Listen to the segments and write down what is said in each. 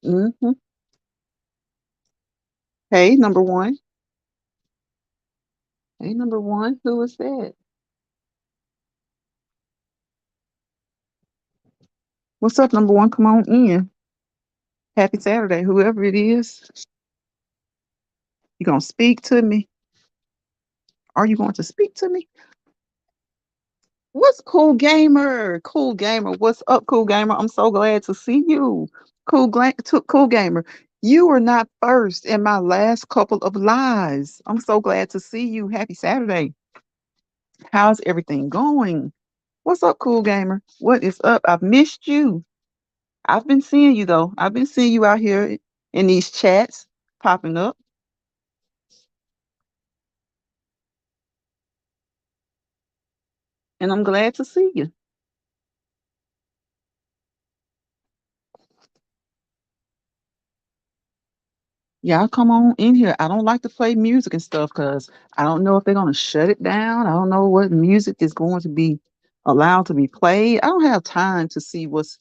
Hmm. Hey, number one. Hey, number one. Who is that? What's up, number one? Come on in. Happy Saturday, whoever it is. You gonna speak to me? Are you going to speak to me? What's cool gamer? Cool gamer. What's up, cool gamer? I'm so glad to see you. Cool gamer. You were not first in my last couple of lives. I'm so glad to see you. Happy Saturday. How's everything going? What's up, cool gamer? What is up? I've missed you. I've been seeing you though. I've been seeing you out here in these chats popping up, and I'm glad to see you. Y'all come on in here. I don't like to play music and stuff because I don't know if they're gonna shut it down. I don't know what music is going to be allowed to be played. I don't have time to see what's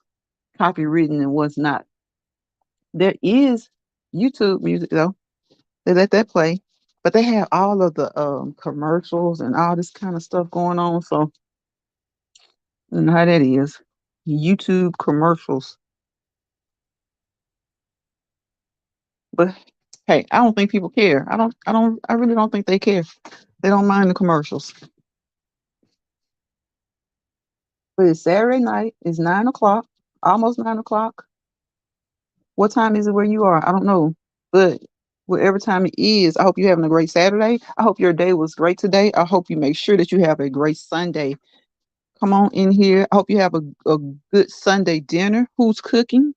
copywritten and what's not. There is YouTube music though. They let that play. But they have all of the commercials and all this kind of stuff going on. So you know how that is. YouTube commercials. But hey, I don't think people care. I really don't think they care. They don't mind the commercials. But it's Saturday night. It's 9 o'clock, almost 9 o'clock. What time is it where you are? I don't know. But whatever time it is, I hope you're having a great Saturday. I hope your day was great today. I hope you make sure that you have a great Sunday. Come on in here. I hope you have a good Sunday dinner. Who's cooking?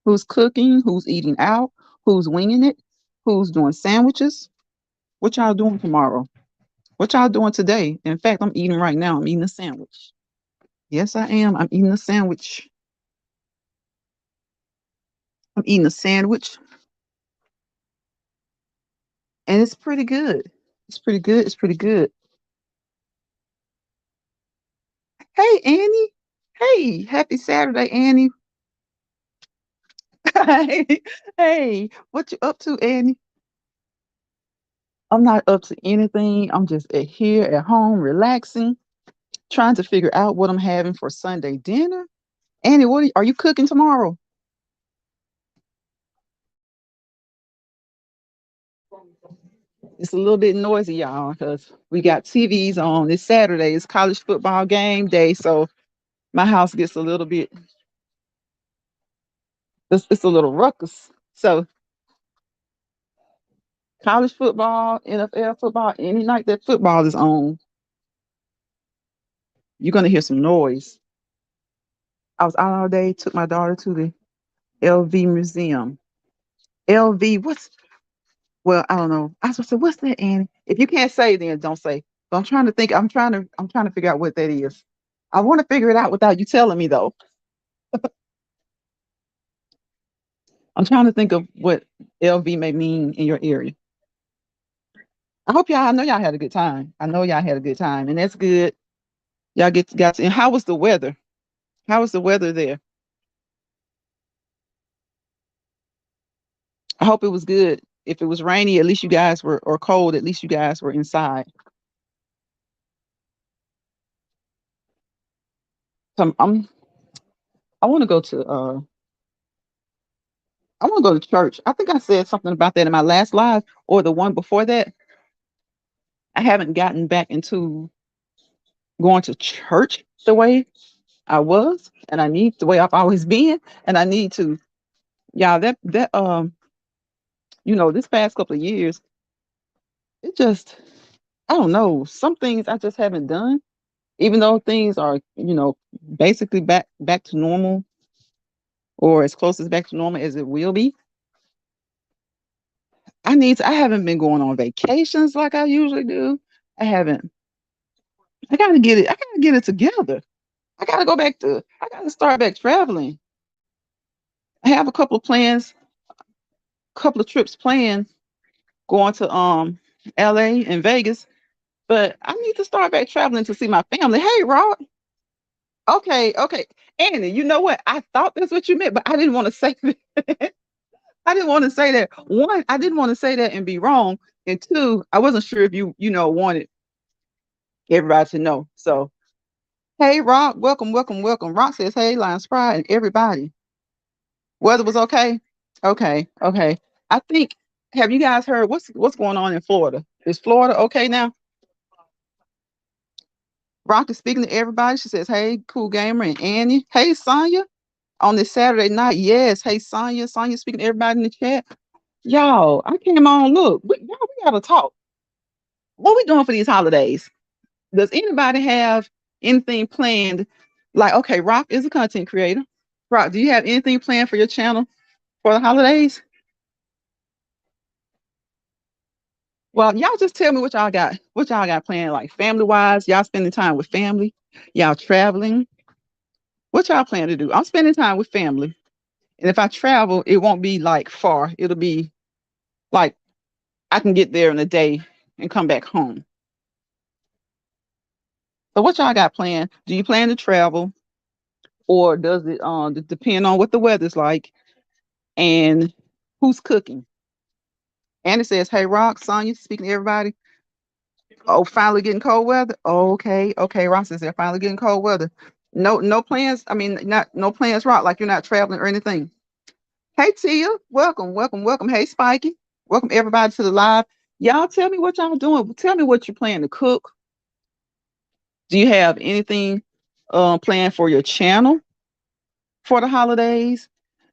Who's cooking? Who's eating out? Who's winging it? Who's doing sandwiches? What y'all doing tomorrow? What y'all doing today? In fact, I'm eating right now. I'm eating a sandwich. Yes, I am. I'm eating a sandwich. I'm eating a sandwich, and it's pretty good. It's pretty good. It's pretty good. Hey, Annie. Hey, happy Saturday, Annie. Hey, hey, what you up to, Annie? I'm not up to anything. I'm just here at home, relaxing, trying to figure out what I'm having for Sunday dinner. Annie, are you cooking tomorrow? It's a little bit noisy, y'all, because we got TVs on. It's Saturday. It's college football game day, so my house gets a little bit. It's a little ruckus. So college football, NFL football, any night that football is on, you're gonna hear some noise. I was out all day. Took my daughter to the LV Museum. LV, what's well, I don't know. I was gonna say, what's that, Annie? If you can't say, then don't say. So I'm trying to think. I'm trying to figure out what that is. I want to figure it out without you telling me though. I'm trying to think of what LV may mean in your area. I hope y'all. I know y'all had a good time. I know y'all had a good time, and that's good. Y'all got to. And how was the weather? How was the weather there? I hope it was good. If it was rainy, at least you guys were, or cold, at least you guys were inside. So I want to go to I want to go to church. I think I said something about that in my last live or the one before that. I haven't gotten back into going to church the way I was, and I need the way I've always been, and I need to. Yeah, this past couple of years, it just I don't know. Some things I just haven't done, even though things are basically back to normal or as close as back to normal as it will be. I haven't been going on vacations like I usually do. I haven't. I gotta get it together. I gotta start back traveling. I have a couple of plans, couple of trips planned going to LA and Vegas, but I need to start back traveling to see my family. Hey, Rod. Okay, okay. Annie, you know what? I thought that's what you meant, but I didn't want to say that. I didn't want to say that. One, I didn't want to say that and be wrong. And two, I wasn't sure if you wanted everybody to know. So, hey, Rock, welcome, welcome, welcome. Rock says, hey, Lion Sprite and everybody. Weather was okay? Okay, okay. I think, have you guys heard what's going on in Florida? Is Florida okay now? Rock is speaking to everybody. She says, hey, cool gamer and Annie. Hey, Sonya, on this Saturday night. Yes. Hey, Sonya. Sonya speaking to everybody in the chat. Y'all, I came on. Look, we gotta talk. What we doing for these holidays? Does anybody have anything planned? Like, okay, Rock is a content creator. Rock, do you have anything planned for your channel for the holidays? Well, y'all just tell me what y'all got. What y'all got planned, like family wise? Y'all spending time with family? Y'all traveling? What y'all plan to do? I'm spending time with family. And if I travel, it won't be like far. It'll be like I can get there in a day and come back home. So what y'all got planned? Do you plan to travel, or does it depend on what the weather's like and who's cooking? And it says, "Hey, Rock, Sonya, speaking to everybody. Oh, finally getting cold weather. Okay, okay. Rock says they're finally getting cold weather. No, no plans. I mean, not no plans. Rock, like you're not traveling or anything. Hey, Tia, welcome, welcome, welcome. Hey, Spiky, welcome everybody to the live. Y'all, tell me what y'all doing. Tell me what you're planning to cook. Do you have anything planned for your channel for the holidays?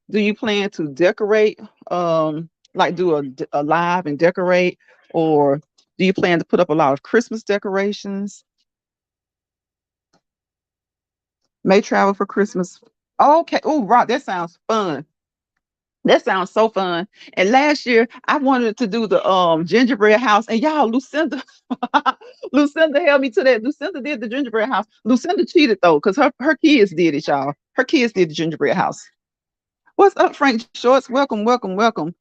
Do you plan to decorate, like do a live and decorate, or do you plan to put up a lot of Christmas decorations? May travel for Christmas. Okay. Oh, Rock, that sounds fun. That sounds so fun. And last year I wanted to do the gingerbread house, and y'all, Lucinda, Lucinda held me to that. Lucinda did the gingerbread house. Lucinda cheated though, because her kids did it, y'all. Her kids did the gingerbread house. What's up, Frank Shorts? Welcome, welcome, welcome.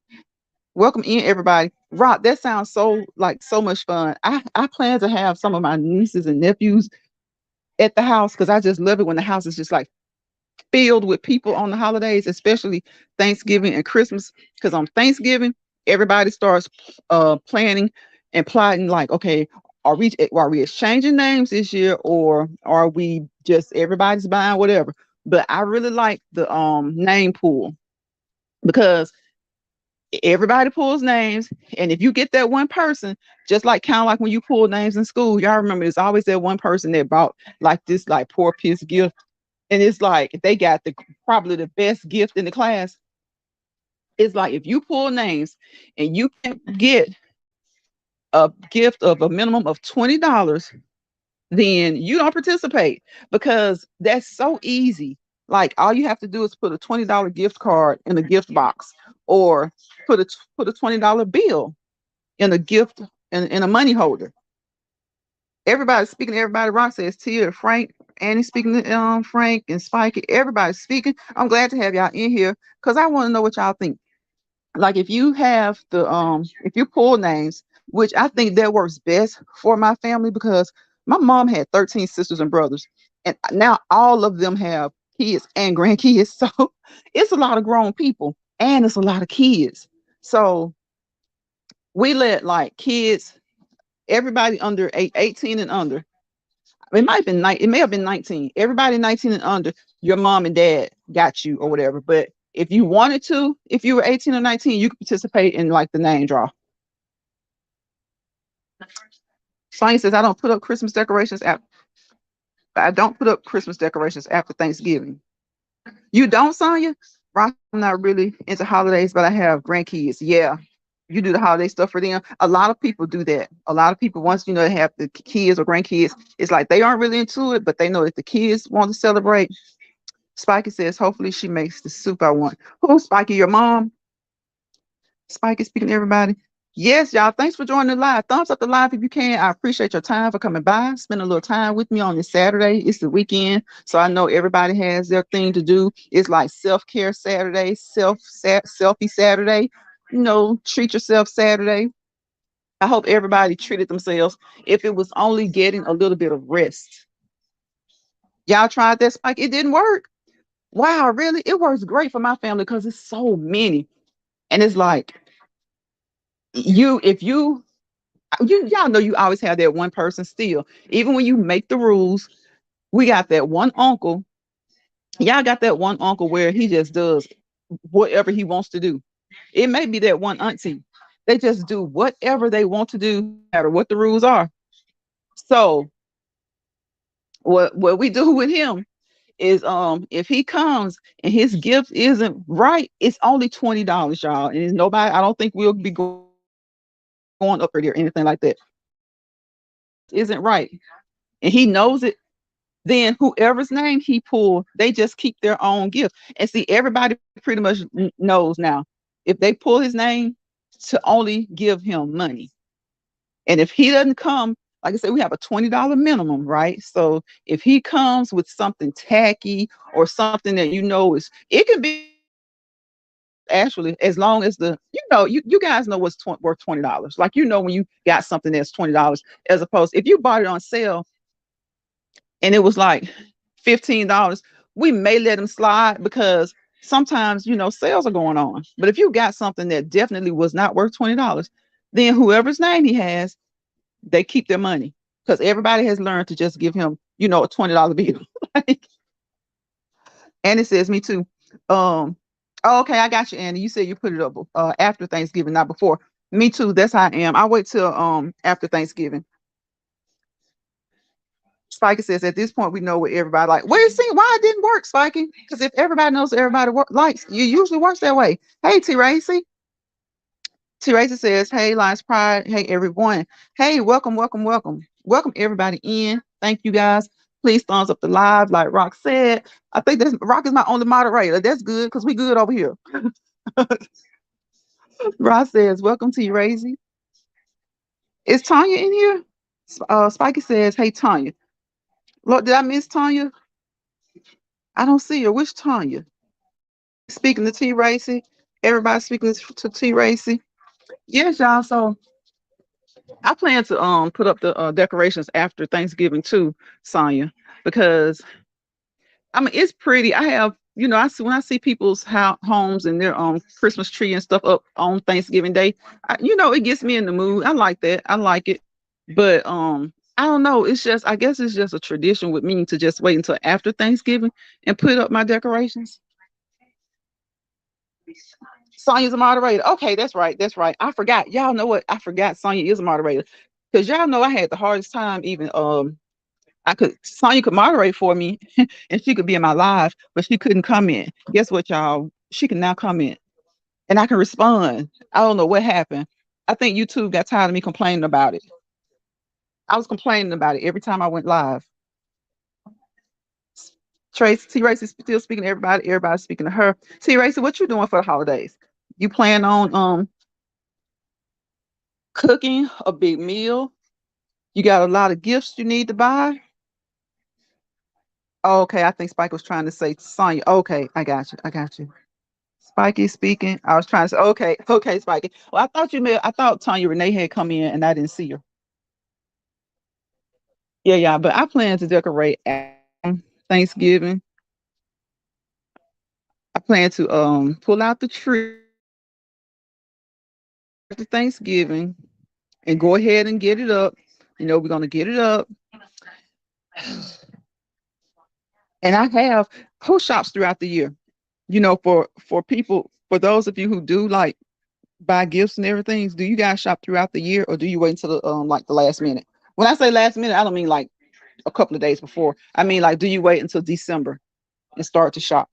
Welcome in everybody. Rock, that sounds so like so much fun. I plan to have some of my nieces and nephews at the house because I just love it when the house is just like filled with people on the holidays, especially Thanksgiving and Christmas. Because on Thanksgiving, everybody starts planning and plotting. Like, okay, are we exchanging names this year, or are we just everybody's buying whatever? But I really like the name pool because everybody pulls names, and if you get that one person, just like kind of like when you pull names in school, y'all remember there's always that one person that bought like this like poor piece gift, and it's like they got the probably the best gift in the class. It's like if you pull names and you can get a gift of a minimum of $20, then you don't participate because that's so easy. Like all you have to do is put a $20 gift card in a gift box, or put a $20 bill in a gift in a money holder. Everybody's speaking to everybody. Rock says Tia, Frank, Annie speaking to Frank and Spike. Everybody's speaking. I'm glad to have y'all in here because I want to know what y'all think. Like if you have the if you pull names, which I think that works best for my family because my mom had 13 sisters and brothers, and now all of them have kids and grandkids. So it's a lot of grown people and it's a lot of kids. So we let like kids, everybody under 18 and under. It might have been it may have been 19. Everybody 19 and under, your mom and dad got you or whatever. But if you wanted to, if you were 18 or 19, you could participate in like the name draw. Sonya says, I don't put up Christmas decorations after I don't put up Christmas decorations after Thanksgiving. You don't, Sonya? Right, I'm not really into holidays, but I have grandkids. Yeah, you do the holiday stuff for them. A lot of people do that. A lot of people, once they have the kids or grandkids, it's like they aren't really into it, but they know that the kids want to celebrate. Spiky says, hopefully she makes the soup I want. Who, Spiky, your mom? Spiky speaking to everybody. Yes, y'all. Thanks for joining the live. Thumbs up the live if you can. I appreciate your time for coming by. Spend a little time with me on this Saturday. It's the weekend, so I know everybody has their thing to do. It's like self-care Saturday, selfie Saturday. Treat yourself Saturday. I hope everybody treated themselves. If it was only getting a little bit of rest. Y'all tried that, Spike? It didn't work. Wow, really? It works great for my family because it's so many. And it's like if y'all know you always have that one person still. Even when you make the rules, we got that one uncle. Y'all got that one uncle where he just does whatever he wants to do. It may be that one auntie. They just do whatever they want to do, no matter what the rules are. So what we do with him is if he comes and his gift isn't right, it's only $20, y'all. And it's nobody, I don't think we'll be going up there or anything like that. Isn't right. And he knows it, then whoever's name he pulled, they just keep their own gift. And see, everybody pretty much knows now if they pull his name to only give him money. And if he doesn't come, like I said, we have a $20 minimum, right? So if he comes with something tacky or something that you know is, it can be actually as long as you guys know what's worth $20. Like when you got something that's $20, as opposed if you bought it on sale and it was like $15, we may let them slide because sometimes sales are going on. But if you got something that definitely was not worth $20, then whoever's name he has, they keep their money because everybody has learned to just give him, a $20 bill. And it says me too. Oh, okay, I got you, Andy. You said you put it up after Thanksgiving, not before. Me too. That's how I am. I wait till after Thanksgiving. Spiky says at this point we know what everybody like. Where see why it didn't work, Spiky? Because if everybody knows what everybody likes, you usually works that way. Hey, T Racy. T Racy says, "Hey, Lions Pride. Hey, everyone. Hey, welcome, welcome, welcome, welcome everybody in. Thank you guys. Please thumbs up the live, like Rock said. I think that's Rock is my only moderator. That's good because we good over here." Rock says, "Welcome to you, Racy. Is Tanya in here?" Spiky says, "Hey, Tanya. Look, did I miss Tanya? I don't see her. Which Tanya? Speaking to T Racy. Everybody speaking to T Racy. Yes, y'all. So I plan to put up the decorations after Thanksgiving too, Sonya, because I mean it's pretty. I have I see when I see people's homes and their Christmas tree and stuff up on Thanksgiving Day, it gets me in the mood. I like that. I like it, but I don't know. It's just I guess it's just a tradition with me to just wait until after Thanksgiving and put up my decorations. Sonya's a moderator. Okay, that's right. That's right. I forgot. Y'all know what? I forgot Sonya is a moderator. Because y'all know I had the hardest time even Sonya could moderate for me and she could be in my live, but she couldn't comment. Guess what, y'all? She can now comment and I can respond. I don't know what happened. I think YouTube got tired of me complaining about it. I was complaining about it every time I went live. Tracy T Racy is still speaking to everybody. Everybody's speaking to her. T Racy, what you doing for the holidays? You plan on cooking a big meal? You got a lot of gifts you need to buy? Oh, okay, I think Spike was trying to say Sonya. Okay, I got you. I got you. Spikey speaking. I was trying to say, okay, okay, Spikey. Well, I thought Tanya Renee had come in and I didn't see her. Yeah, yeah, but I plan to decorate after Thanksgiving. I plan to pull out the tree after Thanksgiving and go ahead and get it up. We're gonna get it up. And I have post shops throughout the year. For people, for those of you who do like buy gifts and everything, do you guys shop throughout the year or do you wait until the like the last minute? When I say last minute, I don't mean like a couple of days before. I mean like do you wait until December and start to shop?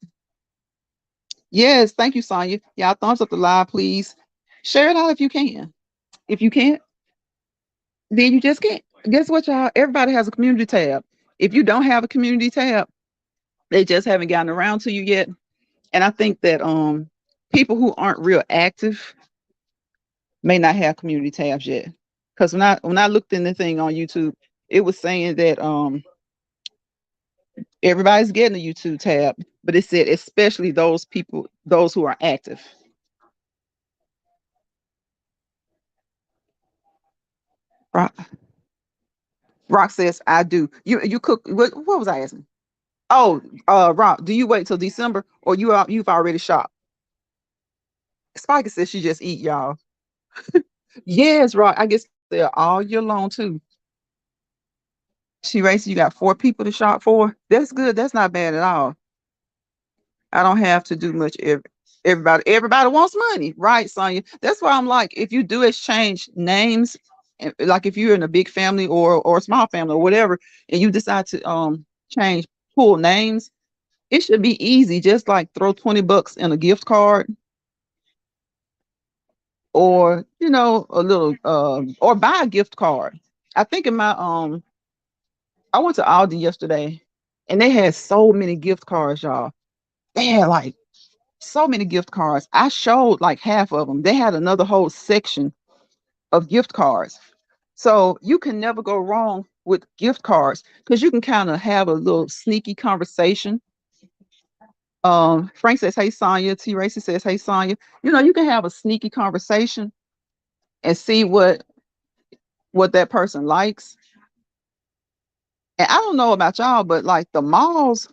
Yes, thank you, Sonya. Yeah, thumbs up the live, please. Share it out if you can. If you can't, then you just can't. Guess what, y'all? Everybody has a community tab. If you don't have a community tab, they just haven't gotten around to you yet. And I think that people who aren't real active may not have community tabs yet. Because when I looked in the thing on YouTube, it was saying that everybody's getting a YouTube tab, but it said especially those people, those who are active. Rock, Rock says, I do. You cook what was I asking? Oh, Rock, do you wait till December or you've already shopped? Spiker says she just eat, y'all. Yes, right. I guess they're all year long too. She races, you got 4 people to shop for. That's good. That's not bad at all. I don't have to do much. Everybody wants money, right, Sonya? That's why I'm like, if you do exchange names, like if you're in a big family or a small family or whatever, and you decide to change pool names, it should be easy. Just like throw 20 bucks in a gift card, or a little or buy a gift card. I think in my I went to Aldi yesterday, and they had so many gift cards, y'all. They had like so many gift cards. I showed like half of them. They had another whole section of gift cards. So you can never go wrong with gift cards because you can kind of have a little sneaky conversation. Frank says, "Hey Sonya." T. Racy says, "Hey Sonya." You can have a sneaky conversation and see what that person likes. And I don't know about y'all, but like the malls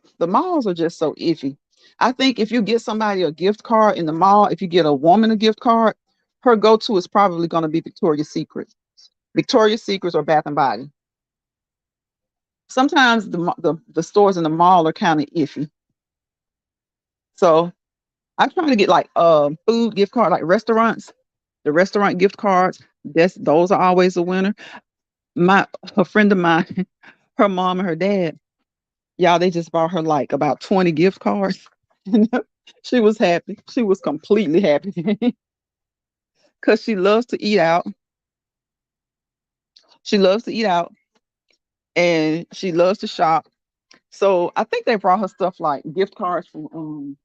are just so iffy. I think if you get somebody a gift card in the mall, if you get a woman a gift card, her go-to is probably going to be Victoria's Secret, Victoria's Secrets or Bath and Body. Sometimes the stores in the mall are kind of iffy. So I try to get like food gift card, like restaurants, the restaurant gift cards. Those are always a winner. My A friend of mine, her mom and her dad, y'all, they just bought her like about 20 gift cards. She was happy. She was completely happy because she loves to eat out. She loves to eat out and she loves to shop. So I think they brought her stuff like gift cards from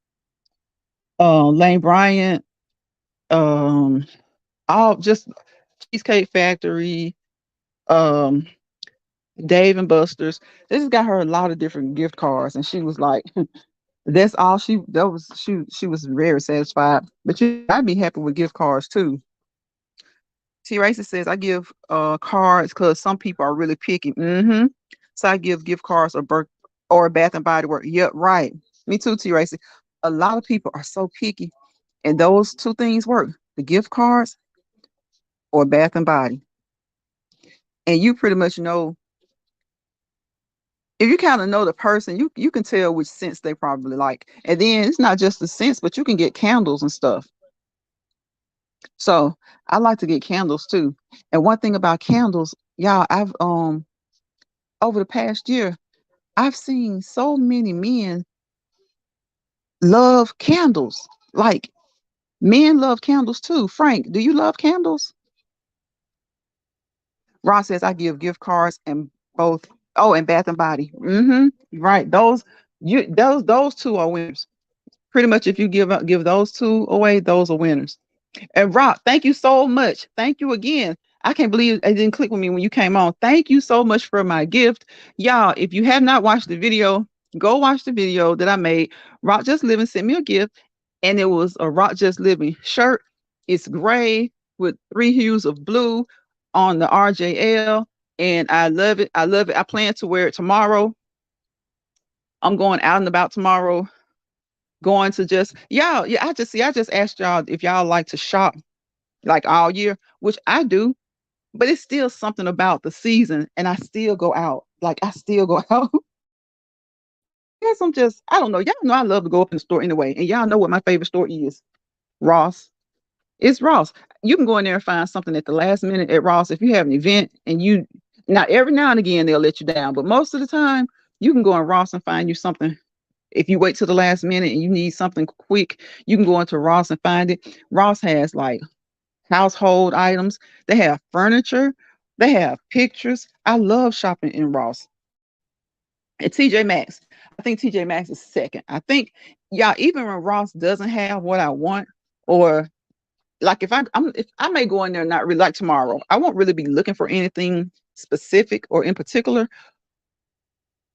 Lane Bryant, um, all just Cheesecake Factory, um, Dave and Buster's. This has got her a lot of different gift cards, and she was like, "That's all she. That was she. She was very satisfied." But I'd be happy with gift cards too. T. Racy says, "I give cards because some people are really picky." So I give gift cards or Bath and Body Work. Yep, right. Me too, T. Racy. A lot of people are so picky, and those two things work: the gift cards or Bath and Body. And you pretty much know, if you kind of know the person, you can tell which scents they probably like. And then it's not just the scents, but you can get candles and stuff. So I like to get candles too. And one thing about candles, y'all, I've over the past year, I've seen so many men love candles. Like, men love candles too. Frank, do you love candles? Ron says, I give gift cards and both. Oh, and Bath and Body. Right. Those two are winners. Pretty much, if you give those two away, those are winners. And Rock, thank you so much. Thank you again. I can't believe it didn't click with me when you came on. Thank you so much for my gift. Y'all, if you have not watched the video, go watch the video that I made. Rock Just Living sent me a gift, and it was a Rock Just Living shirt. It's gray with 3 hues of blue on the RJL, and I love it. I love it. I plan to wear it tomorrow. I'm going out and about tomorrow. Going to just y'all, yeah. I just asked y'all if y'all like to shop like all year, which I do, but it's still something about the season, and I still go out. Like, I still go out. Yes, I don't know. Y'all know I love to go up in the store anyway, and y'all know what my favorite store is. Ross. It's Ross. You can go in there and find something at the last minute at Ross if you have an event, and not every now and again they'll let you down, but most of the time you can go in Ross and find you something. If you wait till the last minute and you need something quick, you can go into Ross and find it. Ross has like household items. They have furniture. They have pictures. I love shopping in Ross. And TJ Maxx. I think TJ Maxx is second. I think, yeah, even when Ross doesn't have what I want, or like if I may go in there and not really, like tomorrow, I won't really be looking for anything specific or in particular.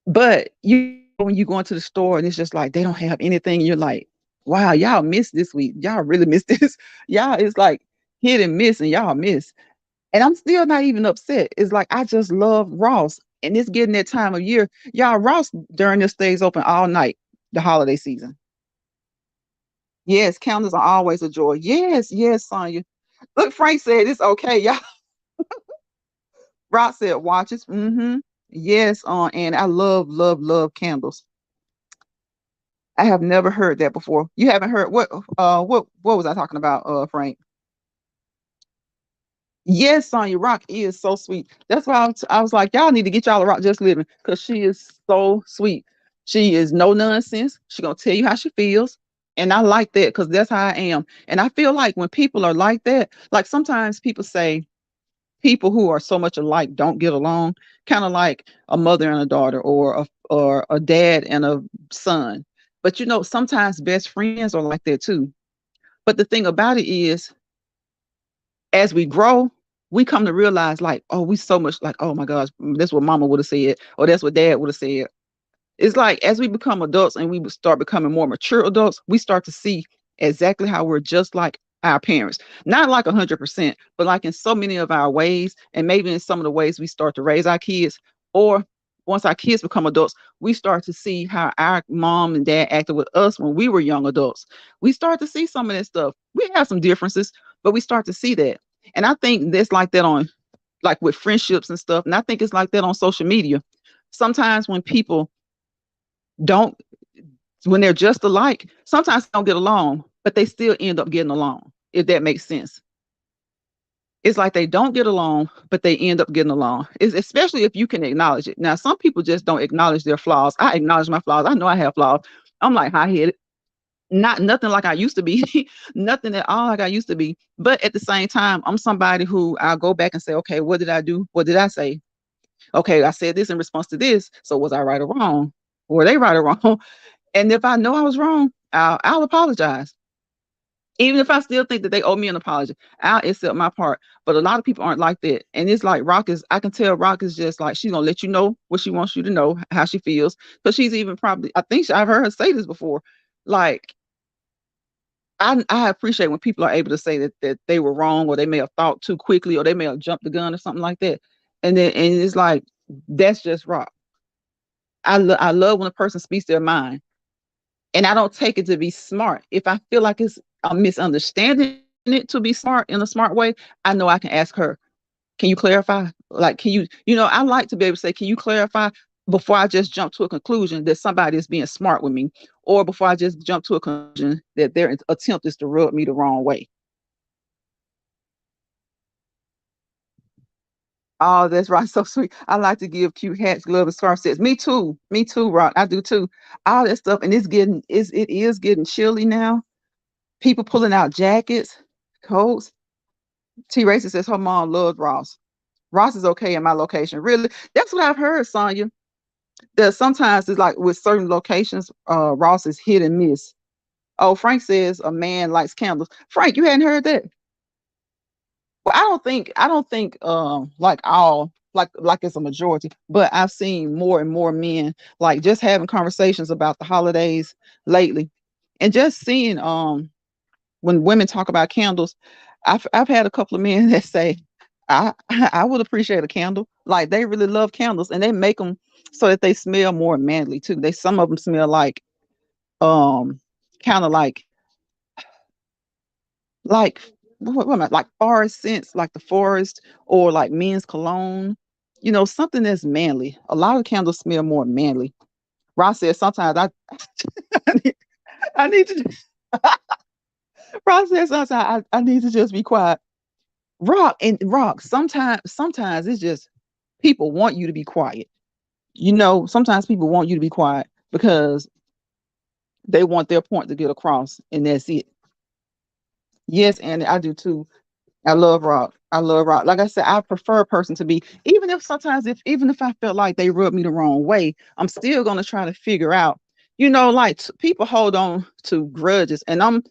But when you go into the store and it's just like they don't have anything, and you're like, wow, y'all missed this week. Y'all really missed this. Y'all, it's like hit and miss, and y'all miss. And I'm still not even upset. It's like I just love Ross. And it's getting that time of year. Y'all, Ross during this stays open all night, the holiday season. Yes, candles are always a joy. Yes, yes, Sonya. Look, Frank said it's okay. Y'all, Rock said watches. Mm-hmm. Yes, and I love, love, love candles. I have never heard that before. You haven't heard what was I talking about, Frank? Yes, Sonya Rock is so sweet. That's why I was like, y'all need to get y'all a Rock Just Living because she is so sweet. She is no nonsense. She gonna tell you how she feels, and I like that because that's how I am. And I feel like when people are like that, like sometimes people say people who are so much alike don't get along, kind of like a mother and a daughter, or a dad and a son. But sometimes best friends are like that too. But the thing about it is, as we grow, we come to realize like, oh, we so much like, oh my gosh, that's what mama would have said, or that's what dad would have said. It's like as we become adults and we start becoming more mature adults, we start to see exactly how we're just like our parents. Not like 100%, but like in so many of our ways, and maybe in some of the ways we start to raise our kids, or once our kids become adults, we start to see how our mom and dad acted with us when we were young adults. We start to see some of that stuff. We have some differences, but we start to see that. And I think that's like that on like with friendships and stuff. And I think it's like that on social media. Sometimes when people don't when they're just alike, sometimes they don't get along, but they still end up getting along, if that makes sense. It's like they don't get along, but they end up getting along. It's especially if you can acknowledge it. Now, some people just don't acknowledge their flaws. I acknowledge my flaws. I know I have flaws. I'm like high headed, not nothing like I used to be, nothing at all like I used to be. But at the same time, I'm somebody who I'll go back and say, okay, what did I do? What did I say? Okay, I said this in response to this. So was I right or wrong? Were they right or wrong? And if I know I was wrong, I'll apologize. Even if I still think that they owe me an apology, I'll accept my part. But a lot of people aren't like that. And it's like Rock is, I can tell Rock is just like, she's going to let you know what she wants you to know, how she feels. Because she's even probably, I think I've heard her say this before. Like, I appreciate when people are able to say that they were wrong, or they may have thought too quickly, or they may have jumped the gun or something like that. And it's like, that's just Rock. I love when a person speaks their mind, and I don't take it to be smart. If I feel like it's a misunderstanding it to be smart in a smart way, I know I can ask her, can you clarify? Like, can I like to be able to say, can you clarify, before I just jump to a conclusion that somebody is being smart with me, or before I just jump to a conclusion that their attempt is to rub me the wrong way. Oh, that's right. So sweet. I like to give cute hats, gloves, and scarf sets. Me too. Me too, Rock. I do too. All that stuff. And it is getting chilly now. People pulling out jackets, coats. T Racy says her mom loves Ross. Ross is okay in my location. Really? That's what I've heard, Sonya. That sometimes it's like with certain locations, Ross is hit and miss. Oh, Frank says a man likes candles. Frank, you hadn't heard that? Well, I don't think like all like it's a majority, but I've seen more and more men like just having conversations about the holidays lately, and just seeing when women talk about candles, I've had a couple of men that say, I would appreciate a candle. Like they really love candles, and they make them so that they smell more manly too. Some of them smell like um kind of like what am I, like forest scents, like the forest, or like men's cologne. Something that's manly. A lot of candles smell more manly. Ross says sometimes I need, I need to. Ross says sometimes I need to just be quiet. Rock. Sometimes it's just people want you to be quiet. Sometimes people want you to be quiet because they want their point to get across, and that's it. Yes, and I do too. I love Rock. I love Rock. Like I said, I prefer a person to be, even if sometimes even if I felt like they rubbed me the wrong way, I'm still gonna try to figure out. Like people hold on to grudges, and I'm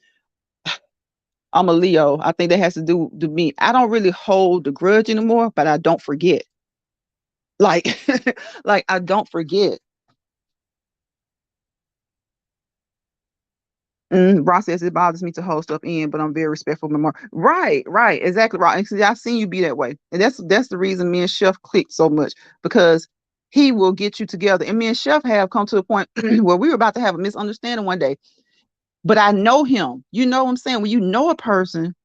a Leo. I think that has to do to me. I don't really hold the grudge anymore, but I don't forget. Like, like I don't forget. Ross says it bothers me to hold stuff in, but I'm very respectful of my mom. Right, right, exactly right. And see, I've seen you be that way, and that's the reason me and Chef clicked so much, because he will get you together. And me and Chef have come to a point where we were about to have a misunderstanding one day, but I know him. You know what I'm saying? When you know a person,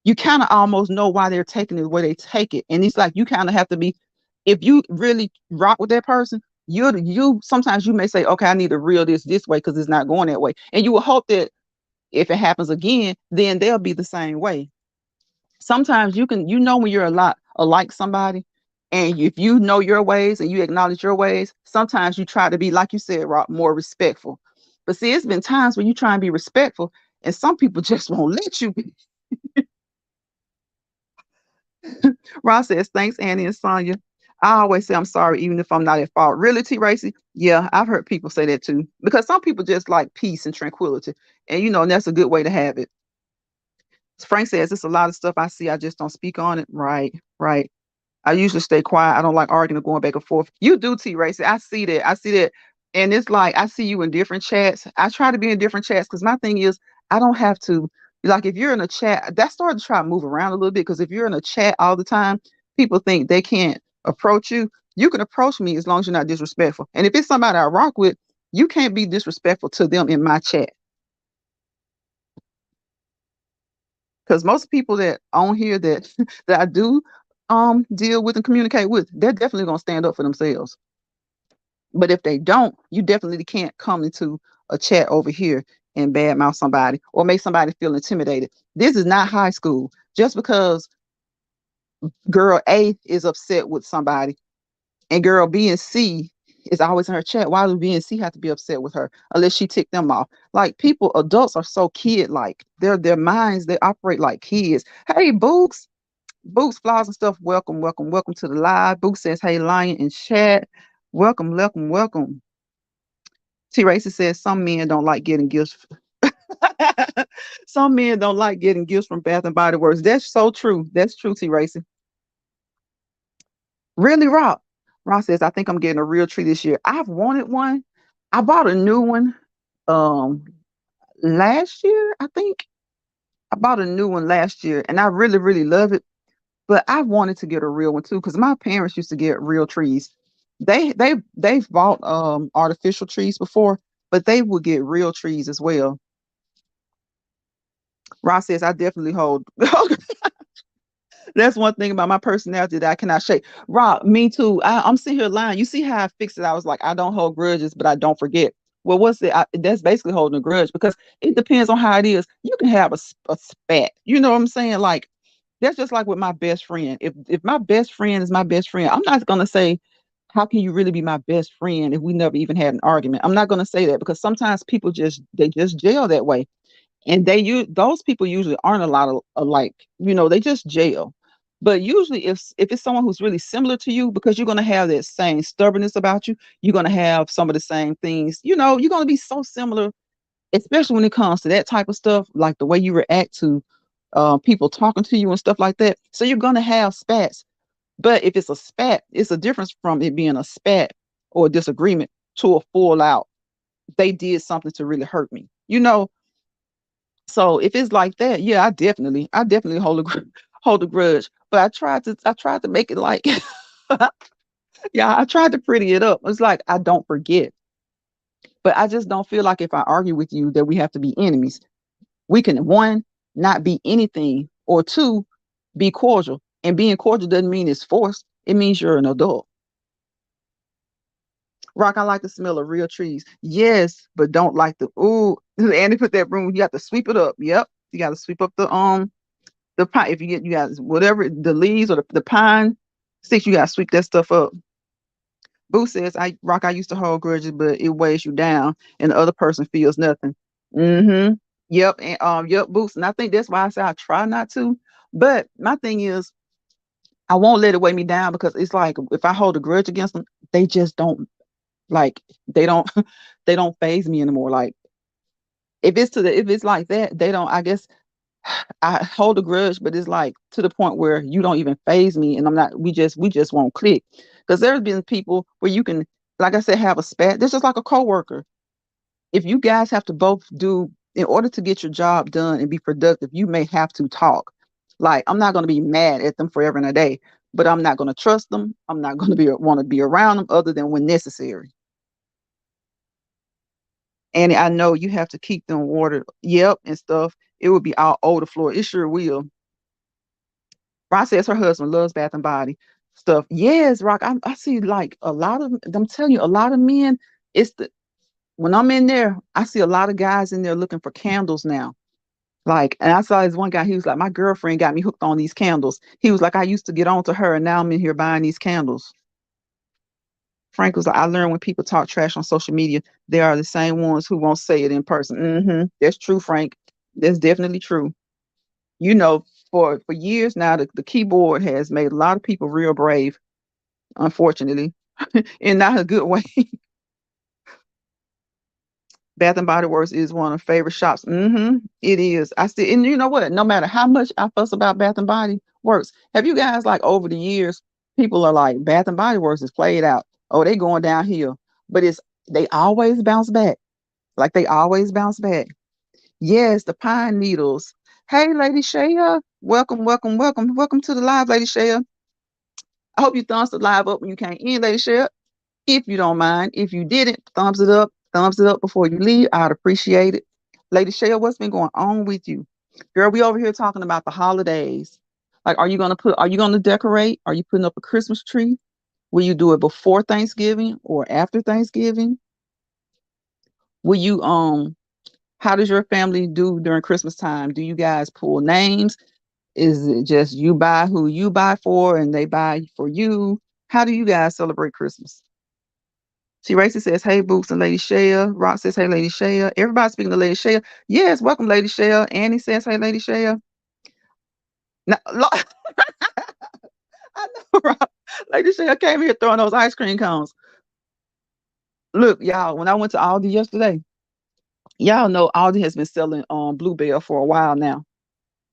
you kind of almost know why they're taking it the way they take it. And it's like you kind of have to be, if you really rock with that person, you sometimes you may say, okay, I need to reel this way because it's not going that way. And you will hope that if it happens again, then they'll be the same way. Sometimes you know when you're a lot alike somebody, and if you know your ways and you acknowledge your ways, sometimes you try to be, like you said, Rob, more respectful. But see, it's been times when you try and be respectful, and some people just won't let you be. Ross says, thanks, Annie and Sonia. I always say I'm sorry, even if I'm not at fault. Really, T Racy? Yeah, I've heard people say that too. Because some people just like peace and tranquility. And that's a good way to have it. Frank says, it's a lot of stuff I see. I just don't speak on it. Right, right. I usually stay quiet. I don't like arguing or going back and forth. You do, T Racy. I see that. I see that. And it's like I see you in different chats. I try to be in different chats because my thing is I don't have to, like, if you're in a chat, that's starting to try to move around a little bit, because if you're in a chat all the time, people think they can't approach you. You can approach me as long as you're not disrespectful. And if it's somebody I rock with, you can't be disrespectful to them in my chat. Because most people that on here that that I do deal with and communicate with, they're definitely gonna stand up for themselves. But if they don't, you definitely can't come into a chat over here and badmouth somebody or make somebody feel intimidated. This is not high school. Just because girl A is upset with somebody and girl B and C is always in her chat, why do B and C have to be upset with her unless she ticked them off? Like, people, adults are so kid like. Their minds, they operate like kids. Hey, Books, Flaws and Stuff, welcome, welcome, welcome to the live. Book says, hey, Lion in chat. Welcome, welcome, welcome. T Racy says some men don't like getting gifts. Some men don't like getting gifts from Bath and Body Works. That's so true. That's true, T Racy. Really, Rob? Rob says, I think I'm getting a real tree this year. I've wanted one. I bought a new one um last year, I think. I bought a new one last year and I really, really love it. But I wanted to get a real one too, because my parents used to get real trees. They've bought artificial trees before, but they would get real trees as well. Ross says, I definitely hold. That's one thing about my personality that I cannot shake. Rob, me too. I'm sitting here lying. You see how I fixed it? I was like, I don't hold grudges, but I don't forget. Well, what's it? That's basically holding a grudge, because it depends on how it is. You can have a spat. You know what I'm saying? Like, that's just like with my best friend. If my best friend is my best friend, I'm not gonna say, how can you really be my best friend if we never even had an argument? I'm not gonna say that, because sometimes people just jail that way, and those people usually aren't a lot of alike. They just jail. But usually, if it's someone who's really similar to you, because you're gonna have that same stubbornness about you, you're gonna have some of the same things. You're gonna be so similar, especially when it comes to that type of stuff, like the way you react to people talking to you and stuff like that. So you're gonna have spats. But if it's a spat, it's a difference from it being a spat or a disagreement to a full out. They did something to really hurt me. So if it's like that, yeah, I definitely hold a grudge. But I tried to make it like, yeah, I tried to pretty it up. It's like I don't forget, but I just don't feel like if I argue with you that we have to be enemies. We can, one, not be anything, or two, be cordial. And being cordial doesn't mean it's forced. It means you're an adult. Rock, I like the smell of real trees. Yes, but don't like the ooh. And they put that broom. You got to sweep it up. Yep, you got to sweep up the pine. If you got whatever the leaves or the pine sticks, you got to sweep that stuff up. Boo says, I used to hold grudges, but it weighs you down, and the other person feels nothing. Mm-hmm. Yep. And yep, Boots. And I think that's why I say I try not to. But my thing is, I won't let it weigh me down, because it's like if I hold a grudge against them, they just don't, like, they don't they don't phase me anymore. Like, if it's like that, they don't, I guess. I hold a grudge, but it's like to the point where you don't even phase me, and I'm not. We just won't click. Because there's been people where you can, like I said, have a spat. This is like a coworker. If you guys have to both do, in order to get your job done and be productive, you may have to talk. Like, I'm not going to be mad at them forever and a day, but I'm not going to trust them. I'm not going to be want to be around them other than when necessary. And I know you have to keep them watered, yep, and stuff. It will be all over the floor. It sure will. Rock says her husband loves Bath and Body stuff. Yes, Rock. I see like a lot of. I'm telling you, a lot of men. It's the when I'm in there, I see a lot of guys in there looking for candles now. Like, and I saw this one guy. He was like, my girlfriend got me hooked on these candles. He was like, I used to get on to her, and now I'm in here buying these candles. Frank was like, I learned when people talk trash on social media, they are the same ones who won't say it in person. That's true, Frank. That's definitely true. You know, for years now, the keyboard has made a lot of people real brave, unfortunately, in not a good way. Bath and Body Works is one of my favorite shops. It is. I see, and you know what? No matter how much I fuss about Bath and Body Works, have you guys like over the years, people are like Bath and Body Works is played out. Oh, they going downhill, but it's they always bounce back. Like they always bounce back. Yes, the pine needles. Hey, Lady Shaya, welcome, welcome, welcome, welcome to the live, Lady Shaya. I hope you thumbs the live up when you came in, Lady Shaya. If you don't mind. If you didn't, thumbs it up before you leave. I'd appreciate it. Lady Shaya, what's been going on with you? Girl, we over here talking about the holidays. Like, are you gonna decorate? Are you putting up a Christmas tree? Will you do it before Thanksgiving or after Thanksgiving? Will you how does your family do during Christmas time? Do you guys pull names? Is it just you buy who you buy for and they buy for you? How do you guys celebrate Christmas? See, Racy says, hey, Boots and Lady Shea. Rock says, hey, Lady Shea. Everybody speaking to Lady Shea. Yes, welcome, Lady Shea. Annie says, hey, Lady Shea. Now, I know, Rock. Lady Shea came here throwing those ice cream cones. Look, y'all, when I went to Aldi yesterday, y'all know Aldi has been selling Bluebell for a while now.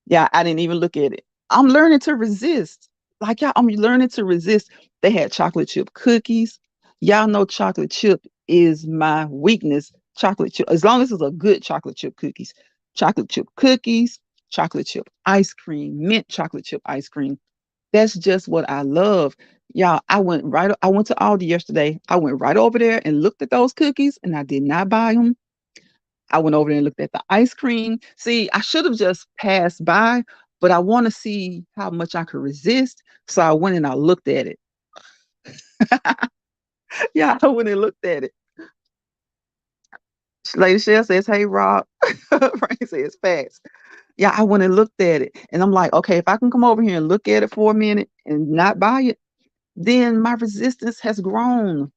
Yeah, I didn't even look at it. I'm learning to resist. Like y'all, I'm learning to resist. They had chocolate chip cookies. Y'all know chocolate chip is my weakness. Chocolate chip, as long as it's a good chocolate chip cookies. Chocolate chip cookies, chocolate chip ice cream, mint chocolate chip ice cream. That's just what I love. Y'all, I went to Aldi yesterday. I went right over there and looked at those cookies and I did not buy them. I went over there and looked at the ice cream. See, I should have just passed by, but I want to see how much I could resist. So I went and I looked at it. Yeah, I went and looked at it. Lady Shell says, hey, Rob. Frank says, fast. Yeah, I went and looked at it. And I'm like, okay, if I can come over here and look at it for a minute and not buy it, then my resistance has grown.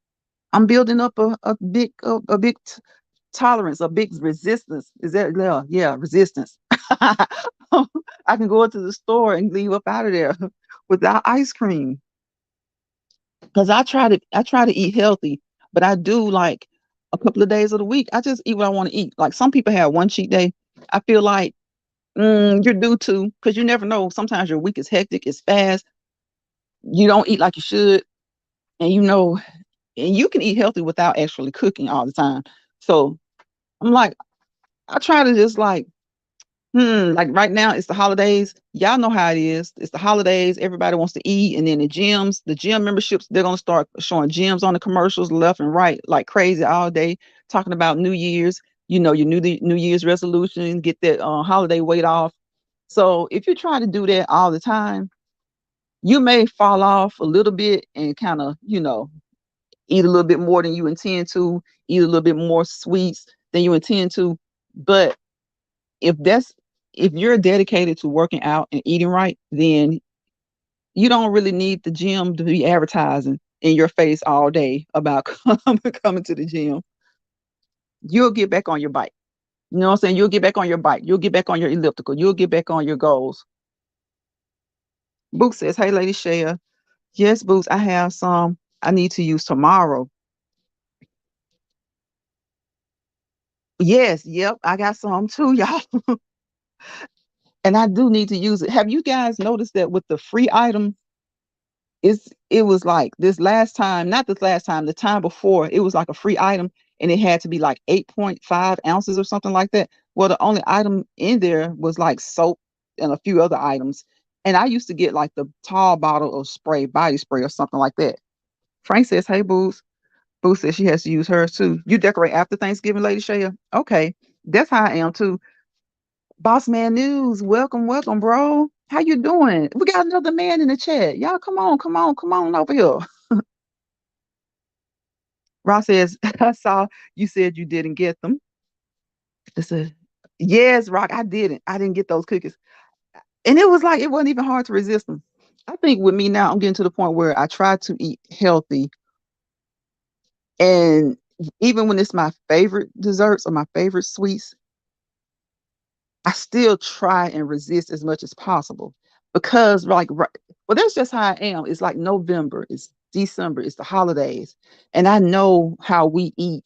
I'm building up a big tolerance, a big resistance. Is that yeah, resistance. I can go into the store and leave up out of there without ice cream. Because I try to eat healthy, but I do like a couple of days of the week. I just eat what I want to eat. Like some people have one cheat day. I feel like you're due to because you never know. Sometimes your week is hectic, it's fast. You don't eat like you should, and and you can eat healthy without actually cooking all the time. So I'm like, I try to just like right now it's the holidays. Y'all know how it is. It's the holidays. Everybody wants to eat, and then the gym memberships, they're gonna start showing gyms on the commercials left and right like crazy all day, talking about New Year's. Your New Year's resolution, get that holiday weight off. So if you try to do that all the time, you may fall off a little bit and kind of eat a little bit more than you intend to, eat a little bit more sweets than you intend to. But if that's if you're dedicated to working out and eating right, then you don't really need the gym to be advertising in your face all day about coming to the gym. You'll get back on your bike. You know what I'm saying? You'll get back on your bike. You'll get back on your elliptical. You'll get back on your goals. Book says, hey, Lady Shea. Yes, Boots, I have some I need to use tomorrow. Yes, yep, I got some too, y'all. And I do need to use it. Have you guys noticed that with the free items, it was like this last time, not this last time, the time before, it was like a free item and it had to be like 8.5 ounces or something like that. Well, the only item in there was like soap and a few other items. And I used to get like the tall bottle of spray, body spray or something like that. Frank says, hey, Boots. Boo says she has to use hers too. You decorate after Thanksgiving, Lady Shaya? Okay. That's how I am too. Boss Man News, welcome, welcome, bro. How you doing? We got another man in the chat. Y'all come on, come on, come on over here. Ross says, I saw you said you didn't get them. I said, yes, Rock, I didn't. I didn't get those cookies. And it was like it wasn't even hard to resist them. I think with me now, I'm getting to the point where I try to eat healthy. And even when it's my favorite desserts or my favorite sweets, I still try and resist as much as possible because, like, well, that's just how I am. It's like November, it's December, it's the holidays, and I know how we eat.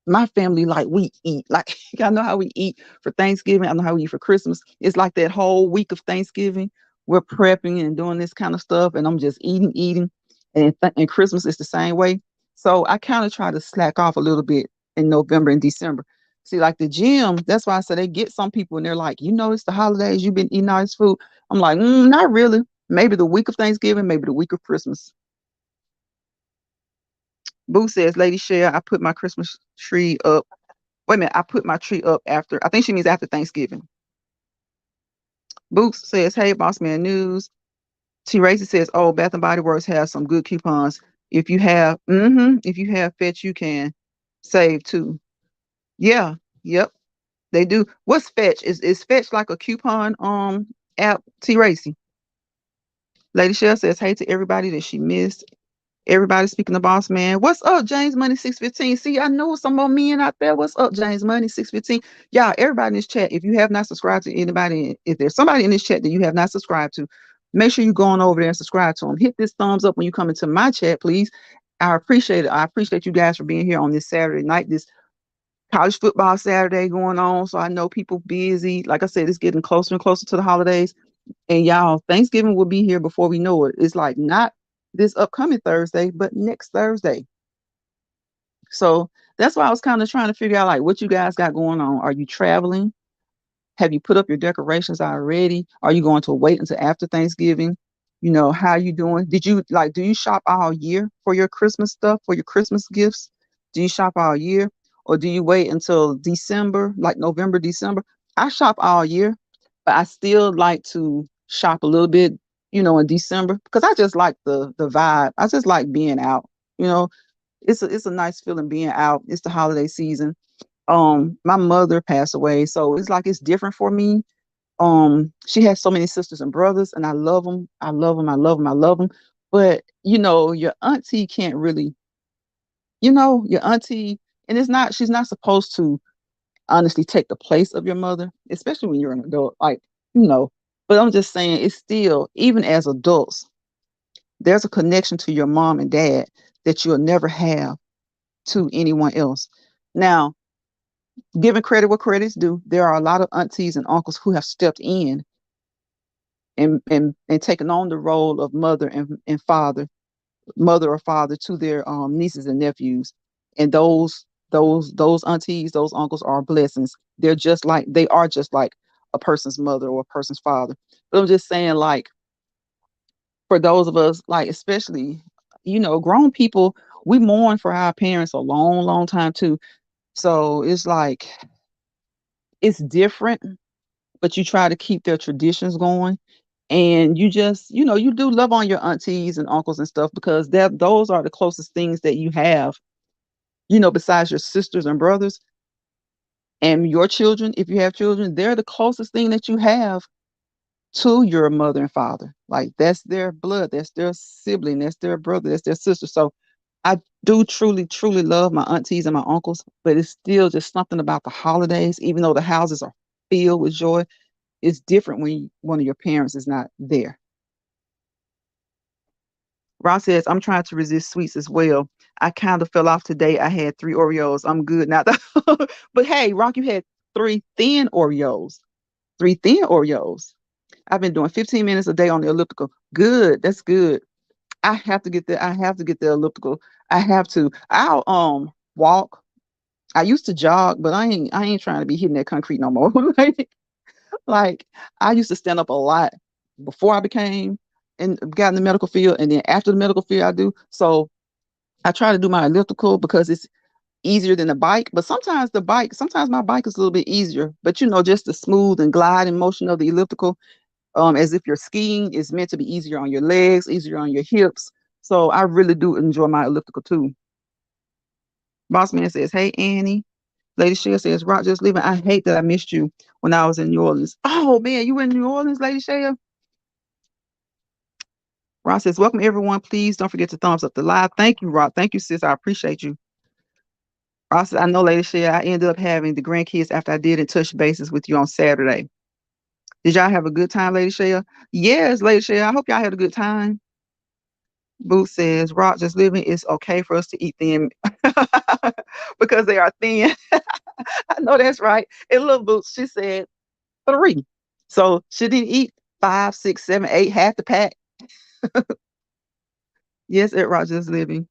My family, like, we eat like I know how we eat for Thanksgiving. I know how we eat for Christmas. It's like that whole week of Thanksgiving, we're prepping and doing this kind of stuff, and I'm just eating, eating, and Christmas is the same way. So I kind of try to slack off a little bit in November and December. See, like the gym, that's why I said they get some people and they're like, it's the holidays, you've been eating all this food. I'm like, not really. Maybe the week of Thanksgiving, maybe the week of Christmas. Boo says, Lady Share, I put my Christmas tree up. Wait a minute, I put my tree up after, I think she means after Thanksgiving. Boots says, hey, Boss Man News. T Racy says, oh, Bath and Body Works has some good coupons. If you have Fetch, you can save too. Yeah, yep, they do. What's Fetch? Is Fetch like a coupon app, T Racy? Lady Shell says, hey to everybody that she missed. Everybody speaking the boss man. What's up, James Money 615? See, I know some more men out there. What's up, James Money 615? Yeah, everybody in this chat, if you have not subscribed to anybody, if there's somebody in this chat that you have not subscribed to, make sure you go on over there and subscribe to them. Hit this thumbs up when you come into my chat, please. I appreciate it. I appreciate you guys for being here on this Saturday night, this college football Saturday going on. So I know people busy. Like I said, it's getting closer and closer to the holidays. And y'all, Thanksgiving will be here before we know it. It's like not this upcoming Thursday, but next Thursday. So that's why I was kind of trying to figure out like what you guys got going on. Are you traveling? Have you put up your decorations already? Are you going to wait until after Thanksgiving? How you doing? Do you shop all year for your Christmas stuff, for your Christmas gifts? Do you shop all year? Or do you wait until December, like November, December? I shop all year, but I still like to shop a little bit, in December because I just like the vibe. I just like being out. You know, it's a nice feeling being out. It's the holiday season. My mother passed away, so it's like it's different for me. She has so many sisters and brothers, and I love them. I love them. I love them. I love them. But your auntie can't really, your auntie, and she's not supposed to honestly take the place of your mother, especially when you're an adult. Like, you know, but I'm just saying, it's still, even as adults, there's a connection to your mom and dad that you'll never have to anyone else. Now, giving credit where credit's due, there are a lot of aunties and uncles who have stepped in and taken on the role of mother and father, mother or father to their nieces and nephews. And those aunties, those uncles are blessings. They are just like a person's mother or a person's father. But I'm just saying, like, for those of us, like, especially, grown people, we mourn for our parents a long, long time too. So it's like it's different, but you try to keep their traditions going. And you just, you do love on your aunties and uncles and stuff because those are the closest things that you have, besides your sisters and brothers and your children. If you have children, they're the closest thing that you have to your mother and father. Like, that's their blood, that's their sibling, that's their brother, that's their sister. So I do truly, truly love my aunties and my uncles, but it's still just something about the holidays, even though the houses are filled with joy. It's different when one of your parents is not there. Ross says, I'm trying to resist sweets as well. I kind of fell off today. I had 3 Oreos. I'm good now. But hey, Rock, you had 3 thin Oreos. 3 thin Oreos. I've been doing 15 minutes a day on the elliptical. Good. That's good. I have to get the elliptical. I have to. I'll walk. I used to jog, but I ain't trying to be hitting that concrete no more. Like, I used to stand up a lot before I became and got in the medical field, and then after the medical field I do. So I try to do my elliptical because it's easier than the bike, but sometimes my bike is a little bit easier. But just the smooth and gliding motion of the elliptical, as if you're skiing, is meant to be easier on your legs, easier on your hips. So I really do enjoy my elliptical too. Boss man says, "Hey Annie." Lady Shea says, "Rock just leaving. I hate that I missed you when I was in New Orleans." Oh man, you in New Orleans, Lady Shea? Rock says, "Welcome everyone. Please don't forget to thumbs up the live." Thank you, Rock. Thank you, sis. I appreciate you. Rock says, "I know, Lady Shea, I ended up having the grandkids after I did and touch bases with you on Saturday. Did y'all have a good time, Lady Shea?" Yes, Lady Shea. I hope y'all had a good time. Booth says, "Rock just living. It's okay for us to eat them because they are thin." I know that's right. And little Boots, she said 3. So she didn't eat 5, 6, 7, 8, half the pack. Yes, at Rogers Living.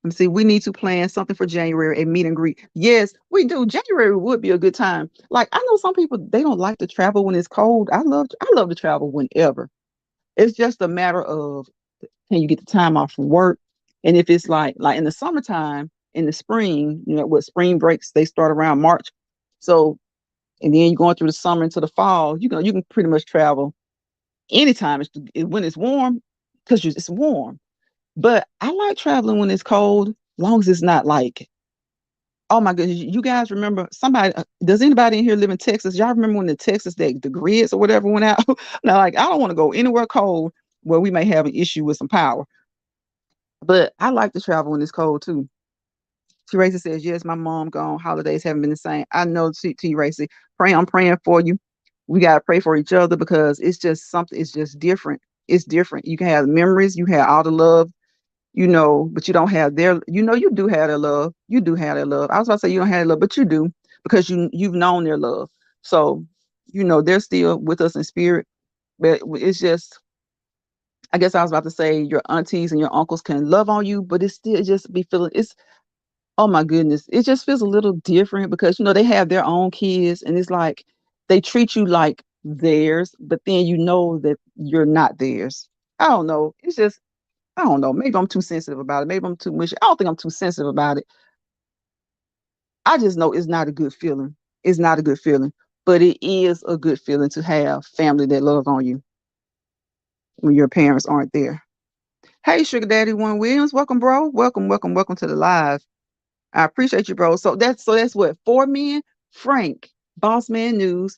Let me see. We need to plan something for January, a meet and greet. Yes, we do. January would be a good time. Like I know some people they don't like to travel when it's cold. I love to travel whenever. It's just a matter of can you get the time off from work? And if it's like in the summertime, in the spring, what spring breaks, they start around March. So and then you're going through the summer into the fall, you can pretty much travel anytime when it's warm because it's warm. But I like traveling when it's cold, long as it's not like, oh my goodness, you guys remember somebody? Does anybody in here live in Texas? Y'all remember when the grids or whatever went out? Now, like I don't want to go anywhere cold where we may have an issue with some power. But I like to travel when it's cold too. T. Racy says, yes, my mom gone. Holidays haven't been the same. I know, T. Racy. I'm praying for you. We got to pray for each other because it's just something, it's just different. It's different. You can have memories, you have all the love, but you don't have you do have their love. You do have their love. I was about to say you don't have their love, but you do because you've known their love. So, they're still with us in spirit. But it's just, I guess I was about to say your aunties and your uncles can love on you, but it's still just be feeling it's oh my goodness, it just feels a little different because they have their own kids and it's like they treat you like theirs, but then you know that you're not theirs. I don't know. It's just I don't know. Maybe I'm too sensitive about it. Maybe I'm too much. I don't think I'm too sensitive about it. I just know it's not a good feeling. It's not a good feeling, but it is a good feeling to have family that love on you when your parents aren't there. Hey, Sugar Daddy One Williams, welcome, bro. Welcome, welcome, welcome to the live. I appreciate you, bro. So that's what 4 men: Frank, Boss Man News,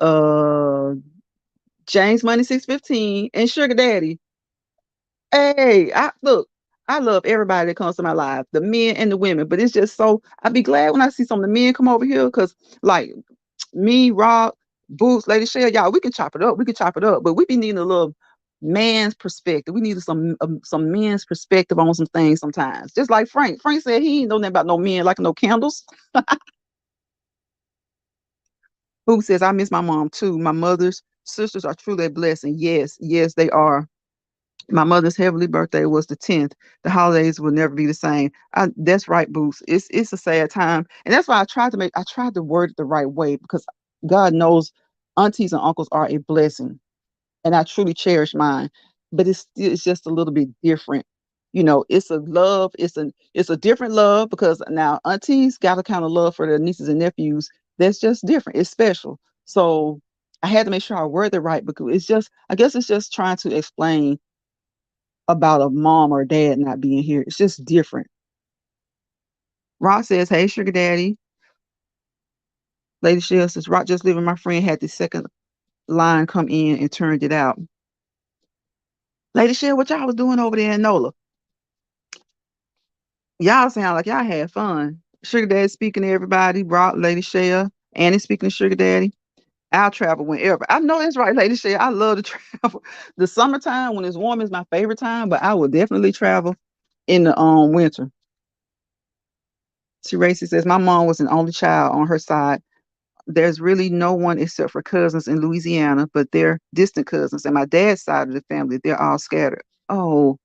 uh, James Money 615, and Sugar Daddy. Hey, I look. I love everybody that comes to my life, the men and the women. But it's just so I'd be glad when I see some of the men come over here because, like me, Rob, Boots, Lady Shell, y'all, we can chop it up. We can chop it up, but we be needing a little man's perspective. We need some men's perspective on some things sometimes. Just like Frank. Frank said he ain't know nothing about no men like no candles. Who says I miss my mom too? My mother's sisters are truly a blessing. Yes, yes, they are. My mother's heavenly birthday was the 10th. The holidays will never be the same. That's right, Boots. It's a sad time, and that's why I tried to word it the right way because God knows aunties and uncles are a blessing, and I truly cherish mine. But it's just a little bit different. It's a love. It's a different love because now aunties got a kind of love for their nieces and nephews that's just different. It's special. So I had to make sure I word it right because it's just I guess it's just trying to explain about a mom or dad not being here. It's just different. Rock says, hey, Sugar Daddy. Lady Shell says, Rock just leaving. My friend had the second line come in and turned it out. Lady Shell, what y'all was doing over there in NOLA? Y'all sound like y'all had fun. Sugar Daddy speaking to everybody. Rock, Lady Shell, Annie speaking to Sugar Daddy. I'll travel whenever. I know that's right, Lady Shell. I love to travel. The summertime when it's warm is my favorite time, but I will definitely travel in the winter. She Racy says, my mom was an only child on her side. There's really no one except for cousins in Louisiana, but they're distant cousins. And my dad's side of the family, they're all scattered. Oh,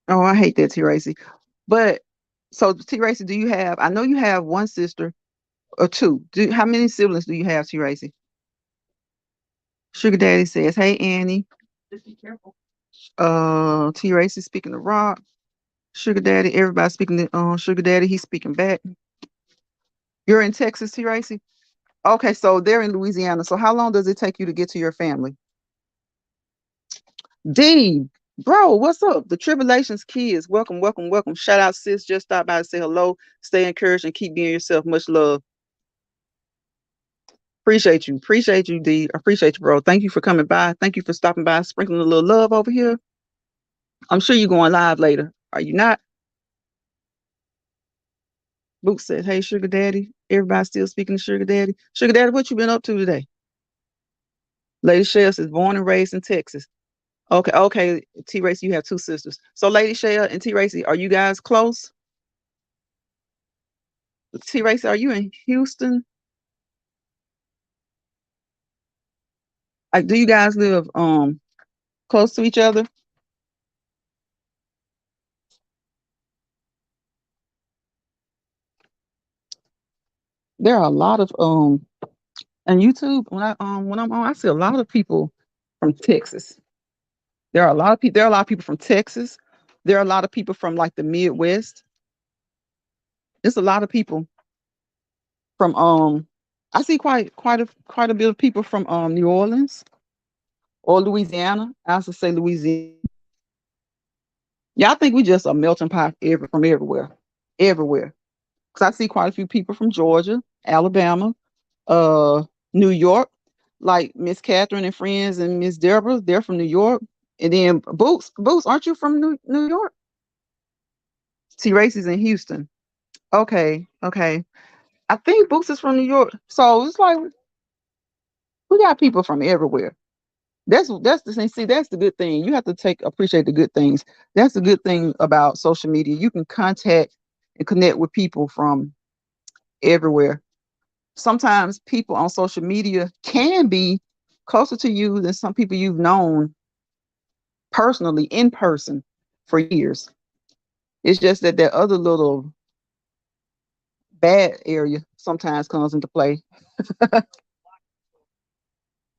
oh, I hate that, T. Racy. But so, T. Racy, do you have? I know you have one sister or two. How many siblings do you have, T. Racy? Sugar Daddy says, "Hey, Annie." Just be careful. T Racy speaking to Rock. Sugar Daddy, everybody speaking to Sugar Daddy. He's speaking back. You're in Texas, T Racy? Okay, so they're in Louisiana. So how long does it take you to get to your family? D, bro, what's up? The Tribulations kids. Welcome, welcome, welcome. Shout out, sis. Just stop by to say hello. Stay encouraged and keep being yourself. Much love. Appreciate you. Appreciate you, D. Appreciate you, bro. Thank you for coming by. Thank you for stopping by, sprinkling a little love over here. I'm sure you're going live later. Are you not? Book said, hey, Sugar Daddy. Everybody still speaking to Sugar Daddy. Sugar Daddy, what you been up to today? Lady Shell is born and raised in Texas. Okay, okay. T Racy, you have two sisters. So Lady Shell and T Racy, are you guys close? T Racy, are you in Houston? Like, do you guys live close to each other? There are a lot of on YouTube when I'm on, I see a lot of people from Texas. There are a lot of people. There are a lot of people from Texas. There are a lot of people from like the Midwest. It's a lot of people from I see quite a bit of people from New Orleans or Louisiana. I also say Louisiana. Yeah, I think we just a melting pot from everywhere. Everywhere. Because I see quite a few people from Georgia, Alabama, uh New York, like Miss Catherine and friends and Miss Deborah, they're from New York. And then Boots, aren't you from New York? T Racy's in Houston. Okay, okay. I think Boots is from New York. So it's like we got people from everywhere. That's the thing. See, that's the good thing. You have to appreciate the good things. That's the good thing about social media. You can contact and connect with people from everywhere. Sometimes people on social media can be closer to you than some people you've known personally in person for years. It's just that that other little bad area sometimes comes into play.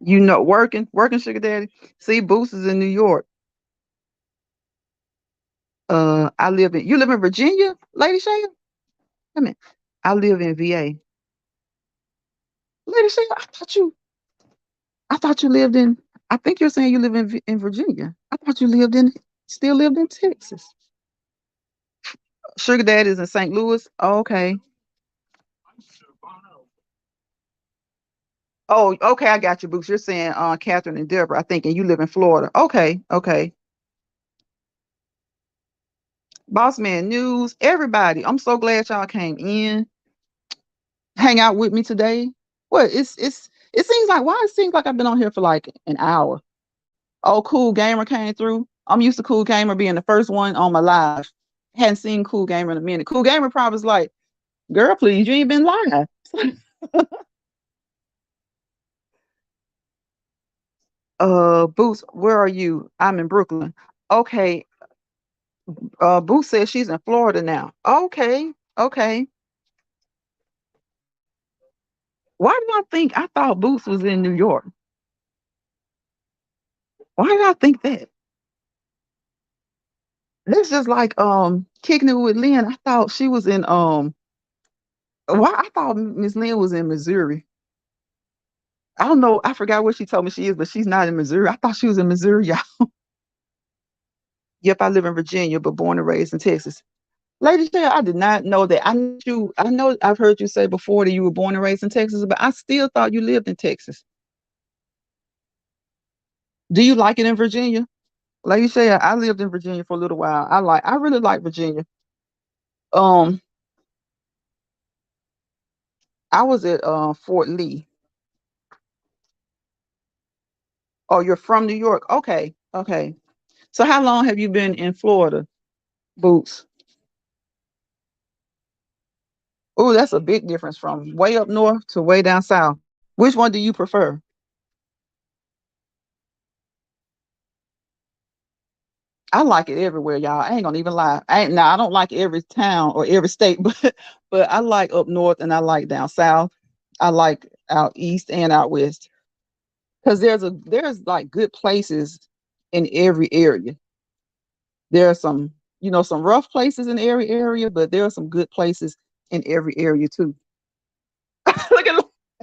Working sugar daddy. See, Boost is in New York. You live in Virginia, Lady Shayla? I mean, I live in VA. Lady Shayla, I thought you lived in, I think you're saying you live in Virginia. I thought you still lived in Texas. Sugar Daddy is in St. Louis. Oh, okay. Oh, okay. I got you, Books. You're saying Catherine and Deborah, I think, and you live in Florida. Okay, okay. Boss Man News, everybody. I'm so glad y'all came in, hang out with me today. What it seems like why it seems like I've been on here for like an hour. Oh, Cool Gamer came through. I'm used to Cool Gamer being the first one on my live. Hadn't seen Cool Gamer in a minute. Cool Gamer probably was like, girl, please, you ain't been live. Boots, where are you? I'm in Brooklyn. Okay. Boots says she's in Florida now. Okay, okay. Why did I thought Boots was in New York? Why did I think that? That's just like kicking it with Lynn. I thought she was in why I thought Miss Lynn was in Missouri. I don't know. I forgot where she told me she is, but she's not in Missouri. I thought she was in Missouri, y'all. Yep, I live in Virginia, but born and raised in Texas. Lady Share, I did not know that. I know I've heard you say before that you were born and raised in Texas, but I still thought you lived in Texas. Do you like it in Virginia? Lady Share, I lived in Virginia for a little while. I really like Virginia. Um, I was at Fort Lee. Oh, you're from New York. Okay, okay. So how long have you been in Florida, Boots? Oh, that's a big difference from way up north to way down south. Which one do you prefer? I like it everywhere, y'all. I ain't gonna even lie. I don't like every town or every state, but I like up north and I like down south. I like out east and out west. Because there's like good places. in every area. There are some, some rough places in every area, but there are some good places in every area too. Look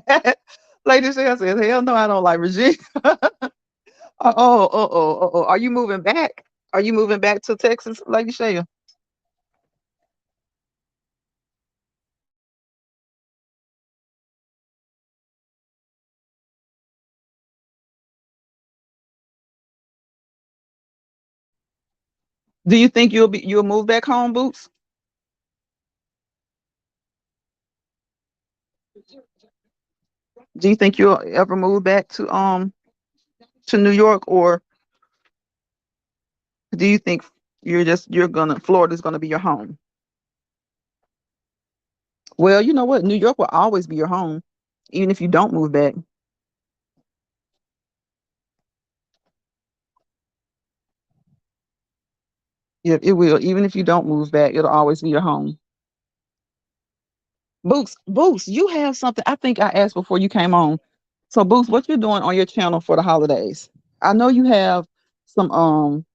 at Lady Shell says, "Hell no, I don't like Virginia." Oh. Are you moving back? Are you moving back to Texas, Lady Shell? Do you think you'll move back home, Boots? Do you think you'll ever move back to New York, or do you think Florida's gonna be your home? Well, you know what? New York will always be your home, even if you don't move back. Yeah, it will. Even if you don't move back, it'll always be your home. Boots, you have something. I think I asked before you came on. So, Boots, what you doing on your channel for the holidays? I know some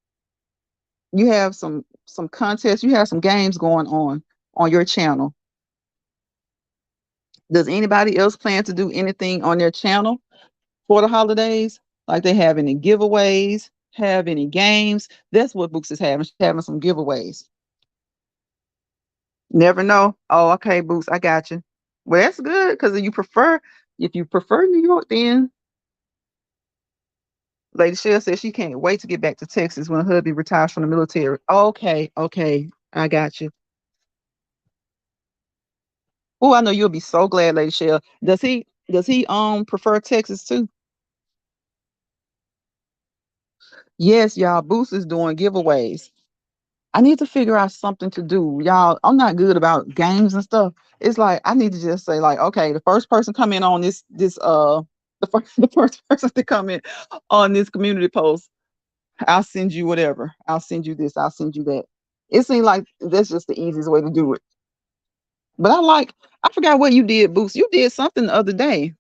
you have some contests, you have some games going on your channel. Does anybody else plan to do anything on their channel for the holidays? Like they have any giveaways, have any games? That's what Books is having. She's having some giveaways. Never know. Oh, okay, Boots, I got you. Well, that's good because if you prefer New York, then Lady Shell says she can't wait to get back to Texas when her hubby retires from the military. Okay, I got you. Oh, I know you'll be so glad, Lady Shell. Does he prefer Texas too? Yes, y'all. Boost is doing giveaways. I need to figure out something to do. Y'all, I'm not good about games and stuff. It's like I need to just say, like, okay, the first person come in on this the first person to come in on this community post, I'll send you whatever. I'll send you this, I'll send you that. It seems like that's just the easiest way to do it. But I forgot what you did, Boost. You did something the other day.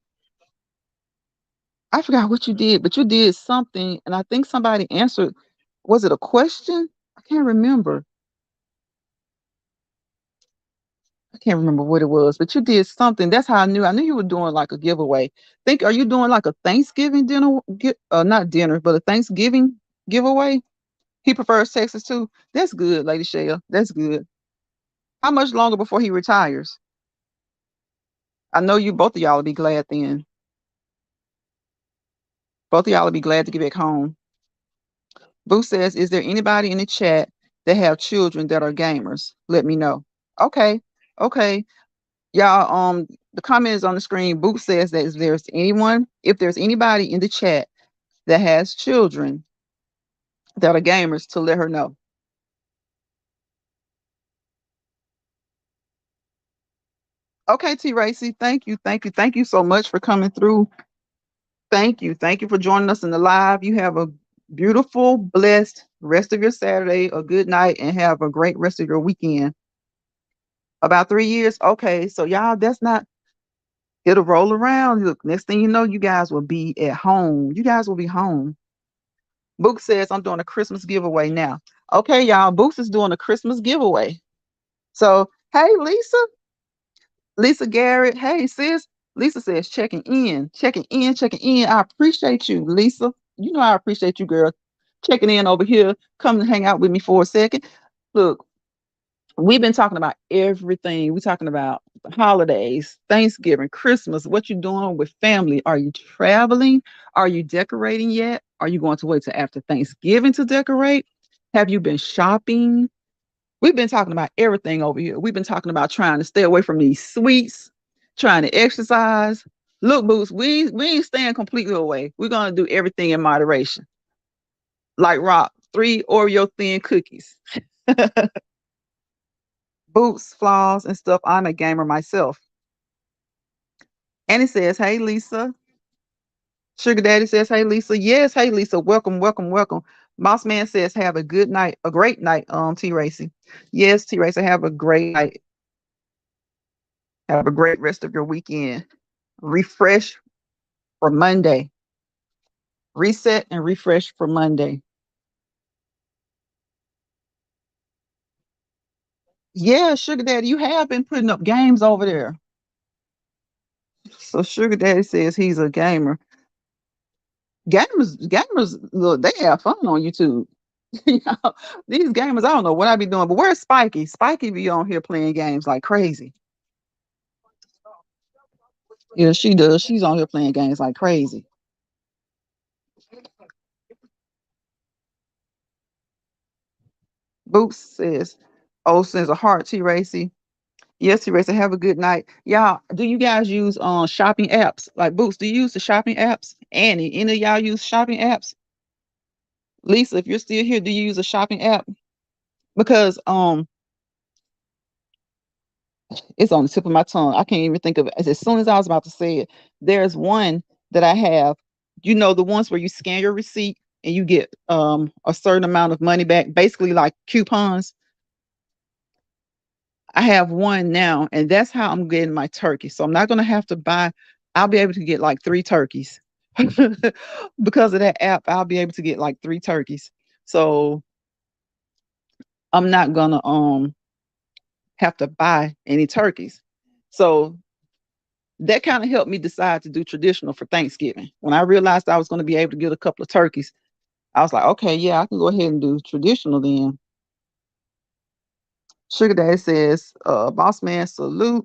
I forgot what you did, but you did something, and I think somebody answered. Was it a question? I can't remember. I can't remember what it was, but you did something. That's how I knew. I knew you were doing like a giveaway. Are you doing like a Thanksgiving dinner? Not dinner, but a Thanksgiving giveaway. He prefers Texas too. That's good, Lady Shell. That's good. How much longer before he retires? I know you both of y'all will be glad then. Both of y'all will be glad to get back home. Boo says, "Is there anybody in the chat that have children that are gamers? Let me know." Okay, okay, y'all. The comment is on the screen. Boo says that if there's anybody in the chat that has children that are gamers, to let her know. Okay, T Racy, thank you so much for coming through. Thank you for joining us in the live. You have a beautiful, blessed rest of your Saturday, a good night, and have a great rest of your weekend. About 3 years. Okay, so y'all, that's not, it'll roll around. Look, next thing you know, you guys will be at home. You guys will be home. Book says I'm doing a Christmas giveaway now. Okay, y'all, Books is doing a Christmas giveaway. So, hey, Lisa Garrett. Hey, sis. Lisa says checking in. I appreciate you, Lisa. You know I appreciate you, girl. Checking in over here. Come and hang out with me for a second. Look, we've been talking about everything. We're talking about the holidays, Thanksgiving, Christmas, what you doing with family. Are you traveling? Are you decorating yet? Are you going to wait till after Thanksgiving to decorate? Have you been shopping? We've been talking about everything over here. We've been talking about trying to stay away from these sweets, trying to exercise. Look, Boots, we ain't staying completely away. We're gonna do everything in moderation. Like Rock, 3 Oreo thin cookies. Boots, flaws, and stuff. I'm a gamer myself. And it says, "Hey Lisa." Sugar Daddy says, "Hey Lisa." Yes, hey Lisa. Welcome, welcome, welcome. Boss Man says, "Have a good night, a great night." T Racy. Yes, T Racy. Have a great night. Have a great rest of your weekend. Refresh for Monday. Reset and refresh for Monday. Yeah, Sugar Daddy, you have been putting up games over there. So Sugar Daddy says he's a gamer. Gamers, look, they have fun on YouTube. You know, these gamers, I don't know what I be doing, but where's Spiky? Spiky be on here playing games like crazy. Yeah, she does. She's on here playing games like crazy. Boots says, "Oh, sends a heart to Racy. Yes, T Racy. Have a good night, y'all. Do you guys use shopping apps like Boots? Do you use the shopping apps? Annie, any of y'all use shopping apps? Lisa, if you're still here, do you use a shopping app? Because it's on the tip of my tongue. I can't even think of it. As soon as I was about to say it, there's one that I have. You know, the ones where you scan your receipt and you get a certain amount of money back, basically like coupons. I have one now, and that's how I'm getting my turkey. So I'm not gonna have to buy. I'll be able to get like 3 turkeys because of that app. I'll be able to get like 3 turkeys. So I'm not gonna have to buy any turkeys. So that kind of helped me decide to do traditional for Thanksgiving. When I realized I was going to be able to get a couple of turkeys, I was like, okay, yeah, I can go ahead and do traditional then. Sugar Daddy says, boss man, salute.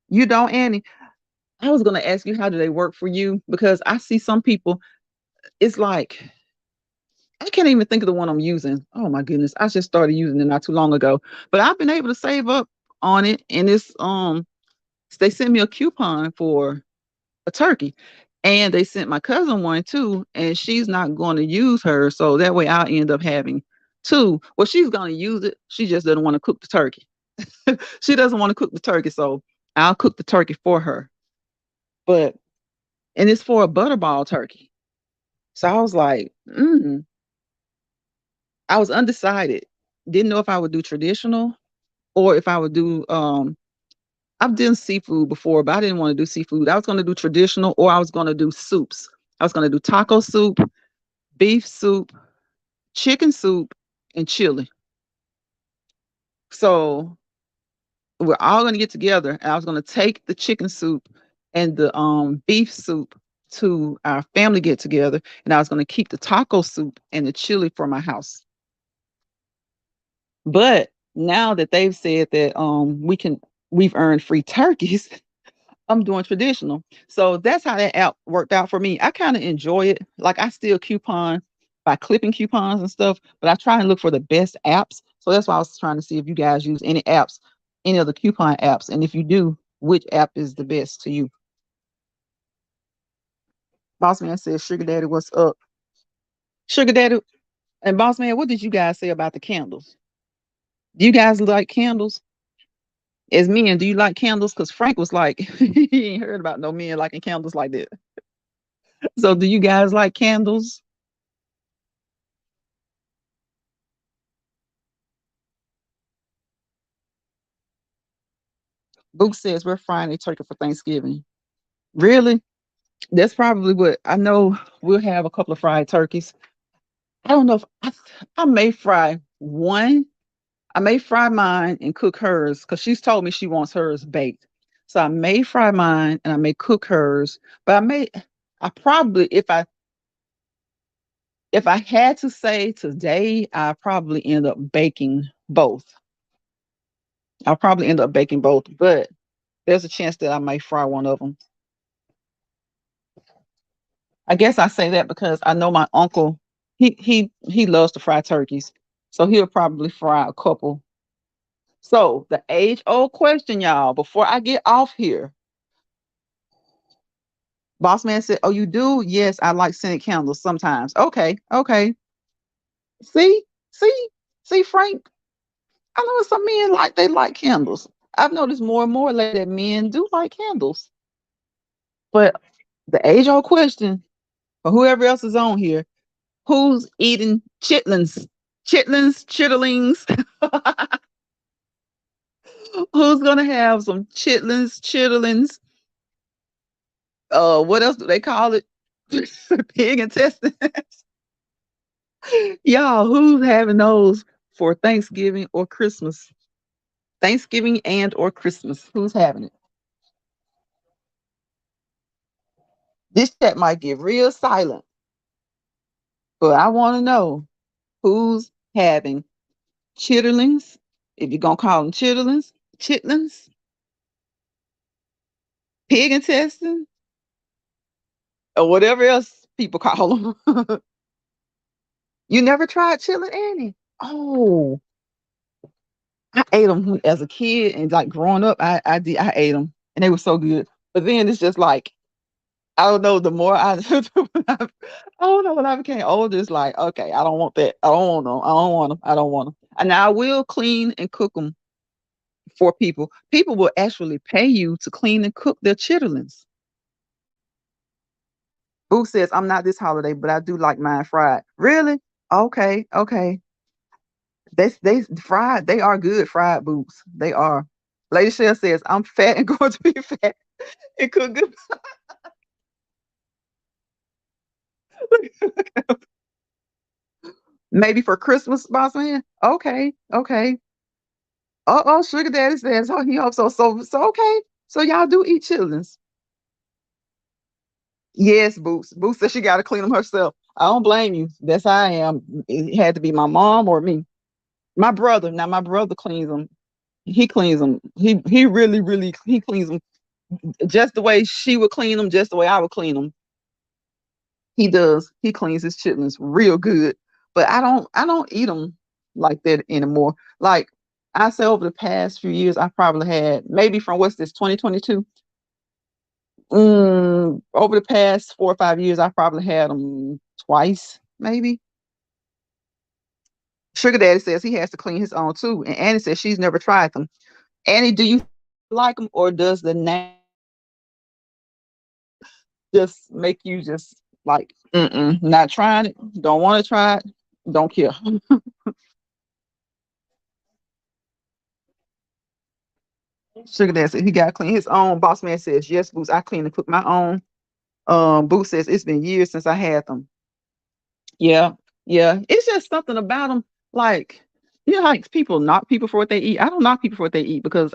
You don't, Annie. I was going to ask you, how do they work for you? Because I see some people, it's like, I can't even think of the one I'm using. Oh my goodness. I just started using it not too long ago. But I've been able to save up on it. And they sent me a coupon for a turkey. And they sent my cousin one too, and she's not going to use her. So that way I'll end up having two. Well, she's going to use it. She just doesn't want to cook the turkey. She doesn't want to cook the turkey. So I'll cook the turkey for her. But, and it's for a butterball turkey. So I was like, I was undecided. Didn't know if I would do traditional or if I would do, I've done seafood before, but I didn't want to do seafood. I was going to do traditional or I was going to do soups. I was going to do taco soup, beef soup, chicken soup, and chili. So we're all going to get together, and I was going to take the chicken soup and the beef soup to our family get together, and I was going to keep the taco soup and the chili for my house. But now that they've said that we've earned free turkeys, I'm doing traditional. So that's how that app worked out for me. I kind of enjoy it. Like I still coupon by clipping coupons and stuff, but I try and look for the best apps. So that's why I was trying to see if you guys use any apps, any of the coupon apps. And if you do, which app is the best to you? Boss man says, Sugar Daddy, what's up? Sugar Daddy and Boss man, what did you guys say about the candles? Do you guys like candles? As men, do you like candles? Because Frank was like, he ain't heard about no men liking candles like that. So do you guys like candles? Book says we're frying a turkey for Thanksgiving. Really? That's probably what I know. We'll have a couple of fried turkeys. I don't know if I may fry one. I may fry mine and cook hers because she's told me she wants hers baked. So I may fry mine and I may cook hers. But I probably, if I had to say today, I probably end up baking both. I'll probably end up baking both, but there's a chance that I may fry one of them. I guess I say that because I know my uncle, he loves to fry turkeys. So he'll probably fry a couple. So the age old question, y'all, before I get off here. Boss man said, "Oh, you do? Yes, I like scented candles sometimes." Okay, okay. See, see, see, Frank. I know some men they like candles. I've noticed more and more lately that men do like candles. But the age old question for whoever else is on here, who's eating chitlins? Chitlins, chitterlings. Who's gonna have some chitlins, chitterlings? What else do they call it? Pig intestines. Y'all, who's having those for Thanksgiving or Christmas? Thanksgiving and or Christmas. Who's having it? This chat might get real silent, but I want to know who's having chitterlings, if you're gonna call them chitterlings, chitlins, pig intestine, or whatever else people call them. You never tried chitlin, Annie? Oh, I ate them as a kid and like growing up. I ate them and they were so good. But then it's just like I don't know. The more I, I don't know when I became older, it's like okay, I don't want that. I don't want them. I don't want them. I don't want them. And I will clean and cook them for people. People will actually pay you to clean and cook their chitterlings. Boo says, I'm not this holiday, but I do like mine fried. Really? Okay, okay. They fried, they are good fried boots. They are. Lady Shell says, I'm fat and going to be fat and cook good. Maybe for Christmas, boss man. Okay, okay. Oh, Sugar Daddy says, oh, he hopes so. So okay. So y'all do eat chillings. Yes, Boots. Boots says she got to clean them herself. I don't blame you. That's how I am. It had to be my mom or me. My brother. Now my brother cleans them. He cleans them. He really he cleans them just the way she would clean them, just the way I would clean them. He does. He cleans his chitlins real good. But I don't eat them like that anymore. Like I say over the past few years, I probably had maybe from what's this 2022. Over the past 4 or 5 years, I probably had them twice, maybe. Sugar Daddy says he has to clean his own too, and Annie says she's never tried them. Annie, do you like them, or does the name just make you just like, not trying it, don't want to try it, don't care? Sugar Daddy says he got to clean his own. Boss man says yes, Boots. I clean and cook my own. Boots says it's been years since I had them. Yeah, yeah. It's just something about them. Like, like people knock people for what they eat. I don't knock people for what they eat because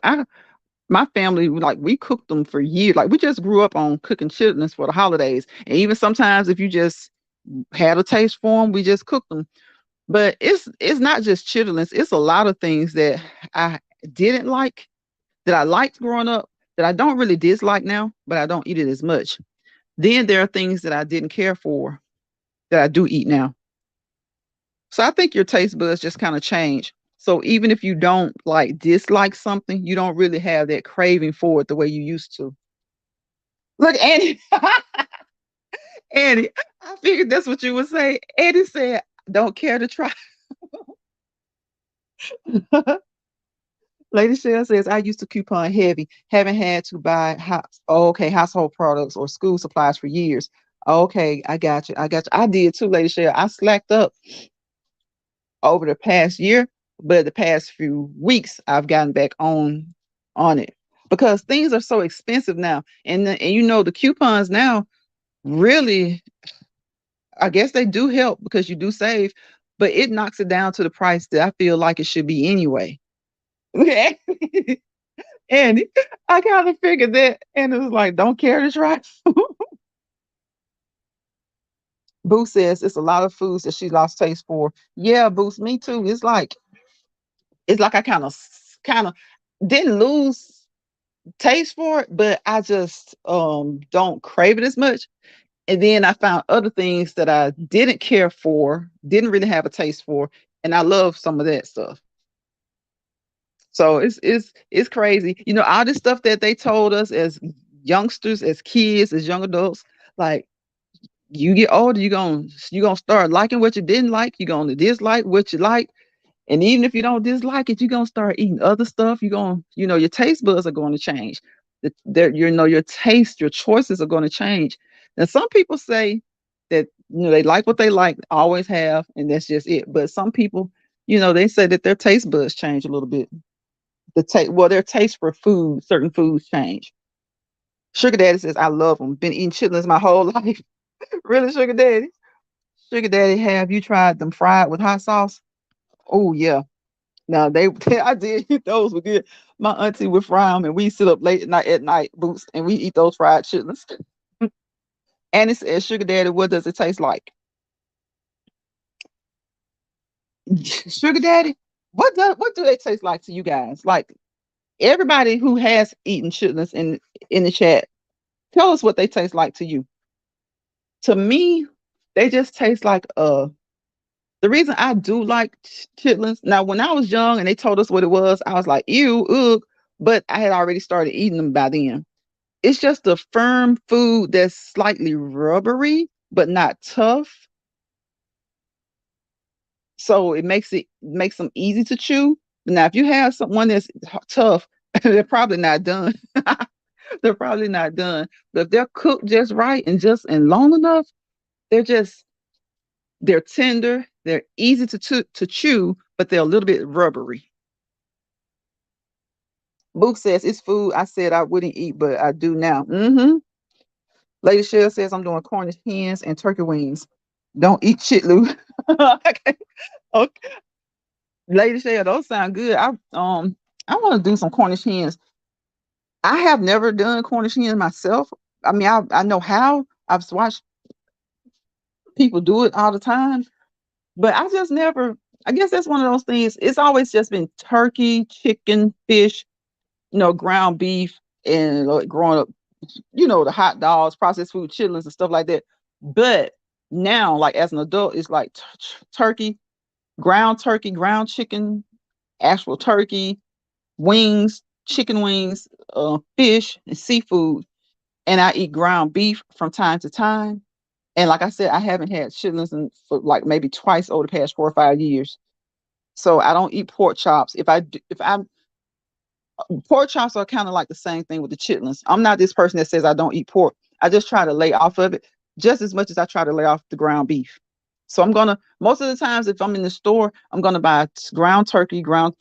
my family, like, we cooked them for years. Like, we just grew up on cooking chitlins for the holidays. And even sometimes, if you just had a taste for them, we just cooked them. But it's not just chitlins. It's a lot of things that I didn't like that I liked growing up that I don't really dislike now, but I don't eat it as much. Then there are things that I didn't care for that I do eat now. So I think your taste buds just kind of change. So even if you don't like dislike something, you don't really have that craving for it the way you used to. Look, Annie, Annie, I figured that's what you would say. Annie said, don't care to try. Lady Shell says, I used to coupon heavy, haven't had to buy household products or school supplies for years. Okay, I got you. I got you. I did too, Lady Shell. I slacked up over the past year, but the past few weeks I've gotten back on it because things are so expensive now. And the coupons now really, I guess they do help because you do save, but it knocks it down to the price that I feel like it should be anyway. And I kind of figured that, and it was like, don't care to try. Boo says it's a lot of foods that she lost taste for. Yeah, Boost, me too. It's like I kind of didn't lose taste for it, but I just don't crave it as much. And then I found other things that I didn't care for, didn't really have a taste for, and I love some of that stuff. So it's crazy. All this stuff that they told us as youngsters, as kids, as young adults, like you get older, you're gonna start liking what you didn't like, you're gonna dislike what you like. And even if you don't dislike it, you're gonna start eating other stuff. Your taste buds are going to change. Your taste, your choices are going to change. And some people say that they like what they like, always have, and that's just it. But some people, they say that their taste buds change a little bit. Their taste for food, certain foods change. Sugar Daddy says, I love them. Been eating chitlins my whole life. Really, Sugar Daddy? Sugar Daddy, have you tried them fried with hot sauce? Oh yeah. No, they I did. Those were good. My auntie would fry them, and we sit up late at night, Boots, and we eat those fried chitlins. And it says, "Sugar Daddy, what does it taste like?" Sugar Daddy, what do they taste like to you guys? Like everybody who has eaten chitlins in the chat, tell us what they taste like to you. To me, they just taste like the reason I do like chitlins. Now, when I was young and they told us what it was, I was like, ew, ugh. But I had already started eating them by then. It's just a firm food that's slightly rubbery, but not tough. So it makes them easy to chew. Now, if you have someone that's tough, they're probably not done. They're probably not done. But if they're cooked just right and long enough, they're just they're tender. They're easy to chew, but they're a little bit rubbery. Book says it's food I said I wouldn't eat, but I do now. Lady Shell says I'm doing Cornish hens and turkey wings. Don't eat shit, Lou. Okay. Okay. Lady Shell, those sound good. I want to do some Cornish hens. I have never done Cornish hens myself. I mean, I know how. I've watched people do it all the time, but I just never. I guess that's one of those things. It's always just been turkey, chicken, fish, ground beef, and like, growing up, the hot dogs, processed food, chitlins, and stuff like that. But now, like as an adult, it's like turkey, ground chicken, actual turkey, wings, chicken wings, fish, and seafood. And I eat ground beef from time to time. And like I said, I haven't had chitlins for like maybe twice over the past 4 or 5 years. So I don't eat pork chops. If I pork chops are kind of like the same thing with the chitlins. I'm not this person that says I don't eat pork. I just try to lay off of it just as much as I try to lay off the ground beef. So I'm gonna most of the times if I'm in the store, I'm gonna buy ground turkey, ground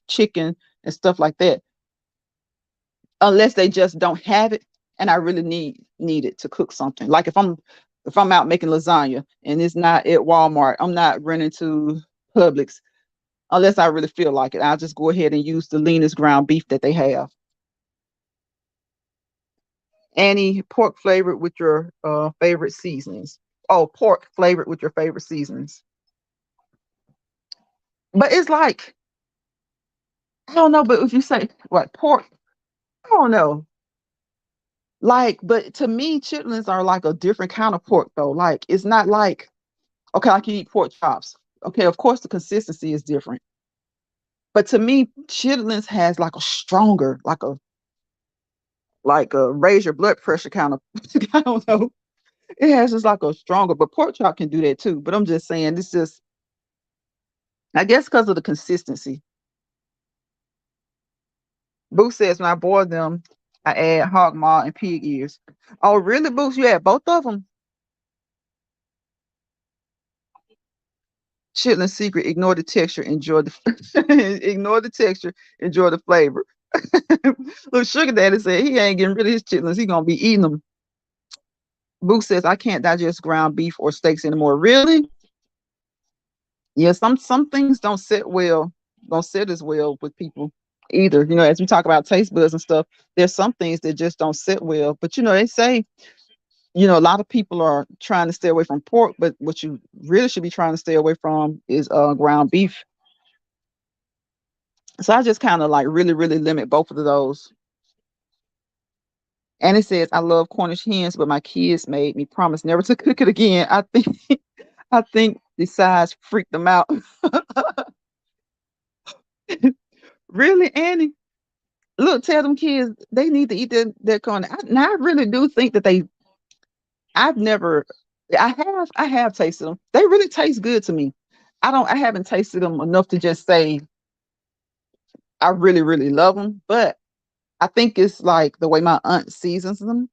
chicken and stuff like that, unless they just don't have it and I really need it to cook something. Like if I'm out making lasagna and it's not at Walmart, I'm not running to Publix unless I really feel like it. I'll just go ahead and use the leanest ground beef that they have. Any pork flavored with your favorite seasonings. Oh, pork flavored with your favorite seasonings. But it's like, I don't know, but if you say what pork, I don't know. Like, but to me, chitlins are like a different kind of pork though. Like, it's not like, okay, like you eat pork chops. Okay, of course the consistency is different. But to me, chitlins has like a stronger, like a raise your blood pressure kind of I don't know. It has just like a stronger, but pork chop can do that too. But I'm just saying, it's just I guess because of the consistency. Boo says when I boil them, I add hog maw and pig ears. Oh, really, Boost? You add both of them? Chitlin secret: ignore the texture, enjoy the ignore the texture, enjoy the flavor. Look, Sugar Daddy said he ain't getting rid of his chitlins. He gonna be eating them. Boo says I can't digest ground beef or steaks anymore. Really? Yeah, some things don't sit as well with people either. As we talk about taste buds and stuff, there's some things that just don't sit well. But they say, a lot of people are trying to stay away from pork, but what you really should be trying to stay away from is ground beef. So I just kind of like really, really limit both of those. And it says, I love Cornish hens, but my kids made me promise never to cook it again. I think I think the size freaked them out. Really, Annie? Look, tell them kids they need to eat that corn. Now I really do think that I've never, I have tasted them. They really taste good to me. I haven't tasted them enough to just say I really, really love them, but I think it's like the way my aunt seasons them,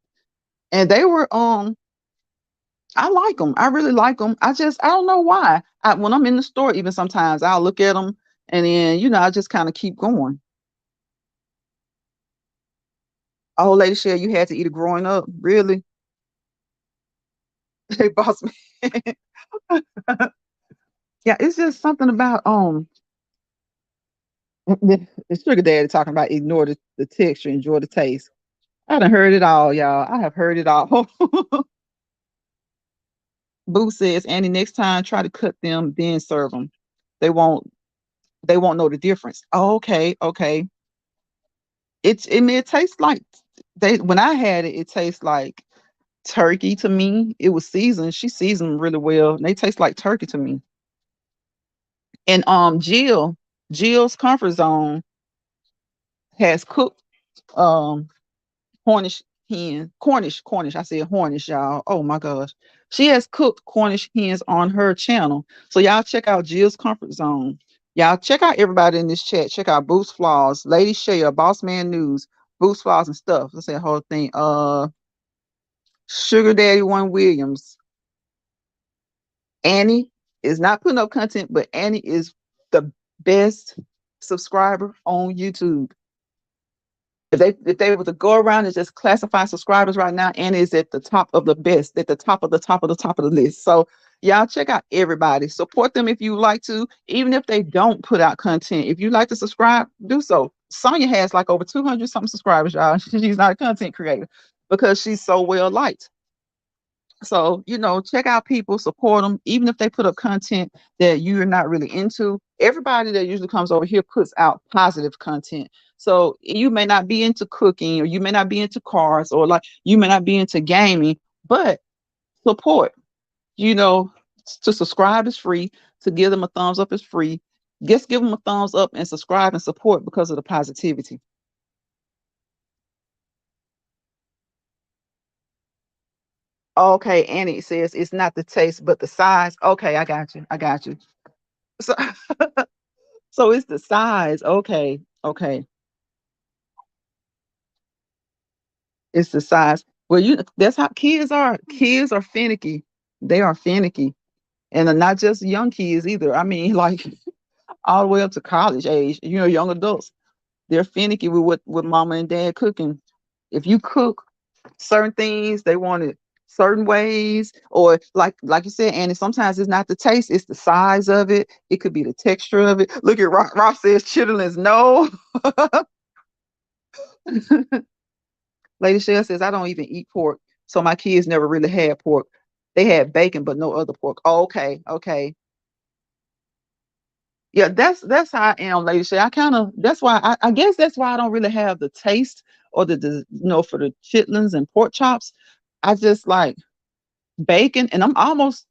and they were I like them. I really like them. I don't know why. When I'm in the store, even sometimes I'll look at them, and then I just kind of keep going. Oh, Lady Share, you had to eat it growing up, really? Hey, boss man. Yeah, it's just something about The sugar daddy talking about ignore the texture, enjoy the taste. I done heard it all, y'all. I have heard it all. Boo says, Annie, next time try to cut them, then serve them. They won't they won't know the difference. Oh, okay, okay. It may taste like they when I had it, it tastes like turkey to me. It was seasoned. She seasoned them really well. And they taste like turkey to me. And Jill's comfort zone has cooked um Cornish Cornish. I said Hornish, y'all. Oh my gosh. She has cooked Cornish hens on her channel. So y'all check out Jill's Comfort Zone. Y'all check out everybody in this chat. Check out Boost Flaws, Lady Shea, Boss Man News, Boost Flaws and stuff. Let's say the whole thing. Sugar Daddy One Williams. Annie is not putting up content, but Annie is the best subscriber on YouTube. If they were to go around and just classify subscribers right now, Annie is at the top of the best, at the top of the top of the top of the list. So y'all check out everybody. Support them if you like to, even if they don't put out content. If you like to subscribe, do so. Sonya has like over 200 something subscribers, y'all. She's not a content creator because she's so well liked. So, check out people, support them, even if they put up content that you're not really into. Everybody that usually comes over here puts out positive content. So you may not be into cooking, or you may not be into cars, or like you may not be into gaming, but support. You know, to subscribe is free. To give them a thumbs up is free. Just give them a thumbs up and subscribe and support because of the positivity. Okay, Annie says it's not the taste, but the size. Okay, I got you. I got you. So, so it's the size. Okay, okay, it's the size. Well, that's how kids are. Kids are finicky. They are finicky, and they're not just young kids either. I mean, like all the way up to college age. Young adults. They're finicky with what mama and dad cooking. If you cook certain things, they want it certain ways, or like you said, Annie. Sometimes it's not the taste; it's the size of it. It could be the texture of it. Look at Ross says chitlins. No. Lady Shell says, I don't even eat pork, so my kids never really had pork. They had bacon, but no other pork. Oh, okay, okay. Yeah, that's how I am, Lady Shell. I kind of that's why I guess that's why I don't really have the taste or the for the chitlins and pork chops. I just like bacon, and I'm almost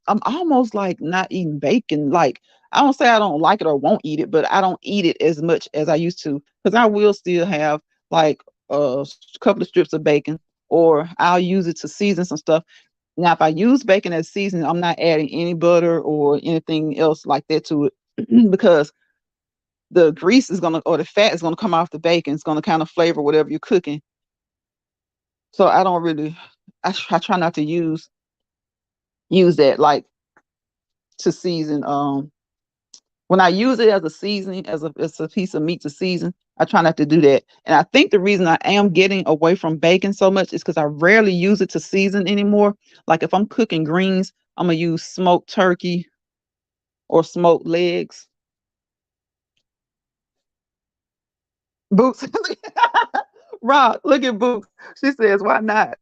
like not eating bacon. Like I don't say I don't like it or won't eat it, but I don't eat it as much as I used to because I will still have like a couple of strips of bacon, or I'll use it to season some stuff. Now, if I use bacon as seasoning, I'm not adding any butter or anything else like that to it because the grease is gonna or the fat is gonna come off the bacon. It's gonna kind of flavor whatever you're cooking. So I don't really. I try not to use that like to season. When I use it as a seasoning, as a piece of meat to season, I try not to do that. And I think the reason I am getting away from bacon so much is because I rarely use it to season anymore. Like if I'm cooking greens, I'm gonna use smoked turkey or smoked legs. Boots, Rob, look at Boots. She says, "Why not?"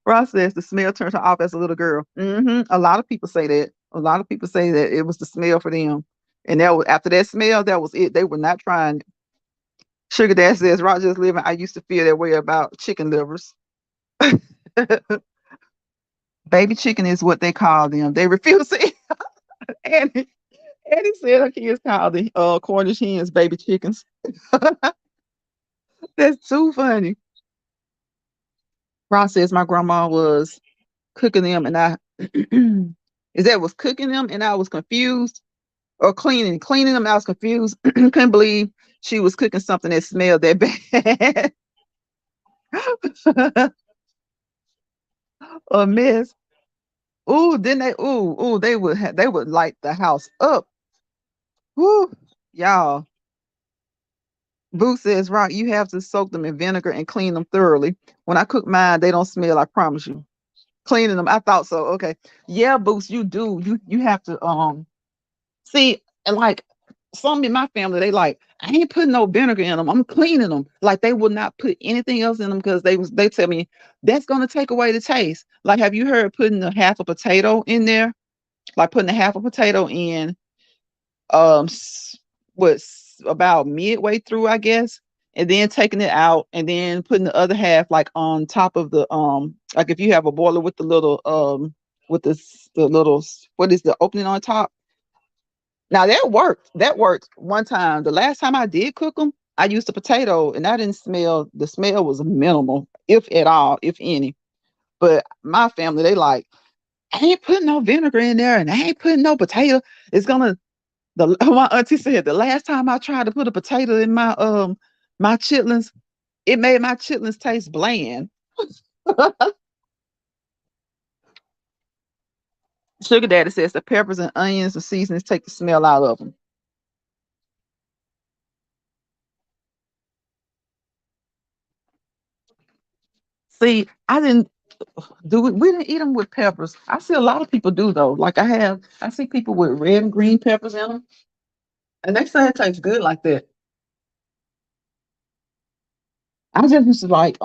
Ross says the smell turns her off as a little girl. A lot of people say that. A lot of people say that it was the smell for them. And that was after that smell, that was it. They were not trying. Sugar Dad says, Roger's living. I used to feel that way about chicken livers. Baby chicken is what they call them. They refuse to eat. Annie, Annie said her kids call the Cornish hens baby chickens. That's too funny. Ross says my grandma was cooking them and I is that was cooking them and I was confused, or cleaning them. I was confused. Couldn't believe she was cooking something that smelled that bad. A mess. Ooh, then they they would light the house up. Woo, y'all. Boo says, Rock, you have to soak them in vinegar and clean them thoroughly. When I cook mine, they don't smell, I promise you. Cleaning them, I thought so. Okay. Yeah, Boost, you do. You have to see, and like some in my family, they like, I ain't putting no vinegar in them. I'm cleaning them. Like they will not put anything else in them because they tell me that's gonna take away the taste. Like, have you heard putting a half a potato in there? Like putting a half a potato in, what's about midway through, I guess, and then taking it out and then putting the other half like on top of the like if you have a boiler with the little with the little what is the opening on top. Now that worked. That worked one time. The last time I did cook them, I used a potato and I didn't smell. The smell was minimal, if at all, if any. But my family, they like, I ain't putting no vinegar in there, and I ain't putting no potato. It's gonna. The my auntie said the last time I tried to put a potato in my chitlins, it made my chitlins taste bland. Sugar Daddy says the peppers and onions and seasonings take the smell out of them. See, I didn't do it. We didn't eat them with peppers. I see a lot of people do though. Like I see people with red and green peppers in them, and they say it tastes good like that. I just used to like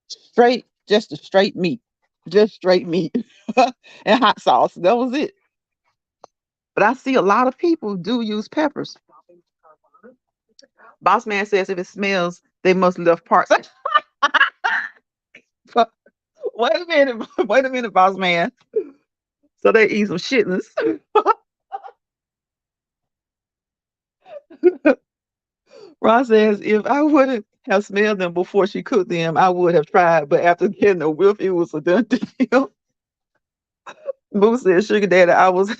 straight, just a straight meat, just straight meat and hot sauce. That was it. But I see a lot of people do use peppers. Boss man says if it smells, they must left parts. Wait a minute, wait a minute, boss man. So they eat some shitless. Ross says if I wouldn't have smelled them before she cooked them, I would have tried. But after getting a whiff, it was a done deal. Boo says, Sugar Daddy, I was,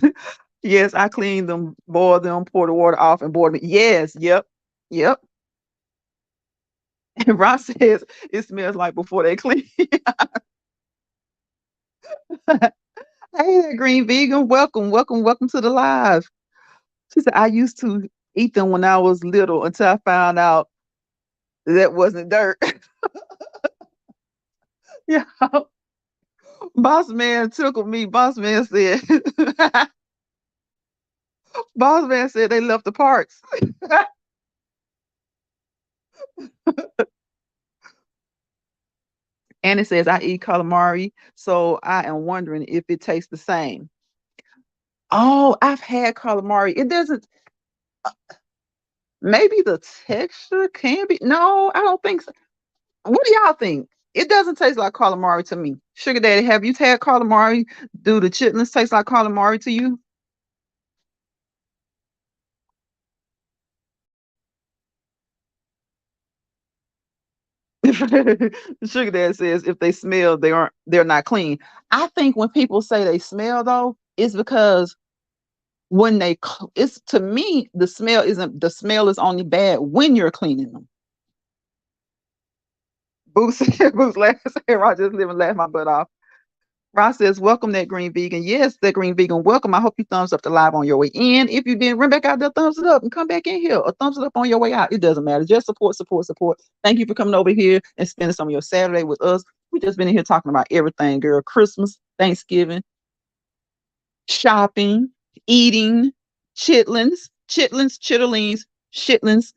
yes, I cleaned them, boiled them, poured the water off, and boiled them. Yes, yep, yep. And Ross says it smells like before they clean. Hey there, Green Vegan. Welcome, welcome, welcome to the live. She said, I used to eat them when I was little until I found out that wasn't dirt. Yeah. Boss man tickled me. Boss man said, Boss man said they left the parts. And it says, I eat calamari, so I am wondering if it tastes the same. Oh, I've had calamari. It doesn't, maybe the texture can be. No, I don't think so. What do y'all think? It doesn't taste like calamari to me. Sugar Daddy, have you had calamari? Do the chitlins taste like calamari to you? Sugar Dad says if they smell, they're not clean. I think when people say they smell though, it's because when it's to me the smell is only bad when you're cleaning them. Boots Boots laughs Roger's living laugh my butt off. Ross says, welcome that green vegan. Yes, that green vegan, welcome. I hope you thumbs up the live on your way in. If you didn't, run back out there, thumbs it up and come back in here or thumbs it up on your way out. It doesn't matter. Just support, support, support. Thank you for coming over here and spending some of your Saturday with us. We just been in here talking about everything, girl. Christmas, Thanksgiving, shopping, eating, chitterlings, shitlings.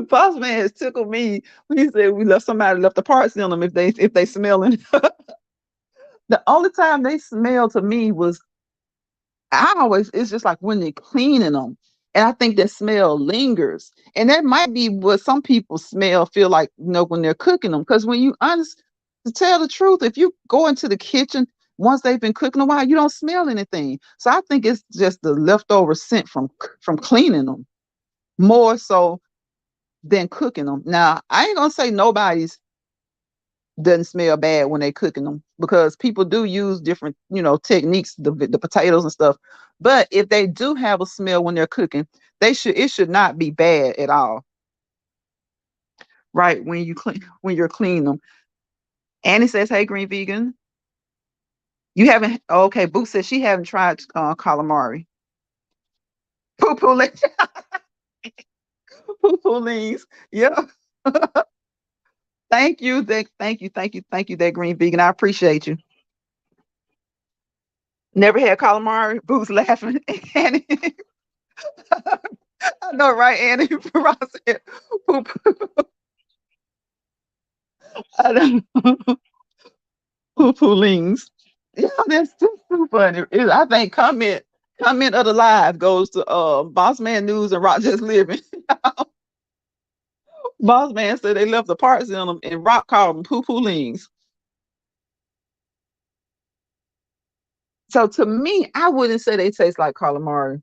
Boss man has tickled me when he said we left somebody left the parts in them if they smelling. The only time they smell to me was I always it's just like when they're cleaning them. And I think that smell lingers. And that might be what some people smell feel like, when they're cooking them. Because when you honest to tell the truth, if you go into the kitchen once they've been cooking a while, you don't smell anything. So I think it's just the leftover scent from cleaning them more so than cooking them. Now I ain't gonna say nobody's doesn't smell bad when they cooking them because people do use different techniques, the potatoes and stuff. But if they do have a smell when they're cooking, it should not be bad at all, right? When you're cleaning them. Annie says, hey, green vegan, you haven't. Okay, Boo says she haven't tried calamari. Poo poo poo poo leaves. Yeah. Thank you, thank you, thank you, thank you, that green vegan, I appreciate you. Never had calamari. Boots laughing. Annie, I know, right, Annie? Ross said, poop. I don't poo poolings. Yeah, that's too funny. I think comment of the live goes to Boss Man News and Rock Just Living. Boss Man said they left the parts in them and Rock called them poo poolings. So to me, I wouldn't say they taste like calamari,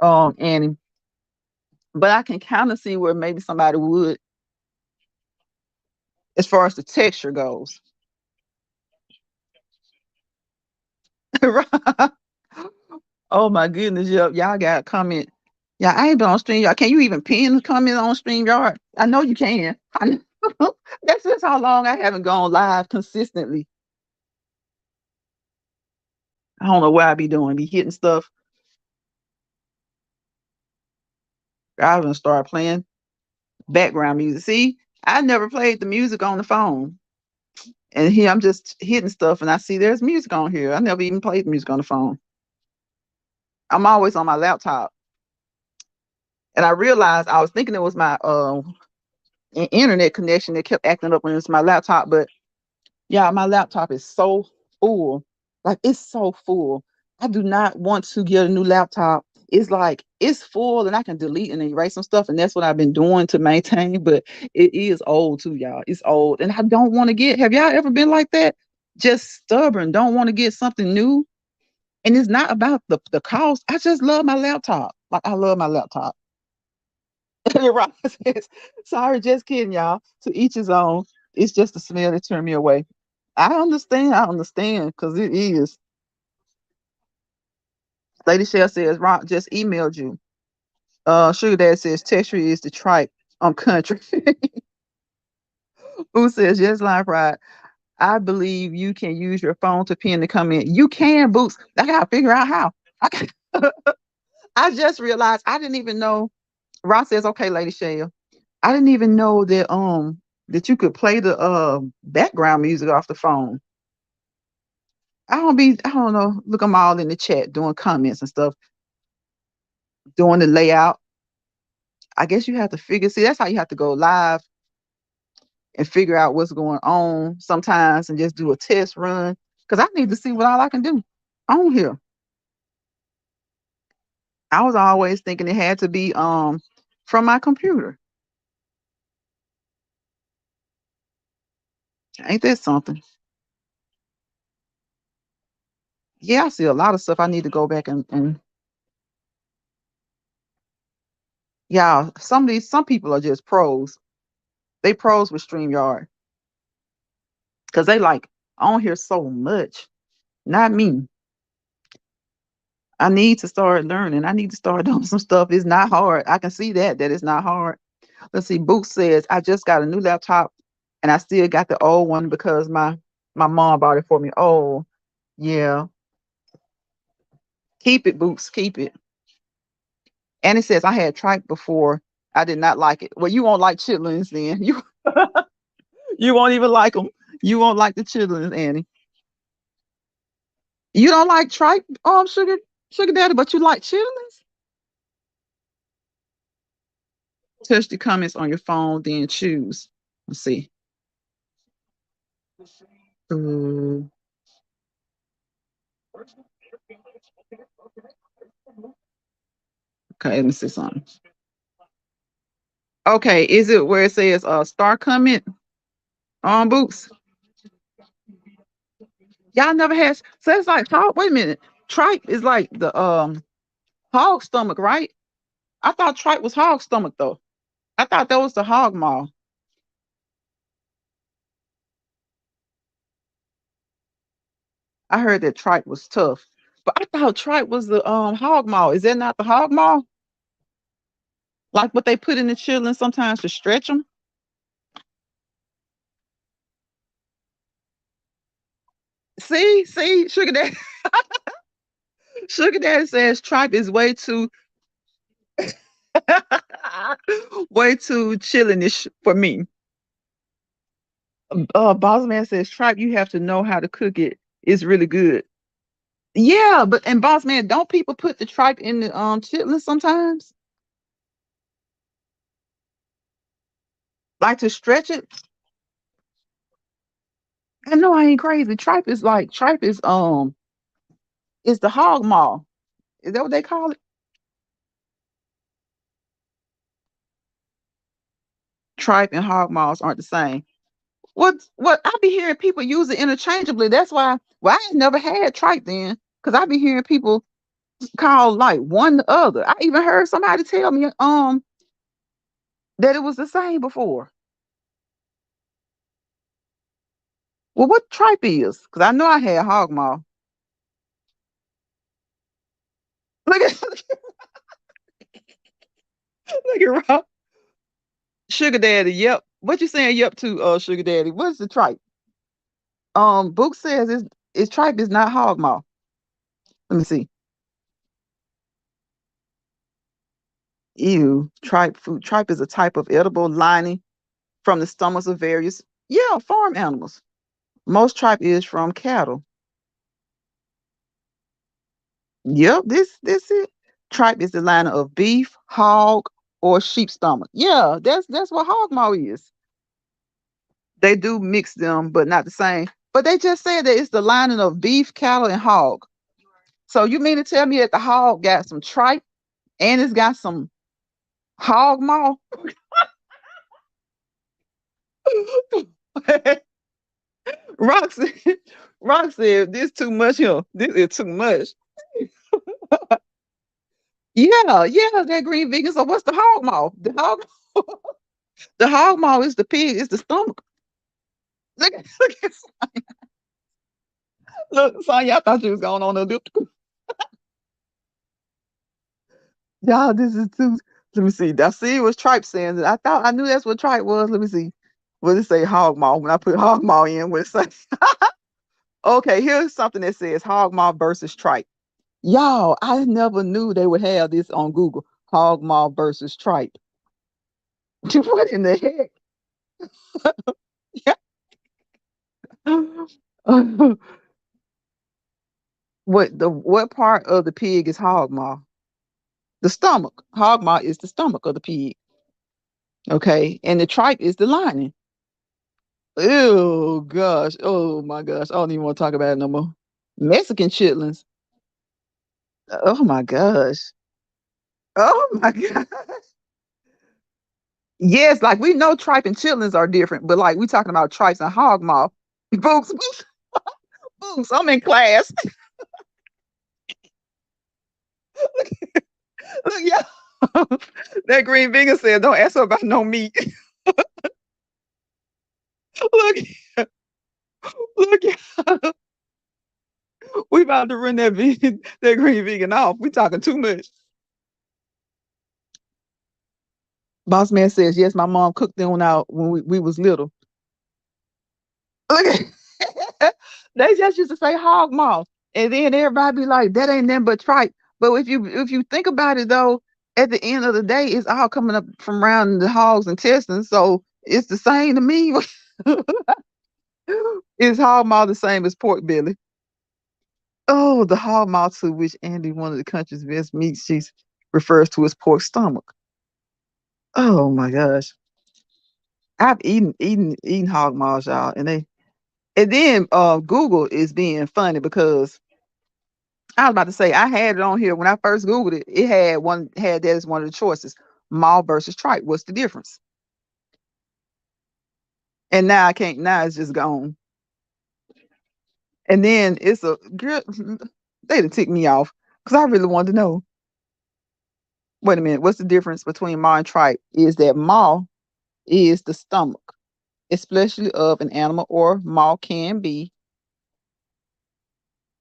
Annie, but I can kind of see where maybe somebody would, as far as the texture goes. Oh my goodness, y'all got a comment. Yeah, I ain't been on StreamYard. Can you even pin the comment on StreamYard? I know you can. That's just how long I haven't gone live consistently. I don't know what I be doing. Be hitting stuff. I gonna start playing background music. See, I never played the music on the phone. And here I'm just hitting stuff and I see there's music on here. I never even played music on the phone. I'm always on my laptop. And I realized I was thinking it was my internet connection that kept acting up when it's my laptop, but yeah, my laptop is so full. Like it's so full. I do not want to get a new laptop. It's like it's full and I can delete and erase some stuff. And that's what I've been doing to maintain. But it is old too, y'all. It's old. And I don't want to get, have y'all ever been like that? Just stubborn, don't want to get something new. And it's not about the cost. I just love my laptop. Like I love my laptop. Rob says, sorry, just kidding, y'all. To each his own. It's just the smell that turned me away. I understand, because it is. Lady Shell says, Rock just emailed you. Sugar Dad says, texture is the tripe. I'm country. Who says, yes, line pride. I believe you can use your phone to pin the comment. You can, Boots. I gotta figure out how. I, I just realized I didn't even know. Ross says, okay, Lady Shell. I didn't even know that you could play the background music off the phone. I don't know. Look, I'm all in the chat doing comments and stuff, doing the layout. I guess you have to figure. See, that's how you have to go live and figure out what's going on sometimes, and just do a test run. Because I need to see what all I can do on here. I was always thinking it had to be from my computer. Ain't that something? Yeah, I see a lot of stuff I need to go back and yeah, some people are just pros. They pros with StreamYard because they like I don't hear so much. Not me. I need to start learning. I need to start doing some stuff. It's not hard. I can see that it's not hard. Let's see. Book says I just got a new laptop and I still got the old one because my mom bought it for me. Oh yeah, keep it, Boots. Keep it. And it says I had tripe before. I did not like it. Well, you won't like chitlins then. You won't even like them. You won't like the chitlins, Annie. You don't like tripe, sugar daddy, but you like chitlins. Touch the comments on your phone, then choose. Let's see. Mm, okay, let me see something. Okay, is it where it says star comment on Boots? Y'all never had, so it's like wait a minute. Tripe is like the hog stomach, right? I thought tripe was hog stomach though. I thought that was the hog maw. I heard that tripe was tough. But I thought tripe was the hog maw. Is that not the hog maw? Like what they put in the children sometimes to stretch them? See, Sugar Daddy. Sugar Daddy says tripe is way too way too chillinish for me. Boss man says tripe, you have to know how to cook it. It's really good. Yeah, but and boss man, don't people put the tripe in the chitlins sometimes? Like to stretch it? I know I ain't crazy. Tripe is the hog maw. Is that what they call it? Tripe and hog maws aren't the same. What I be hearing people use it interchangeably. That's why well I ain't never had tripe then. Cause I be hearing people call like one the other. I even heard somebody tell me that it was the same before. Well, what tripe is? Cause I know I had hog maw. Look at look at Rob. Sugar Daddy. Yep. What you saying? Yep to Sugar Daddy. What's the tripe? Book says it's tripe is not hog maw. Let me see. Ew. Tripe food. Tripe is a type of edible lining from the stomachs of various farm animals. Most tripe is from cattle. Yep. This it. Tripe is the lining of beef, hog, or sheep stomach. Yeah, that's what hog maw is. They do mix them, but not the same. But they just said that it's the lining of beef, cattle, and hog. So you mean to tell me that the hog got some tripe and it's got some hog maw? Rock said, Rock said, this too much here. This is too much. Yeah, that green vegan. So what's the hog maw? The hog maw is the pig, is the stomach. Look, Sonya, I thought you was going on a loop. Y'all, this is too. Let me see. I see it was tripe saying that. I knew that's what tripe was. Let me see. What did it say? Hog maw. When I put hog maw in, what it say? Okay, here's something that says hog maw versus tripe. Y'all, I never knew they would have this on Google. Hog maw versus tripe. What in the heck? What part of the pig is hog maw? The stomach. Hog maw is the stomach of the pig. Okay, and the tripe is the lining. Oh gosh. Oh my gosh. I don't even want to talk about it no more. Mexican chitlins. Oh my gosh. Oh my god. Yes, like we know tripe and chitlins are different, but like we talking about tripes and hog maw. Books, books, books. I'm in class. Look, yeah. That green vegan said, "Don't ask her about no meat." Look, look. We about to run that vegan, that green vegan off. We talking too much. Boss man says, "Yes, my mom cooked them when we was little." Look at they just used to say hog maw. And then everybody be like, that ain't nothing but tripe. But if you think about it though, at the end of the day, it's all coming up from around the hogs and intestines. So it's the same to me. Is hog maw the same as pork belly? Oh, the hog maw to which Andy, one of the country's best meat cheese, refers to as pork stomach. Oh my gosh. I've eaten hog maws, y'all, and then Google is being funny because I was about to say I had it on here when I first Googled it. It had that as one of the choices. Mall versus tripe. What's the difference? And now I can't. Now it's just gone. And then it's a girl. They done tick me off because I really wanted to know. Wait a minute. What's the difference between maw and tripe? Is that maw is the stomach, especially of an animal, or maw can be.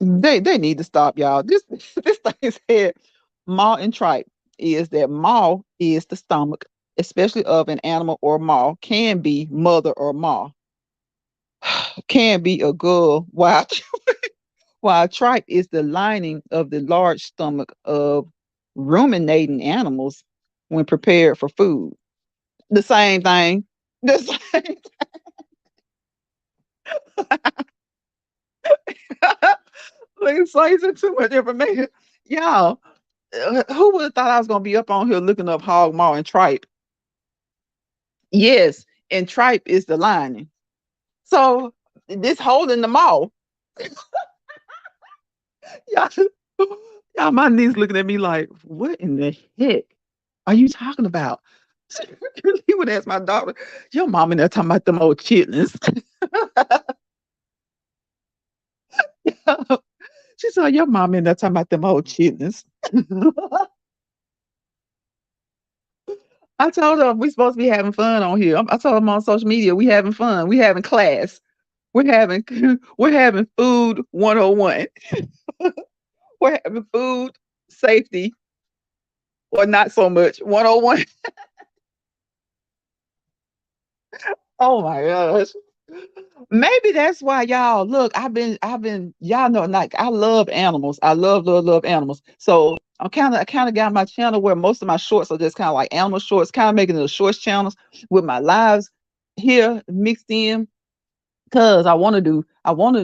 They need to stop, y'all. This this thing said maw and tripe is that maw is the stomach, especially of an animal, or maw can be mother or maw, can be a girl, while while tripe is the lining of the large stomach of ruminating animals when prepared for food. The same thing. The same. Like, so it's too much information. Y'all, who would have thought I was gonna be up on here looking up hog maw and tripe? Yes, and tripe is the lining. So this holding the maw. Y'all, y'all, my niece looking at me like, what in the heck are you talking about? He would ask my daughter, your mom in there talking about them old chitlins. She said, your mom in there talking about them old chitlins. I told her we supposed to be having fun on here. I told them on social media we having fun. We having class. We're having we're having food 101. We're having food safety or not so much 101. Oh my gosh. Maybe that's why y'all look. I've been y'all know like I love animals. I love animals. So I kind of got my channel where most of my shorts are just kind of like animal shorts, kind of making the shorts channels with my lives here mixed in because I want to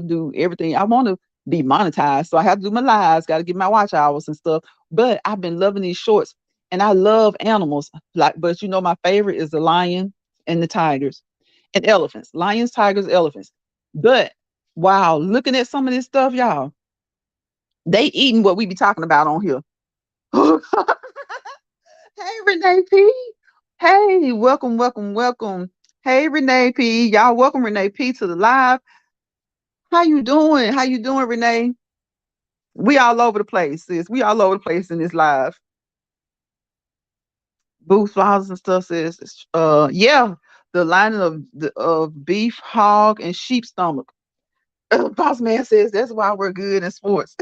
do everything. I want to be monetized. So I have to do my lives, got to get my watch hours and stuff. But I've been loving these shorts and I love animals. Like, but my favorite is the lion and the tigers and elephants. Lions, tigers, elephants. But wow, looking at some of this stuff, y'all, they eating what we be talking about on here. Hey, Renee P. Hey, welcome, welcome, welcome. Hey, Renee P. Y'all, welcome Renee P to the live. How you doing? How you doing, Renee? We all over the place, sis. We all over the place in this live. Booth Files and stuff says, yeah, the lining of beef, hog, and sheep stomach. Boss man says that's why we're good in sports.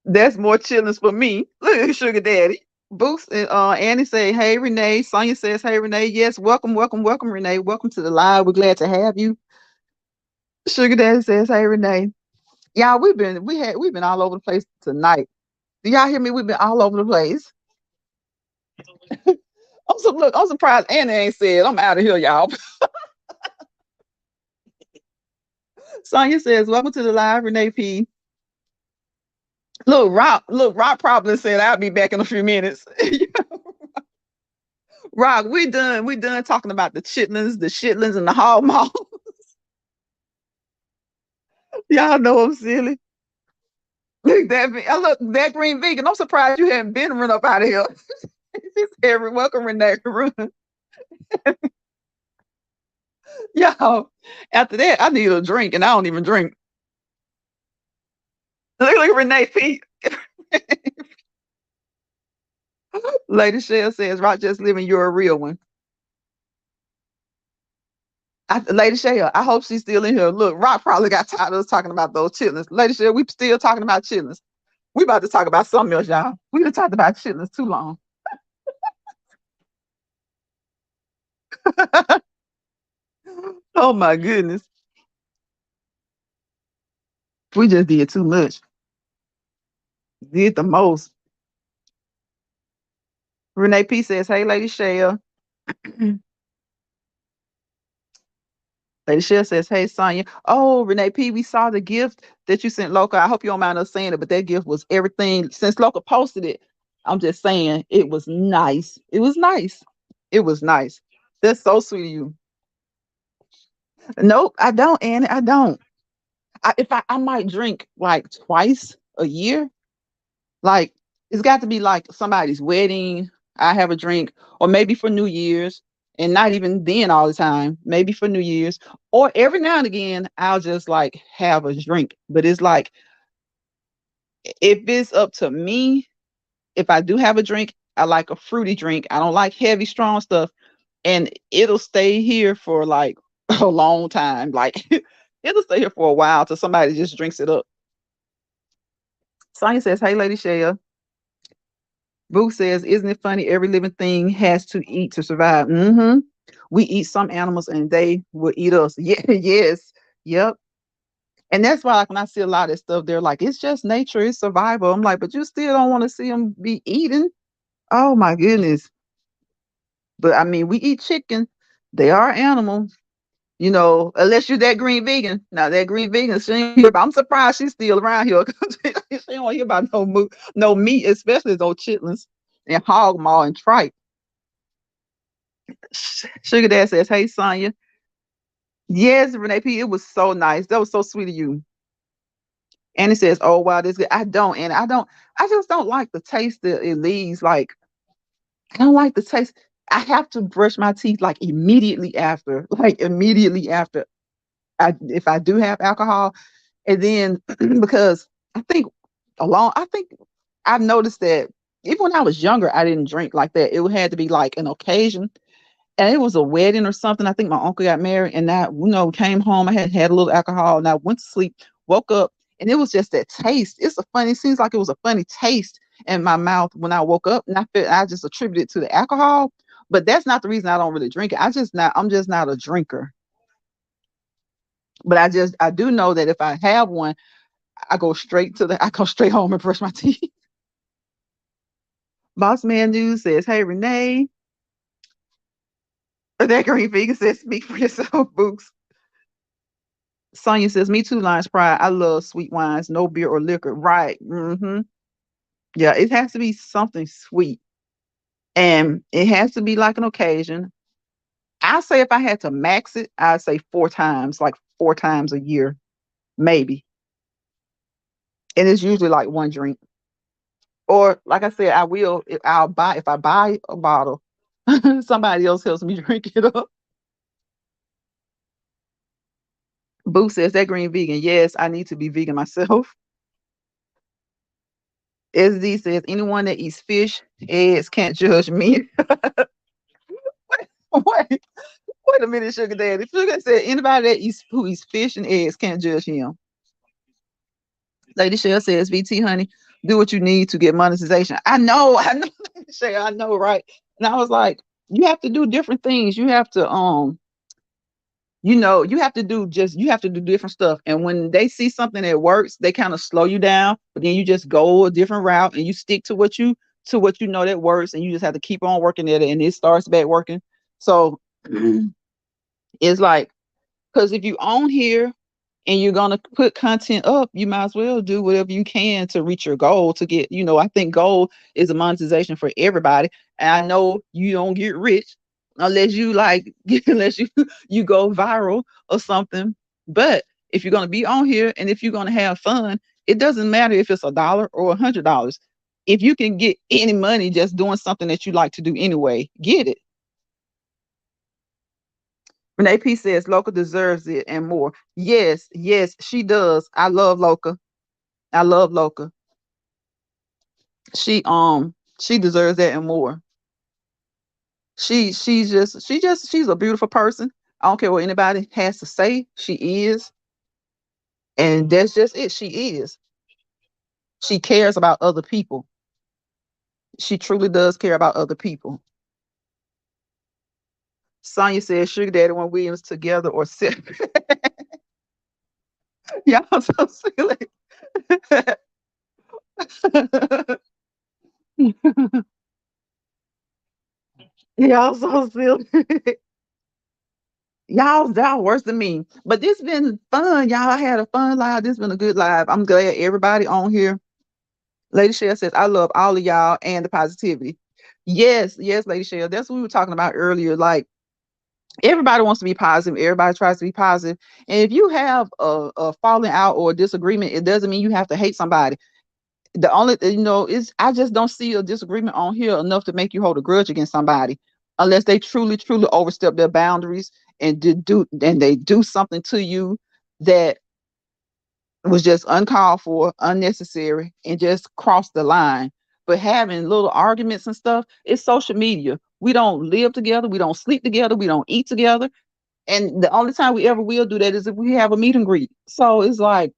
That's more chillings for me. Look at Sugar Daddy. Boost and Annie say, hey Renee. Sonia says, hey Renee. Yes, welcome, welcome, welcome, Renee. Welcome to the live. We're glad to have you. Sugar Daddy says, hey Renee. Y'all, we've been all over the place tonight. Do y'all hear me? We've been all over the place. I'm surprised Annie ain't said I'm out of here, y'all. Sonia says, welcome to the live, Renee P. Rock probably said I'll be back in a few minutes. Rock, we done talking about the shitlins and the hog maw. Y'all know I'm silly. Look, that green vegan. I'm surprised you haven't been run up out of here. She said, welcome, Renee. Run. Y'all, after that, I need a drink, and I don't even drink. Look at Renee P. Lady Shell says, Rock just living, you're a real one. Lady Shell, I hope she's still in here. Look, Rock probably got tired of us talking about those chitlins. Lady Shell, we still talking about chitlins. We about to talk about something else, y'all. We done talked about chitlins too long. Oh my goodness. We just did too much. Did the most. Renee P says, hey, Lady Shell. Lady Shell says, hey, Sonya. Oh, Renee P, we saw the gift that you sent Loca. I hope you don't mind us saying it, but that gift was everything. Since Loca posted it, I'm just saying it was nice. It was nice. It was nice. That's so sweet of you. Nope, I don't, Annie. I don't. If I might drink like twice a year. Like it's got to be like somebody's wedding. I have a drink, or maybe for New Year's, and not even then all the time. Maybe for New Year's, or every now and again, I'll just like have a drink. But it's like if it's up to me, if I do have a drink, I like a fruity drink. I don't like heavy, strong stuff, and it'll stay here for like a long time. Like it'll stay here for a while till somebody just drinks it up. Sonya says, "Hey, Lady Shea." Boo says, isn't it funny? Every living thing has to eat to survive. We eat some animals and they will eat us. Yeah, yes. Yep. And that's why, like, when I see a lot of stuff, they're like, it's just nature, it's survival. I'm like, but you still don't want to see them be eaten. Oh my goodness. But I mean, we eat chicken. They are animals. Unless you're that green vegan. Now that green vegan, she ain't here, but I'm surprised she's still around here. 'Cause she don't hear about no meat, especially those chitlins and hog maw and tripe. Sugar Dad says, "Hey Sonya, yes, Renee P, it was so nice. That was so sweet of you." And it says, "Oh wow, this good." I don't, and I don't. I just don't like the taste that it leaves. Like I don't like the taste. I have to brush my teeth like immediately after, like immediately after. If I do have alcohol, and then because I think I've noticed that even when I was younger, I didn't drink like that. It had to be like an occasion, and it was a wedding or something. I think my uncle got married, and I, came home. I had a little alcohol, and I went to sleep, woke up, and it was just that taste. It seems like it was a funny taste in my mouth when I woke up, and I just attributed it to the alcohol. But that's not the reason I don't really drink it. I'm just not a drinker. But I do know that if I have one, I go straight home and brush my teeth. Boss Man News says, "Hey Renee." That green vegan says, "Speak for yourself, Books." Sonya says, "Me too, Lines Pride. I love sweet wines, no beer or liquor." Right. Yeah, it has to be something sweet. And it has to be like an occasion. I say if I had to max it, I'd say four times, like four times a year, maybe. And it's usually like one drink. Or like I said, if I buy a bottle, somebody else helps me drink it up. Boo says that green vegan. Yes, I need to be vegan myself. SD says anyone that eats fish, eggs can't judge me. wait, wait a minute, Sugar Daddy. Sugar said anybody who eats fish and eggs can't judge him. Lady Shell says, "VT honey, do what you need to get monetization." I know, Lady Shell, I know, right? And I was like, you have to do different things. You have to do different stuff. And when they see something that works, they kind of slow you down, but then you just go a different route and you stick to what you know that works, and you just have to keep on working at it, and it starts back working. So it's like, because if you own here and you're gonna put content up, you might as well do whatever you can to reach your goal. To get, I think goal is a monetization for everybody. And I know you don't get rich unless you like unless you go viral or something. But if you're gonna be on here and if you're gonna have fun, it doesn't matter if it's $1 or $100. If you can get any money just doing something that you like to do anyway, get it. Renee P says Loca deserves it and more. Yes, yes, she does. I love Loca. I love Loca. She deserves that and more. She's a beautiful person. I don't care what anybody has to say. She is, and that's just it. She is. She cares about other people. She truly does care about other people. Sonya says Sugar Daddy and Williams together or separate. Y'all so silly. Y'all so silly. Y'all worse than me. But this been fun. Y'all I had a fun live. This been a good live. I'm glad everybody on here. Lady Shell says, "I love all of y'all and the positivity." Yes, yes, Lady Shell. That's what we were talking about earlier. Like everybody wants to be positive. Everybody tries to be positive. And if you have a falling out or a disagreement, it doesn't mean you have to hate somebody. The only is I just don't see a disagreement on here enough to make you hold a grudge against somebody unless they truly truly overstep their boundaries and they do something to you that was just uncalled for, unnecessary, and just crossed the line. But having little arguments and stuff, it's social media. We don't live together, we don't sleep together, we don't eat together, and the only time we ever will do that is if we have a meet and greet. So it's like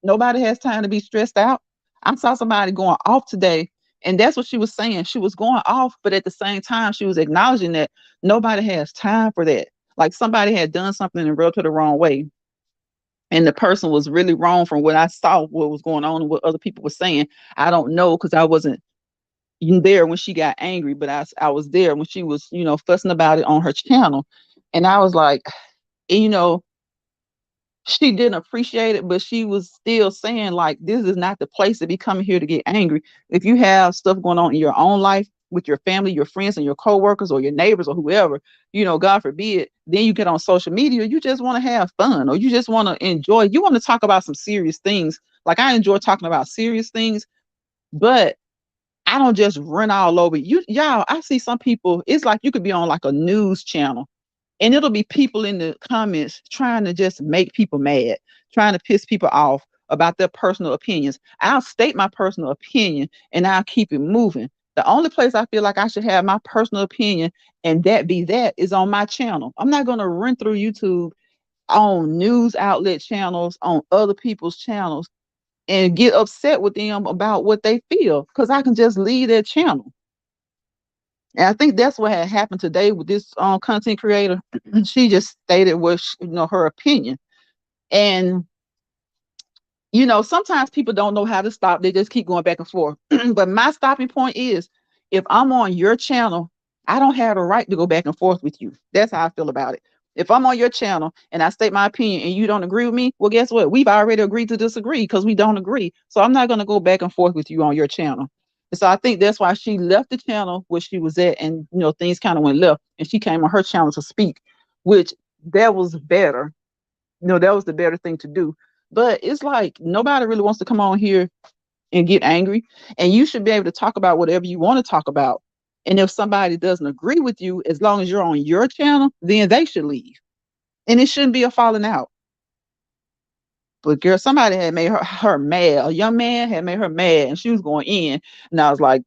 nobody has time to be stressed out. I saw somebody going off today, and that's what she was saying. She was going off, but at the same time, she was acknowledging that nobody has time for that. Like somebody had done something and rubbed her the wrong way. And the person was really wrong from what I saw, what was going on, and what other people were saying. I don't know because I wasn't there when she got angry, but I was there when she was, fussing about it on her channel. And I was like, And she didn't appreciate it, but she was still saying like, this is not the place to be coming here to get angry. If you have stuff going on in your own life with your family, your friends, and your coworkers, or your neighbors, or whoever, God forbid, then you get on social media, you just want to have fun, or you just want to enjoy. You want to talk about some serious things. Like, I enjoy talking about serious things, but I don't just run all over you. Y'all, I see some people, it's like you could be on like a news channel, and it'll be people in the comments trying to just make people mad, trying to piss people off about their personal opinions. I'll state my personal opinion and I'll keep it moving. The only place I feel like I should have my personal opinion and that be that is on my channel. I'm not going to run through YouTube on news outlet channels, on other people's channels, and get upset with them about what they feel, because I can just leave their channel. And I think that's what had happened today with this content creator. She just stated what her opinion. And sometimes people don't know how to stop. They just keep going back and forth. But my stopping point is, if I'm on your channel, I don't have the right to go back and forth with you. That's how I feel about it. If I'm on your channel and I state my opinion and you don't agree with me, well, guess what? We've already agreed to disagree because we don't agree. So I'm not going to go back and forth with you on your channel. And so I think that's why she left the channel where she was at, and things kind of went left, and she came on her channel to speak, which that was better. That was the better thing to do. But it's like nobody really wants to come on here and get angry. And you should be able to talk about whatever you want to talk about. And if somebody doesn't agree with you, as long as you're on your channel, then they should leave. And it shouldn't be a falling out. But girl, somebody had made her mad. A young man had made her mad, and she was going in. And I was like,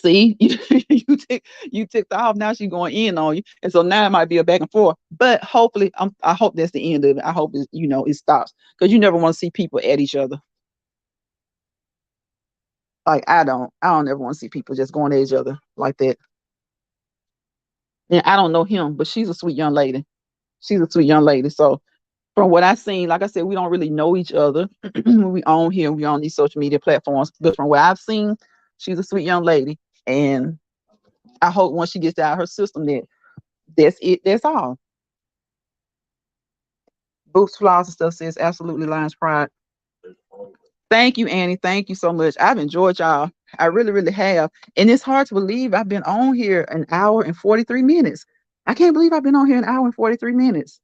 see, you ticked off. Now she's going in on you, and so now it might be a back and forth. But hopefully, I hope that's the end of it. I hope it stops, because you never want to see people at each other. Like, I don't ever want to see people just going at each other like that. And I don't know him, but she's a sweet young lady. She's a sweet young lady. So from what I've seen, like I said, we don't really know each other. We on here, we on these social media platforms. But from what I've seen, she's a sweet young lady. And I hope once she gets out of her system that that's it. That's all. Boots, flaws, and stuff says absolutely Lions Pride. Thank you, Annie. Thank you so much. I've enjoyed y'all. I really, really have. And it's hard to believe I've been on here an hour and 43 minutes. I can't believe I've been on here an hour and 43 minutes.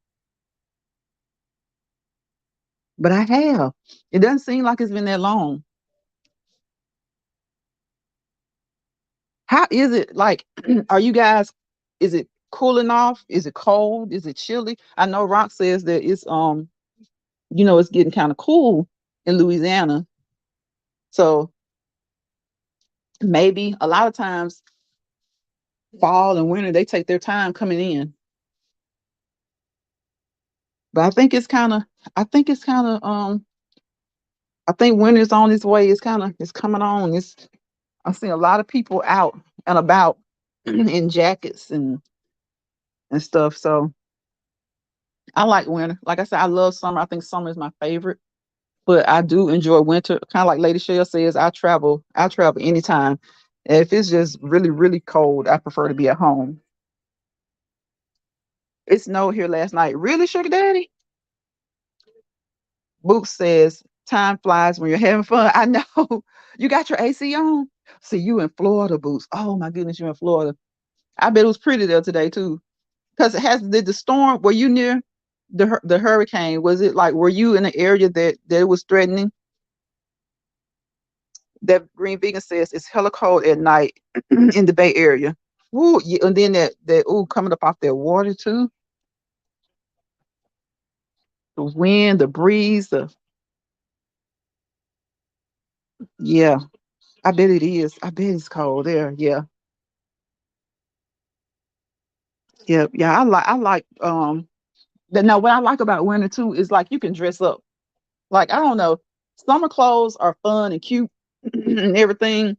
But I have. It doesn't seem like it's been that long. How is it like? Are you guys, is it cooling off? Is it cold? Is it chilly? I know Rock says that it's getting kind of cool in Louisiana. So maybe a lot of times fall and winter, they take their time coming in. But I think winter's on its way. It's coming on. I see a lot of people out and about in jackets and stuff. So I like winter. Like I said, I love summer. I think summer is my favorite. But I do enjoy winter. Kind of like Lady Shell says, I travel anytime. If it's just really, really cold, I prefer to be at home. It snowed here last night. Really, Sugar Daddy? Boots says, time flies when you're having fun. I know. You got your AC on? See, you in Florida, Boots. Oh my goodness, you're in Florida. I bet it was pretty there today too. Because did the storm, were you near the hurricane? Was it like, were you in an area that it was threatening? That Green Vegan says it's hella cold at night in the Bay Area. Ooh, yeah, and then that coming up off that water too. The wind, the breeze, yeah. I bet it is. I bet it's cold there. Yeah. Yeah. Yeah. I like now what I like about winter too is like you can dress up. Like, I don't know. Summer clothes are fun and cute and everything.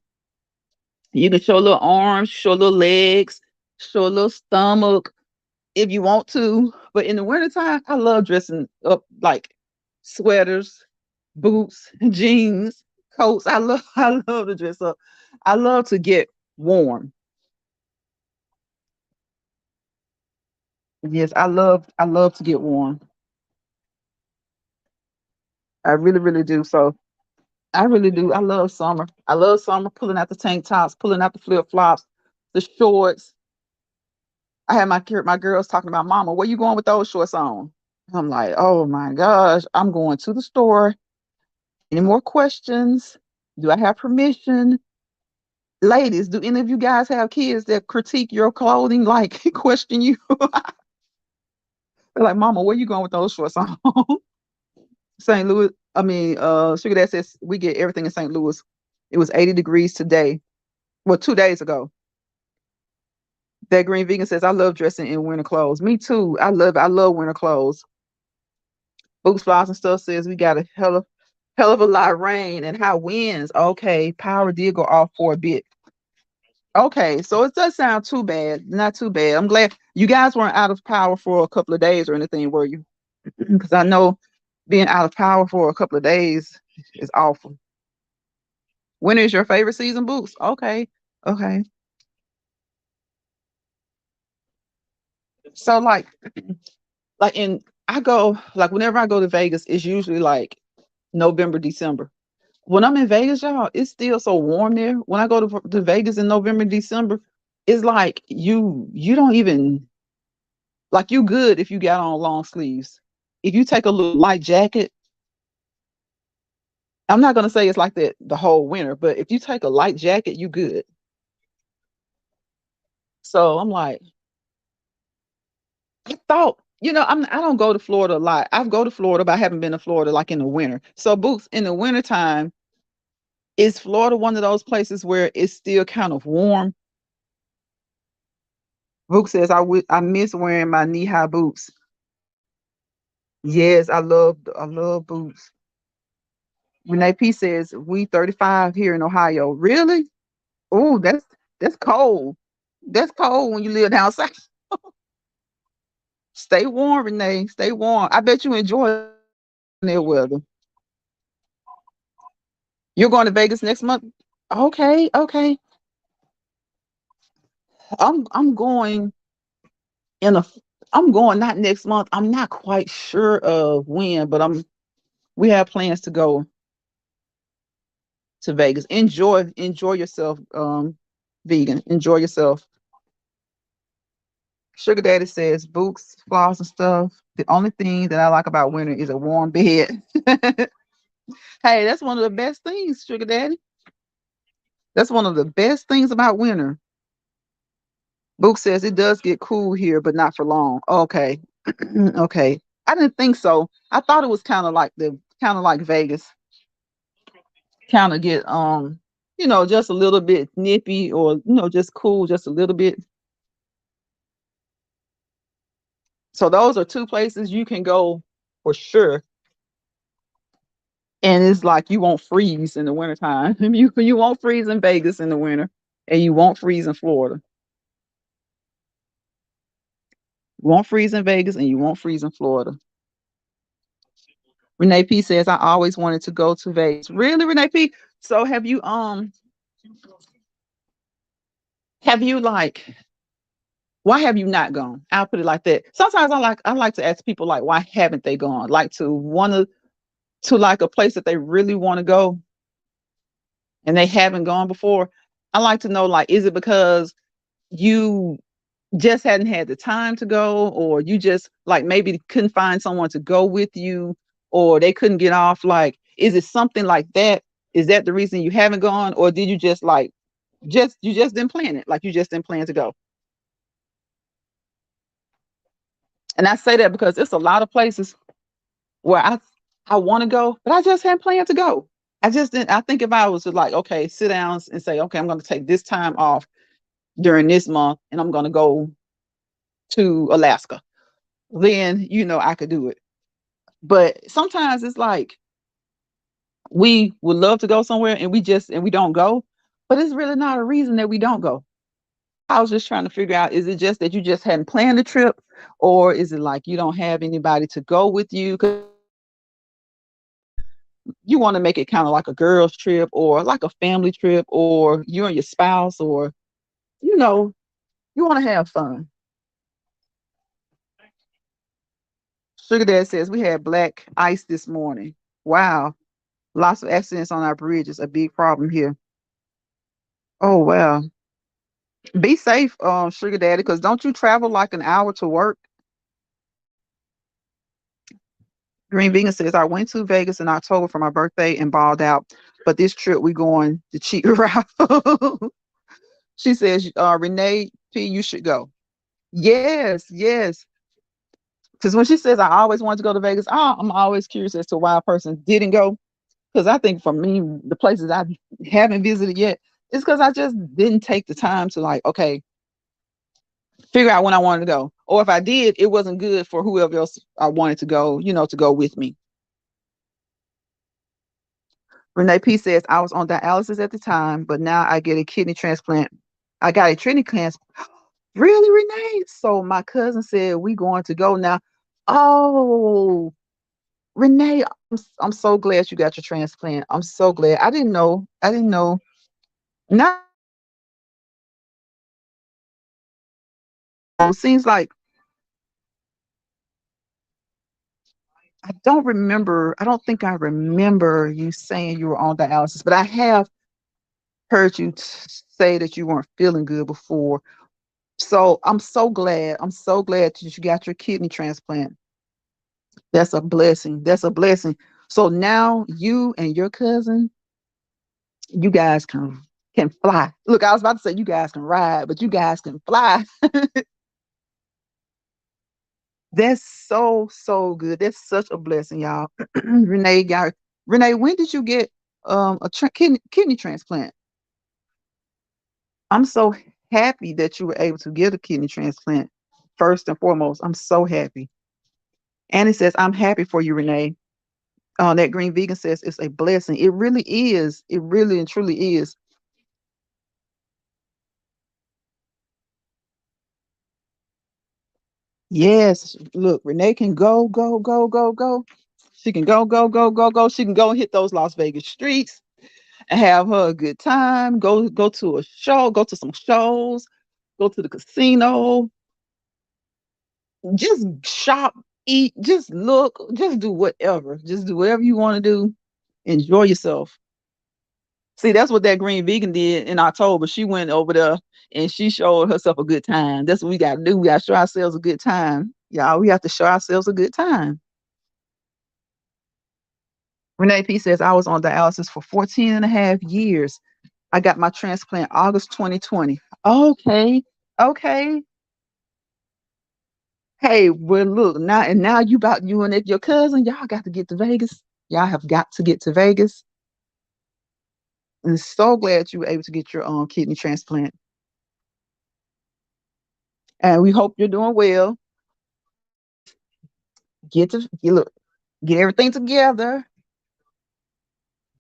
You can show a little arms, show a little legs, show a little stomach if you want to. But in the wintertime, I love dressing up, like sweaters, boots, jeans, coats. I love to dress up. I love to get warm. Yes, I love to get warm. I really, really do. So I really do. I love summer. I love summer, pulling out the tank tops, pulling out the flip flops, the shorts. I had my girls talking about, Mama, where you going with those shorts on? I'm like, oh my gosh, I'm going to the store. Any more questions? Do I have permission? Ladies, do any of you guys have kids that critique your clothing, like question you? They're like, Mama, where you going with those shorts on? St. Louis, I mean, Sugar Dad says we get everything in St. Louis. It was 80 degrees today. Well, 2 days ago. That Green Vegan says, I love dressing in winter clothes. Me too. I love winter clothes. Books, Flies, and Stuff says we got a hell of a lot of rain and high winds. Okay, power did go off for a bit. Okay, so it does sound too bad. Not too bad. I'm glad you guys weren't out of power for a couple of days or anything, were you? Because I know being out of power for a couple of days is awful. When is your favorite season, Boots? Okay, okay. So like in I go like whenever I go to Vegas, it's usually like November, December. When I'm in Vegas, y'all, it's still so warm there. When I go to Vegas in November, December, it's like you don't even like you good if you got on long sleeves. If you take a little light jacket, I'm not gonna say it's like that the whole winter, but if you take a light jacket, you good. So I'm like, I thought, I don't go to Florida a lot. I've go to Florida, but I haven't been to Florida like in the winter. So Boots, in the wintertime, is Florida one of those places where it's still kind of warm? Book says I miss wearing my knee high boots. Yes, I love boots. Renee P says we 35 here in Ohio. Really? Oh, that's cold. That's cold when you live down south. Stay warm, Renee. Stay warm. I bet you enjoy their weather. You're going to Vegas next month? Okay, okay. I'm going in a I'm going not next month. I'm not quite sure of when, but we have plans to go to Vegas. Enjoy yourself, vegan. Enjoy yourself. Sugar Daddy says boots, flaws, and stuff. The only thing that I like about winter is a warm bed. Hey, that's one of the best things, Sugar Daddy. That's one of the best things about winter. Book says it does get cool here, but not for long. Okay. Okay. I didn't think so. I thought it was kind of like Vegas. Kind of get just a little bit nippy or just cool just a little bit. So those are two places you can go for sure. And it's like you won't freeze in the wintertime. You won't freeze in Vegas in the winter, and you won't freeze in Florida. You won't freeze in Vegas and you won't freeze in Florida. Renee P says I always wanted to go to Vegas. Really, Renee P? So have you like why have you not gone? I'll put it like that. Sometimes I like to ask people like why haven't they gone? Like to like a place that they really want to go and they haven't gone before. I like to know like is it because you just hadn't had the time to go, or you just like maybe couldn't find someone to go with you, or they couldn't get off? Like, is it something like that? Is that the reason you haven't gone, or did you just like you just didn't plan it? Like you just didn't plan to go? And I say that because it's a lot of places where I want to go, but I just hadn't planned to go. I just didn't. I think if I was to like, okay, sit down and say, okay, I'm going to take this time off during this month, and I'm going to go to Alaska, then I could do it. But sometimes it's like we would love to go somewhere and we don't go, but it's really not a reason that we don't go. I was just trying to figure out, is it just that you just hadn't planned the trip, or is it like you don't have anybody to go with you? 'Cause you want to make it kind of like a girls trip or like a family trip, or you and your spouse, or you know, you want to have fun. Sugar Dad says we had black ice this morning. Wow. Lots of accidents on our bridges. A big problem here. Oh wow. Be safe, Sugar Daddy, because don't you travel like an hour to work? Green Vegan says I went to Vegas in October for my birthday and balled out. But this trip we going the cheap route. She says, Renee P, you should go. Yes, yes. Because when she says I always wanted to go to Vegas, I'm always curious as to why a person didn't go. Because I think for me, the places I haven't visited yet, it's because I just didn't take the time to like, okay, figure out when I wanted to go. Or if I did, it wasn't good for whoever else I wanted to go, to go with me. Renee P says, I was on dialysis at the time, but now I get a kidney transplant. I got a kidney transplant. Really, Renee? So my cousin said we going to go now. Oh, Renee, I'm so glad you got your transplant. I'm so glad. I didn't know. I didn't know. Now it seems like I don't remember. I don't think I remember you saying you were on dialysis, but I have heard you say that you weren't feeling good before. So I'm so glad. I'm so glad that you got your kidney transplant. That's a blessing. That's a blessing. So now you and your cousin, you guys can fly. Look, I was about to say you guys can ride, but you guys can fly. That's so good. That's such a blessing, y'all. Renee, when did you get kidney transplant? I'm so happy that you were able to get a kidney transplant. First and foremost, I'm so happy. Annie says, I'm happy for you, Renee. That Green Vegan says it's a blessing. It really is. It really and truly is. Yes. Look, Renee can go, go, go, go, go. She can go, go, go, go, go. She can go and hit those Las Vegas streets and have her a good time. Go to a show, go to some shows, go to the casino, just shop, eat, just look, just do whatever. Just do whatever you want to do. Enjoy yourself. See, that's what that Green Vegan did in October. She went over there and she showed herself a good time. That's what we got to do. We got to show ourselves a good time. Y'all, we have to show ourselves a good time. Renee P says, I was on dialysis for 14 and a half years. I got my transplant August 2020. Okay. Okay. Hey, well, look, now you and your cousin, y'all got to get to Vegas. Y'all have got to get to Vegas. And so glad you were able to get your kidney transplant. And we hope you're doing well. Look, get everything together.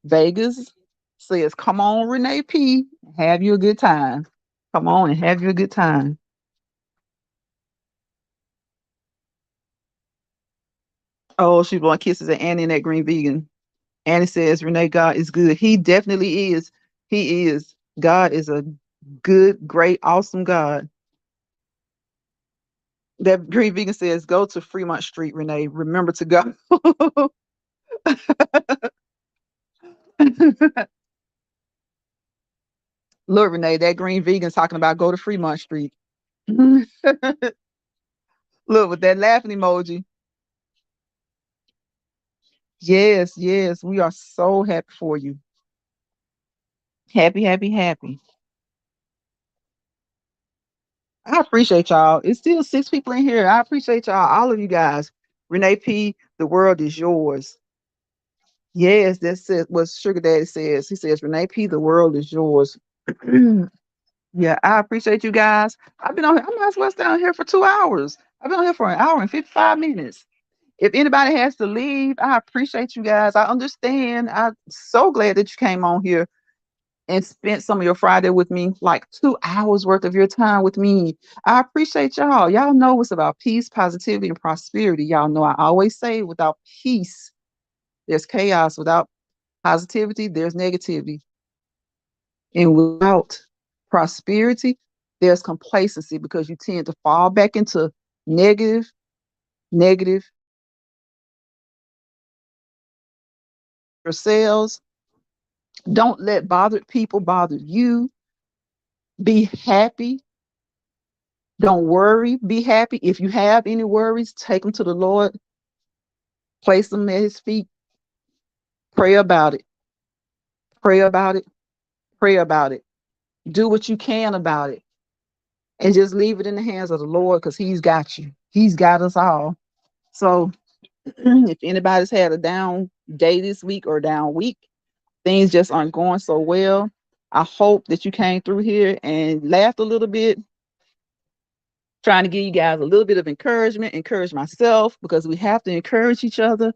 Vegas says, come on, Renee P. Have you a good time. Come on and have you a good time. Oh, she's blowing kisses at Annie and that Green Vegan. Annie says, Renee, God is good. He definitely is. He is. God is a good, great, awesome God. That Green Vegan says, go to Fremont Street, Renee. Remember to go. Look, Renee, that Green Vegan's talking about go to Fremont Street. Look, with that laughing emoji. Yes, yes, we are so happy for you. Happy, happy, happy. I appreciate y'all. It's still six people in here. I appreciate y'all, all of you guys. Renee P, the world is yours. Yes, that's it. What Sugar Daddy says. He says, Renee P, the world is yours. Yeah, I appreciate you guys. I've been on here. I might as well stay on here for 2 hours. I've been on here for an hour and 55 minutes. If anybody has to leave, I appreciate you guys. I understand. I'm so glad that you came on here and spent some of your Friday with me, like 2 hours worth of your time with me. I appreciate y'all. Y'all know it's about peace, positivity, and prosperity. Y'all know I always say without peace, there's chaos. Without positivity, there's negativity. And without prosperity, there's complacency because you tend to fall back into negative, negative, yourselves. Don't let bothered people bother you. Be happy. Don't worry. Be happy. If you have any worries, take them to the Lord. Place them at his feet. Pray about it. Pray about it. Pray about it. Do what you can about it. And just leave it in the hands of the Lord because he's got you. He's got us all. So if anybody's had a down day this week or down week, things just aren't going so well. I hope that you came through here and laughed a little bit, trying to give you guys a little bit of encouragement, encourage myself because we have to encourage each other.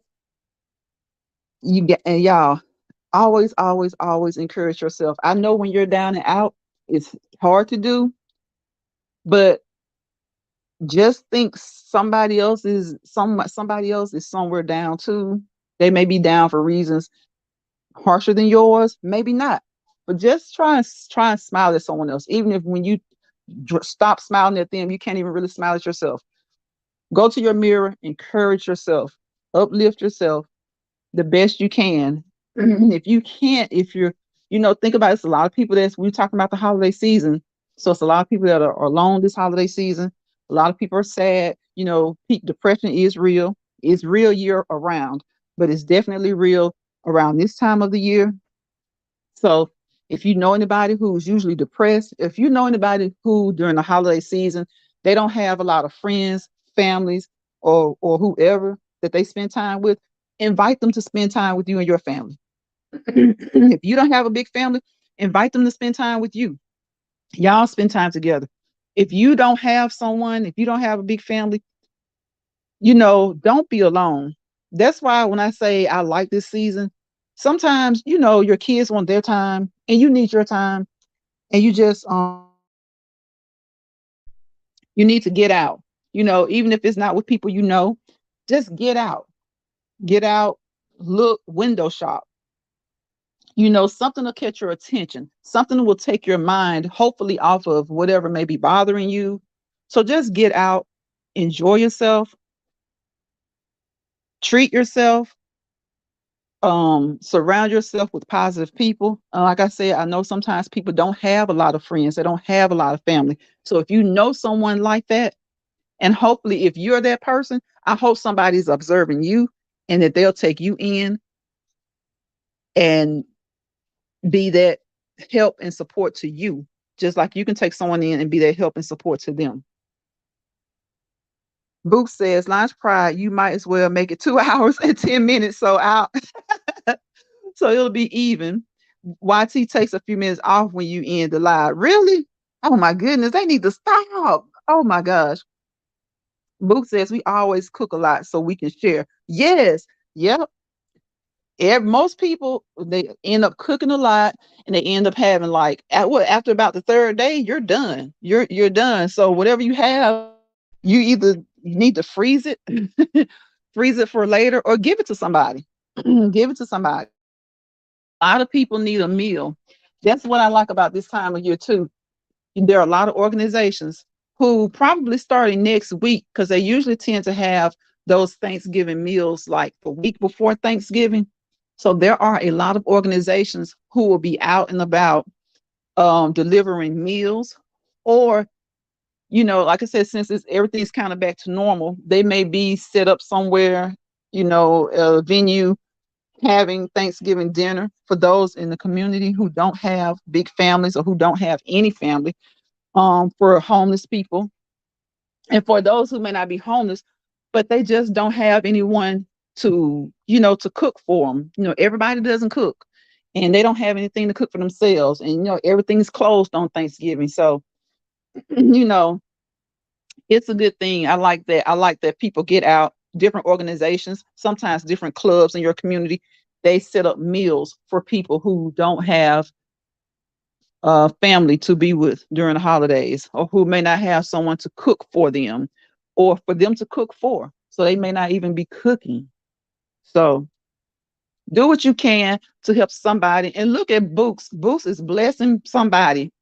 You get and y'all always, always, always encourage yourself. I know when you're down and out, it's hard to do, but just think somebody else is somewhere down too. They may be down for reasons harsher than yours, maybe not. But just try and smile at someone else, even if when you stop smiling at them, you can't even really smile at yourself. Go to your mirror, encourage yourself, uplift yourself the best you can. If you can't, if you're, think about it, it's a lot of people we're talking about the holiday season. So it's a lot of people that are alone this holiday season. A lot of people are sad. Peak depression is real. It's real year around, but it's definitely real around this time of the year. So if you know anybody who's usually depressed, if you know anybody who during the holiday season, they don't have a lot of friends, families, or whoever that they spend time with, invite them to spend time with you and your family. If you don't have a big family, invite them to spend time with you. Y'all spend time together. If you don't have someone, if you don't have a big family, don't be alone. That's why when I say I like this season, sometimes, your kids want their time and you need your time and you need to get out. Even if it's not with people just get out. Get out, look, window shop. Something will catch your attention. Something will take your mind, hopefully, off of whatever may be bothering you. So just get out, enjoy yourself, treat yourself, surround yourself with positive people. Like I said, I know sometimes people don't have a lot of friends, they don't have a lot of family. So if you know someone like that, and hopefully if you're that person, I hope somebody's observing you and that they'll take you in and be that help and support to you, just like you can take someone in and be that help and support to them. Book says, Lunch Pride, you might as well make it 2 hours and 10 minutes. So so it'll be even. YT takes a few minutes off when you end the live. Really? Oh my goodness, they need to stop. Oh my gosh. Book says we always cook a lot so we can share. Yes. Yep. Most people, they end up cooking a lot and they end up having after about the third day, you're done. You're done. So whatever you have, you either need to freeze it, freeze it for later, or give it to somebody. Give it to somebody. A lot of people need a meal. That's what I like about this time of year too. There are a lot of organizations who probably starting next week, because they usually tend to have those Thanksgiving meals like the week before Thanksgiving. So there are a lot of organizations who will be out and about delivering meals, or like I said, since everything's kind of back to normal, they may be set up somewhere, a venue, having Thanksgiving dinner for those in the community who don't have big families or who don't have any family, for homeless people, and for those who may not be homeless, but they just don't have anyone to cook for them. Everybody doesn't cook, and they don't have anything to cook for themselves, and everything's closed on Thanksgiving. So, you know, it's a good thing. I like that. I like that people get out, different organizations, sometimes different clubs in your community. They set up meals for people who don't have family to be with during the holidays, or who may not have someone to cook for them or for them to cook for. So they may not even be cooking. So do what you can to help somebody. And look at Books. Books is blessing somebody.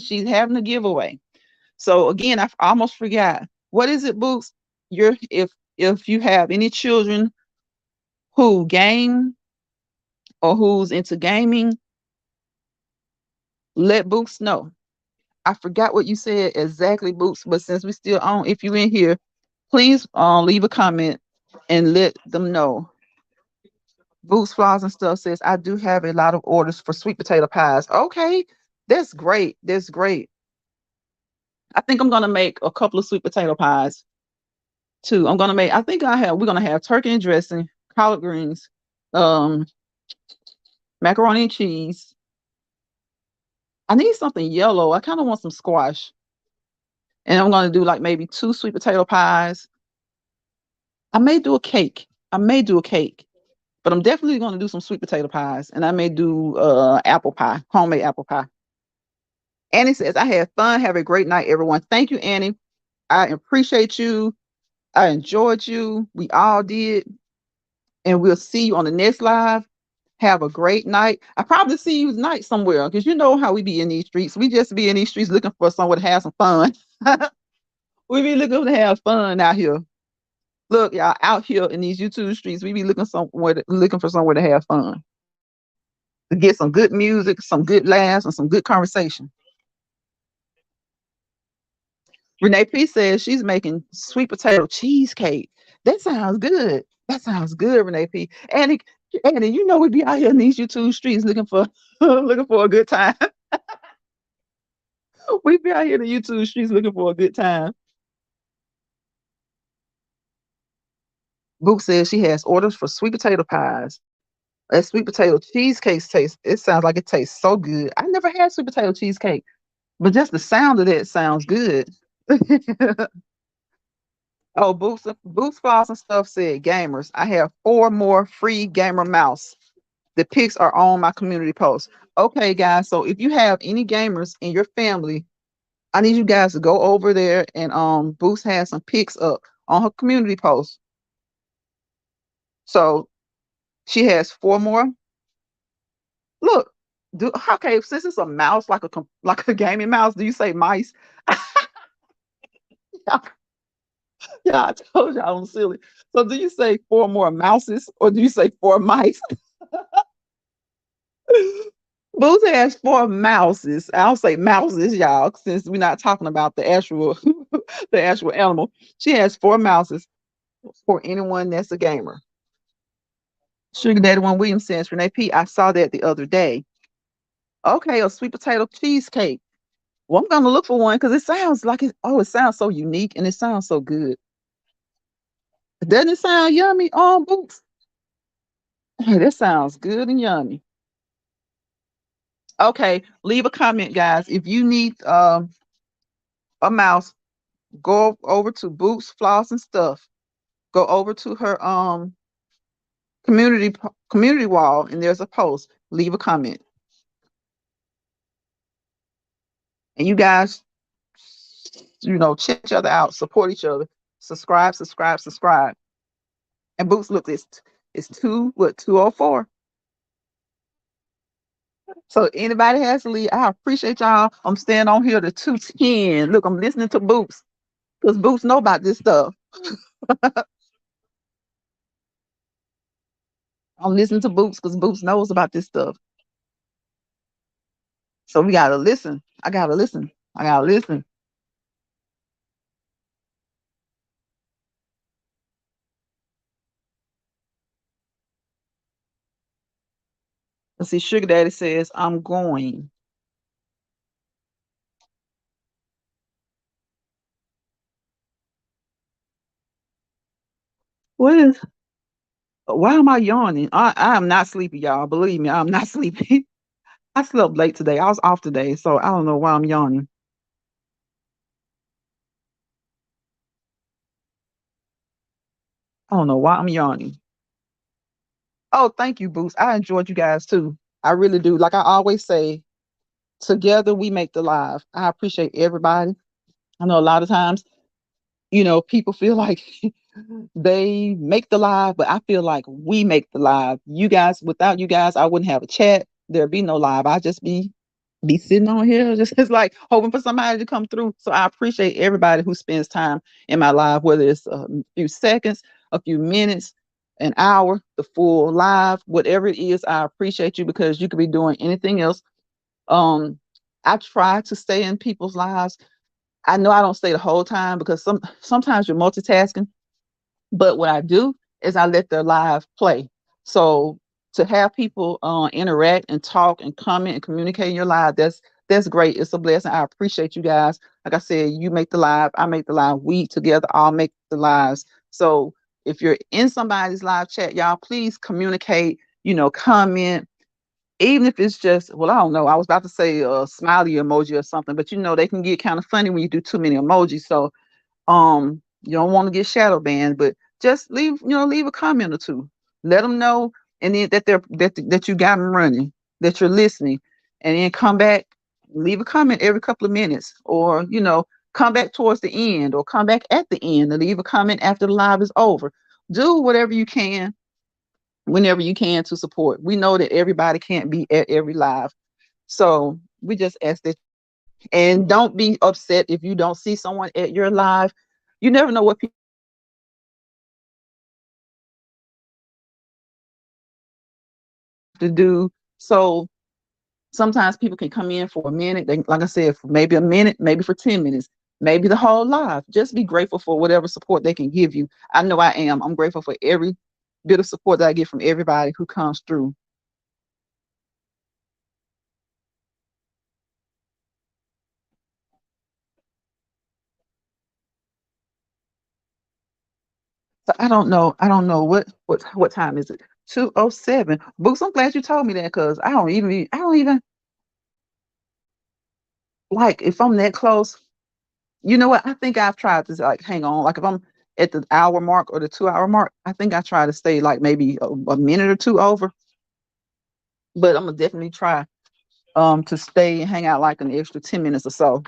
She's having a giveaway. So again, I almost forgot. What is it, Books? If you have any children who game, or who's into gaming, let Boots know. I forgot what you said exactly, Boots, but since we still on, if you in here, please leave a comment and let them know. Boots Flaws and Stuff says, I do have a lot of orders for sweet potato pies. Okay, that's great. That's great. I think I'm gonna make a couple of sweet potato pies too. We're gonna have turkey and dressing, collard greens, um, macaroni and cheese. I need something yellow. I kind of want some squash. And I'm gonna do like maybe two sweet potato pies. I may do a cake. I may do a cake, but I'm definitely gonna do some sweet potato pies. And I may do apple pie, homemade apple pie. Annie says, I had fun. Have a great night, everyone. Thank you, Annie. I appreciate you. I enjoyed you. We all did. And we'll see you on the next live. Have a great night. I probably see you tonight somewhere because you know how we be in these streets. We just be in these streets looking for somewhere to have some fun. We be looking to have fun out here. Look, y'all out here in these YouTube streets, we be looking for somewhere to have fun. To get some good music, some good laughs, and some good conversation. Renee P says she's making sweet potato cheesecake. That sounds good. That sounds good, Renee P. Annie, you know we be out here in these YouTube streets looking for looking for a good time. We be out here in the YouTube streets looking for a good time. Book says she has orders for sweet potato pies. That sweet potato cheesecake it sounds like it tastes so good. I never had sweet potato cheesecake, but just the sound of that sounds good. Oh, Boots Files and Stuff said gamers. I have 4 more free gamer mouse. The pics are on my community post. Okay, guys. So if you have any gamers in your family, I need you guys to go over there and Boots has some pics up on her community post. So she has 4 more. Look, okay, since it's a mouse like a gaming mouse, do you say mice? Yeah, I told y'all I'm silly. So do you say 4 more mouses or do you say 4 mice? Booth has 4 mouses. I'll say mouses, y'all, since we're not talking about the actual the actual animal. She has 4 mouses for anyone that's a gamer. Sugar Daddy One Williams says, Renee P, I saw that the other day. Okay, a sweet potato cheesecake. Well, I'm gonna look for one because it sounds like it sounds so unique and it sounds so good. Doesn't it sound yummy on Boots? Hey, that sounds good and yummy. Okay, leave a comment, guys. If you need a mouse, go over to Boots, Floss, and Stuff. Go over to her community wall, and there's a post. Leave a comment, and you guys, check each other out, support each other, subscribe, subscribe, subscribe. And Boots, look, it's 204. So anybody has to leave. I appreciate y'all. I'm staying on here to 210. Look, I'm listening to Boots because Boots know about this stuff. I'm listening to Boots because Boots knows about this stuff. So we gotta listen. I gotta listen. I gotta listen. Let's see. Sugar Daddy says, I'm going. What is why am I yawning? I am not sleepy, y'all. Believe me, I'm not sleepy. I slept late today. I was off today, so I don't know why I'm yawning. I don't know why I'm yawning. Oh, thank you, Boost. I enjoyed you guys too. I really do. Like I always say, together we make the live. I appreciate everybody. I know a lot of times, people feel like they make the live, but I feel like we make the live. You guys, without you guys, I wouldn't have a chat. There'd be no live. I'd just be sitting on here, just it's like hoping for somebody to come through. So I appreciate everybody who spends time in my live, whether it's a few seconds, a few minutes, an hour, the full live, whatever it is. I appreciate you because you could be doing anything else. Um, I try to stay in people's lives. I know I don't stay the whole time because sometimes you're multitasking, but what I do is I let their live play. So to have people interact and talk and comment and communicate in your live, that's great. It's a blessing. I appreciate you guys. Like I said, you make the live, I make the live. We together all make the lives. So if you're in somebody's live chat, y'all please communicate. Comment, even if it's just, well, I don't know. I was about to say a smiley emoji or something, but they can get kind of funny when you do too many emojis. So you don't want to get shadow banned, but just leave a comment or two. Let them know, and then that you got them running, that you're listening, and then come back, leave a comment every couple of minutes, or come back towards the end, or come back at the end and leave a comment after the live is over. Do whatever you can, whenever you can, to support. We know that everybody can't be at every live, so we just ask that. And don't be upset if you don't see someone at your live. You never know what people to do. So sometimes people can come in for a minute. Like I said, for maybe a minute, maybe for 10 minutes, maybe the whole live. Just be grateful for whatever support they can give you. I know I am. I'm grateful for every bit of support that I get from everybody who comes through. So I don't know. I don't know what time is it? 2:07. Books, I'm glad you told me that because I don't even like if I'm that close. You know what? I think I've tried to like hang on. Like if I'm at the hour mark or the 2 hour mark, I think I try to stay like maybe a minute or two over. But I'm gonna definitely try to stay and hang out like an extra 10 minutes or so.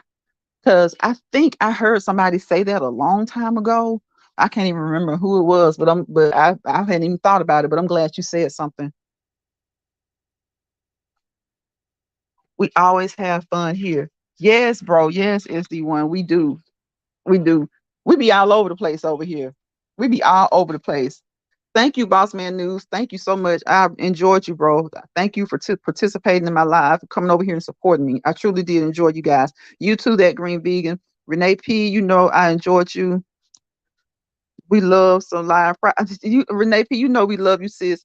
Cause I think I heard somebody say that a long time ago. I can't even remember who it was, but I hadn't even thought about it. But I'm glad you said something. We always have fun here. Yes, bro. Yes, SD1. We do. We do. We be all over the place over here. We be all over the place. Thank you, Boss Man News. Thank you so much. I enjoyed you, bro. Thank you for participating in my live, coming over here and supporting me. I truly did enjoy you guys. You too, that green vegan. Renee P, I enjoyed you. We love some live. Renee P, we love you, sis.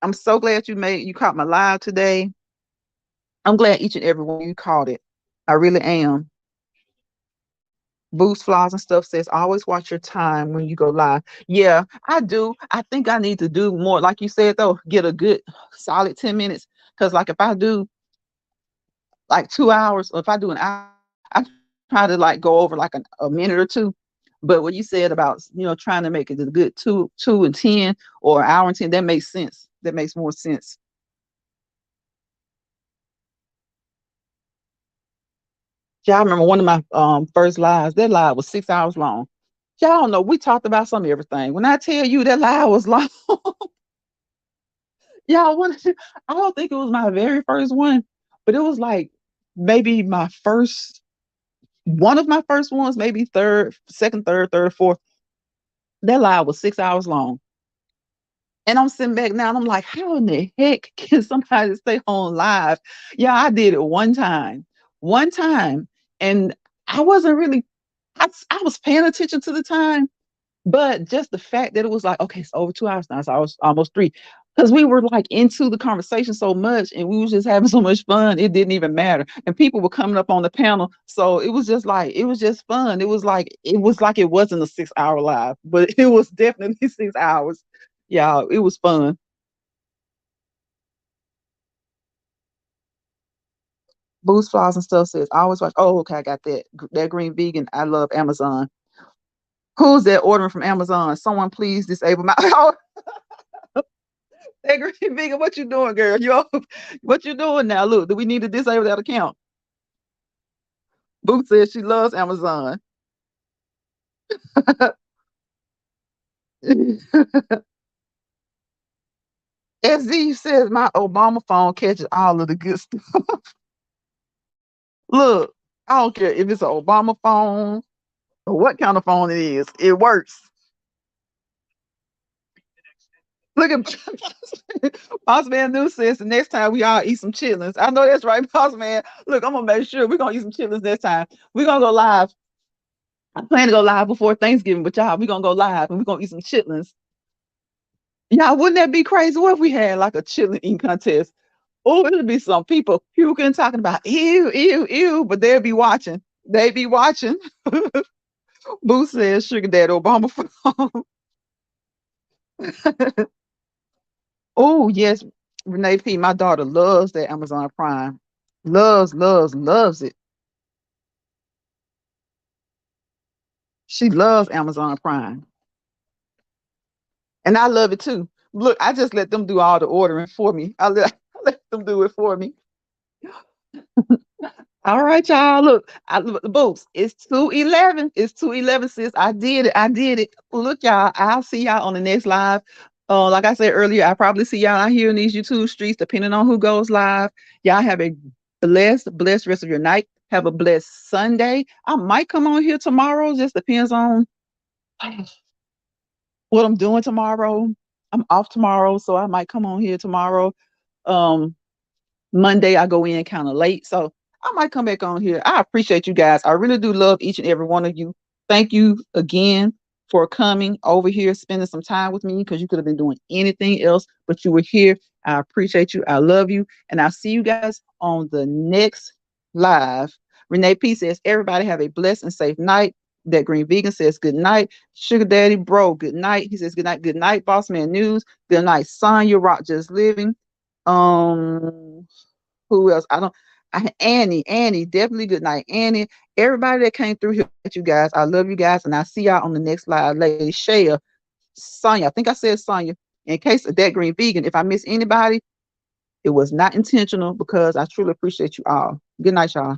I'm so glad you caught my live today. I'm glad each and every one of you caught it. I really am. Boost flaws and stuff says always watch your time when you go live. Yeah, I do. I think I need to do more. Like you said though, get a good solid 10 minutes. Because like if I do like 2 hours, or if I do an hour, I try to like go over like a minute or two. But what you said about trying to make it a good two and 10 or an hour and 10, that makes sense. That makes more sense. Yeah, I remember one of my first lives. That live was 6 hours long. Y'all know we talked about some of everything. When I tell you that live was long, y'all want to, I don't think it was my very first one, but it was like maybe my first one of my first ones, maybe third, second, third, fourth. That live was 6 hours long. And I'm sitting back now and I'm like, how in the heck can somebody stay on live? Yeah, I did it one time. One time. And I wasn't really I was paying attention to the time. But just the fact that it was like, okay, it's over 2 hours now. So I was almost three. Because we were like into the conversation so much and we was just having so much fun. It didn't even matter. And people were coming up on the panel. So it was just fun. It was like it wasn't a 6 hour live, but it was definitely 6 hours. Yeah, it was fun. Boost flies and stuff says, I always watch. Oh, okay, I got that. That green vegan. I love Amazon. Who's that ordering from Amazon? Someone please disable my Hey, Green Vegan, what you doing, girl? What you doing now? Look, do we need to disable that account? Boo says she loves Amazon. SZ says my Obama phone catches all of the good stuff. Look, I don't care if it's an Obama phone or what kind of phone it is. It works. Look at Boss Man New says the next time we all eat some chitlins. I know that's right, Boss Man. Look, I'm gonna make sure we're gonna eat some chitlins next time. We're gonna go live. I plan to go live before Thanksgiving, but y'all, we're gonna go live and we're gonna eat some chitlins. Y'all, wouldn't that be crazy? What if we had like a chitlin eating contest? Oh, it'll be some people puking, talking about ew, ew, ew, but they'll be watching. They be watching. Boo says sugar dad Obama phone. Oh, yes, Renee P. My daughter loves that Amazon Prime. Loves, loves, loves it. She loves Amazon Prime. And I love it too. Look, I just let them do all the ordering for me. I let them do it for me. All right, y'all. Look, look, Boots. It's 2:11. It's 2:11, sis. I did it. I did it. Look, y'all. I'll see y'all on the next live. Like I said earlier, I probably see y'all out here in these YouTube streets, depending on who goes live. Y'all have a blessed rest of your night. Have a blessed Sunday. I might come on here tomorrow. Just depends on what I'm doing tomorrow. I'm off tomorrow, so I might come on here tomorrow. Um, Monday I go in kind of late, so I might come back on here. I appreciate you guys. I really do love each and every one of you. Thank you again for coming over here, spending some time with me because you could have been doing anything else, but you were here. I appreciate you. I love you, and I'll see you guys on the next live. Renee P says, everybody have a blessed and safe night. That Green Vegan says, good night. Sugar Daddy Bro, good night. He says, good night, Boss Man News. Good night, Sonya Rock Just Living. Um, who else? Annie, definitely good night, Annie. Everybody that came through here, you guys, I love you guys, and I'll see y'all on the next live. Lady Shea, Sonya, I think I said Sonya. In case of that Green Vegan, if I miss anybody, it was not intentional because I truly appreciate you all. Good night, y'all.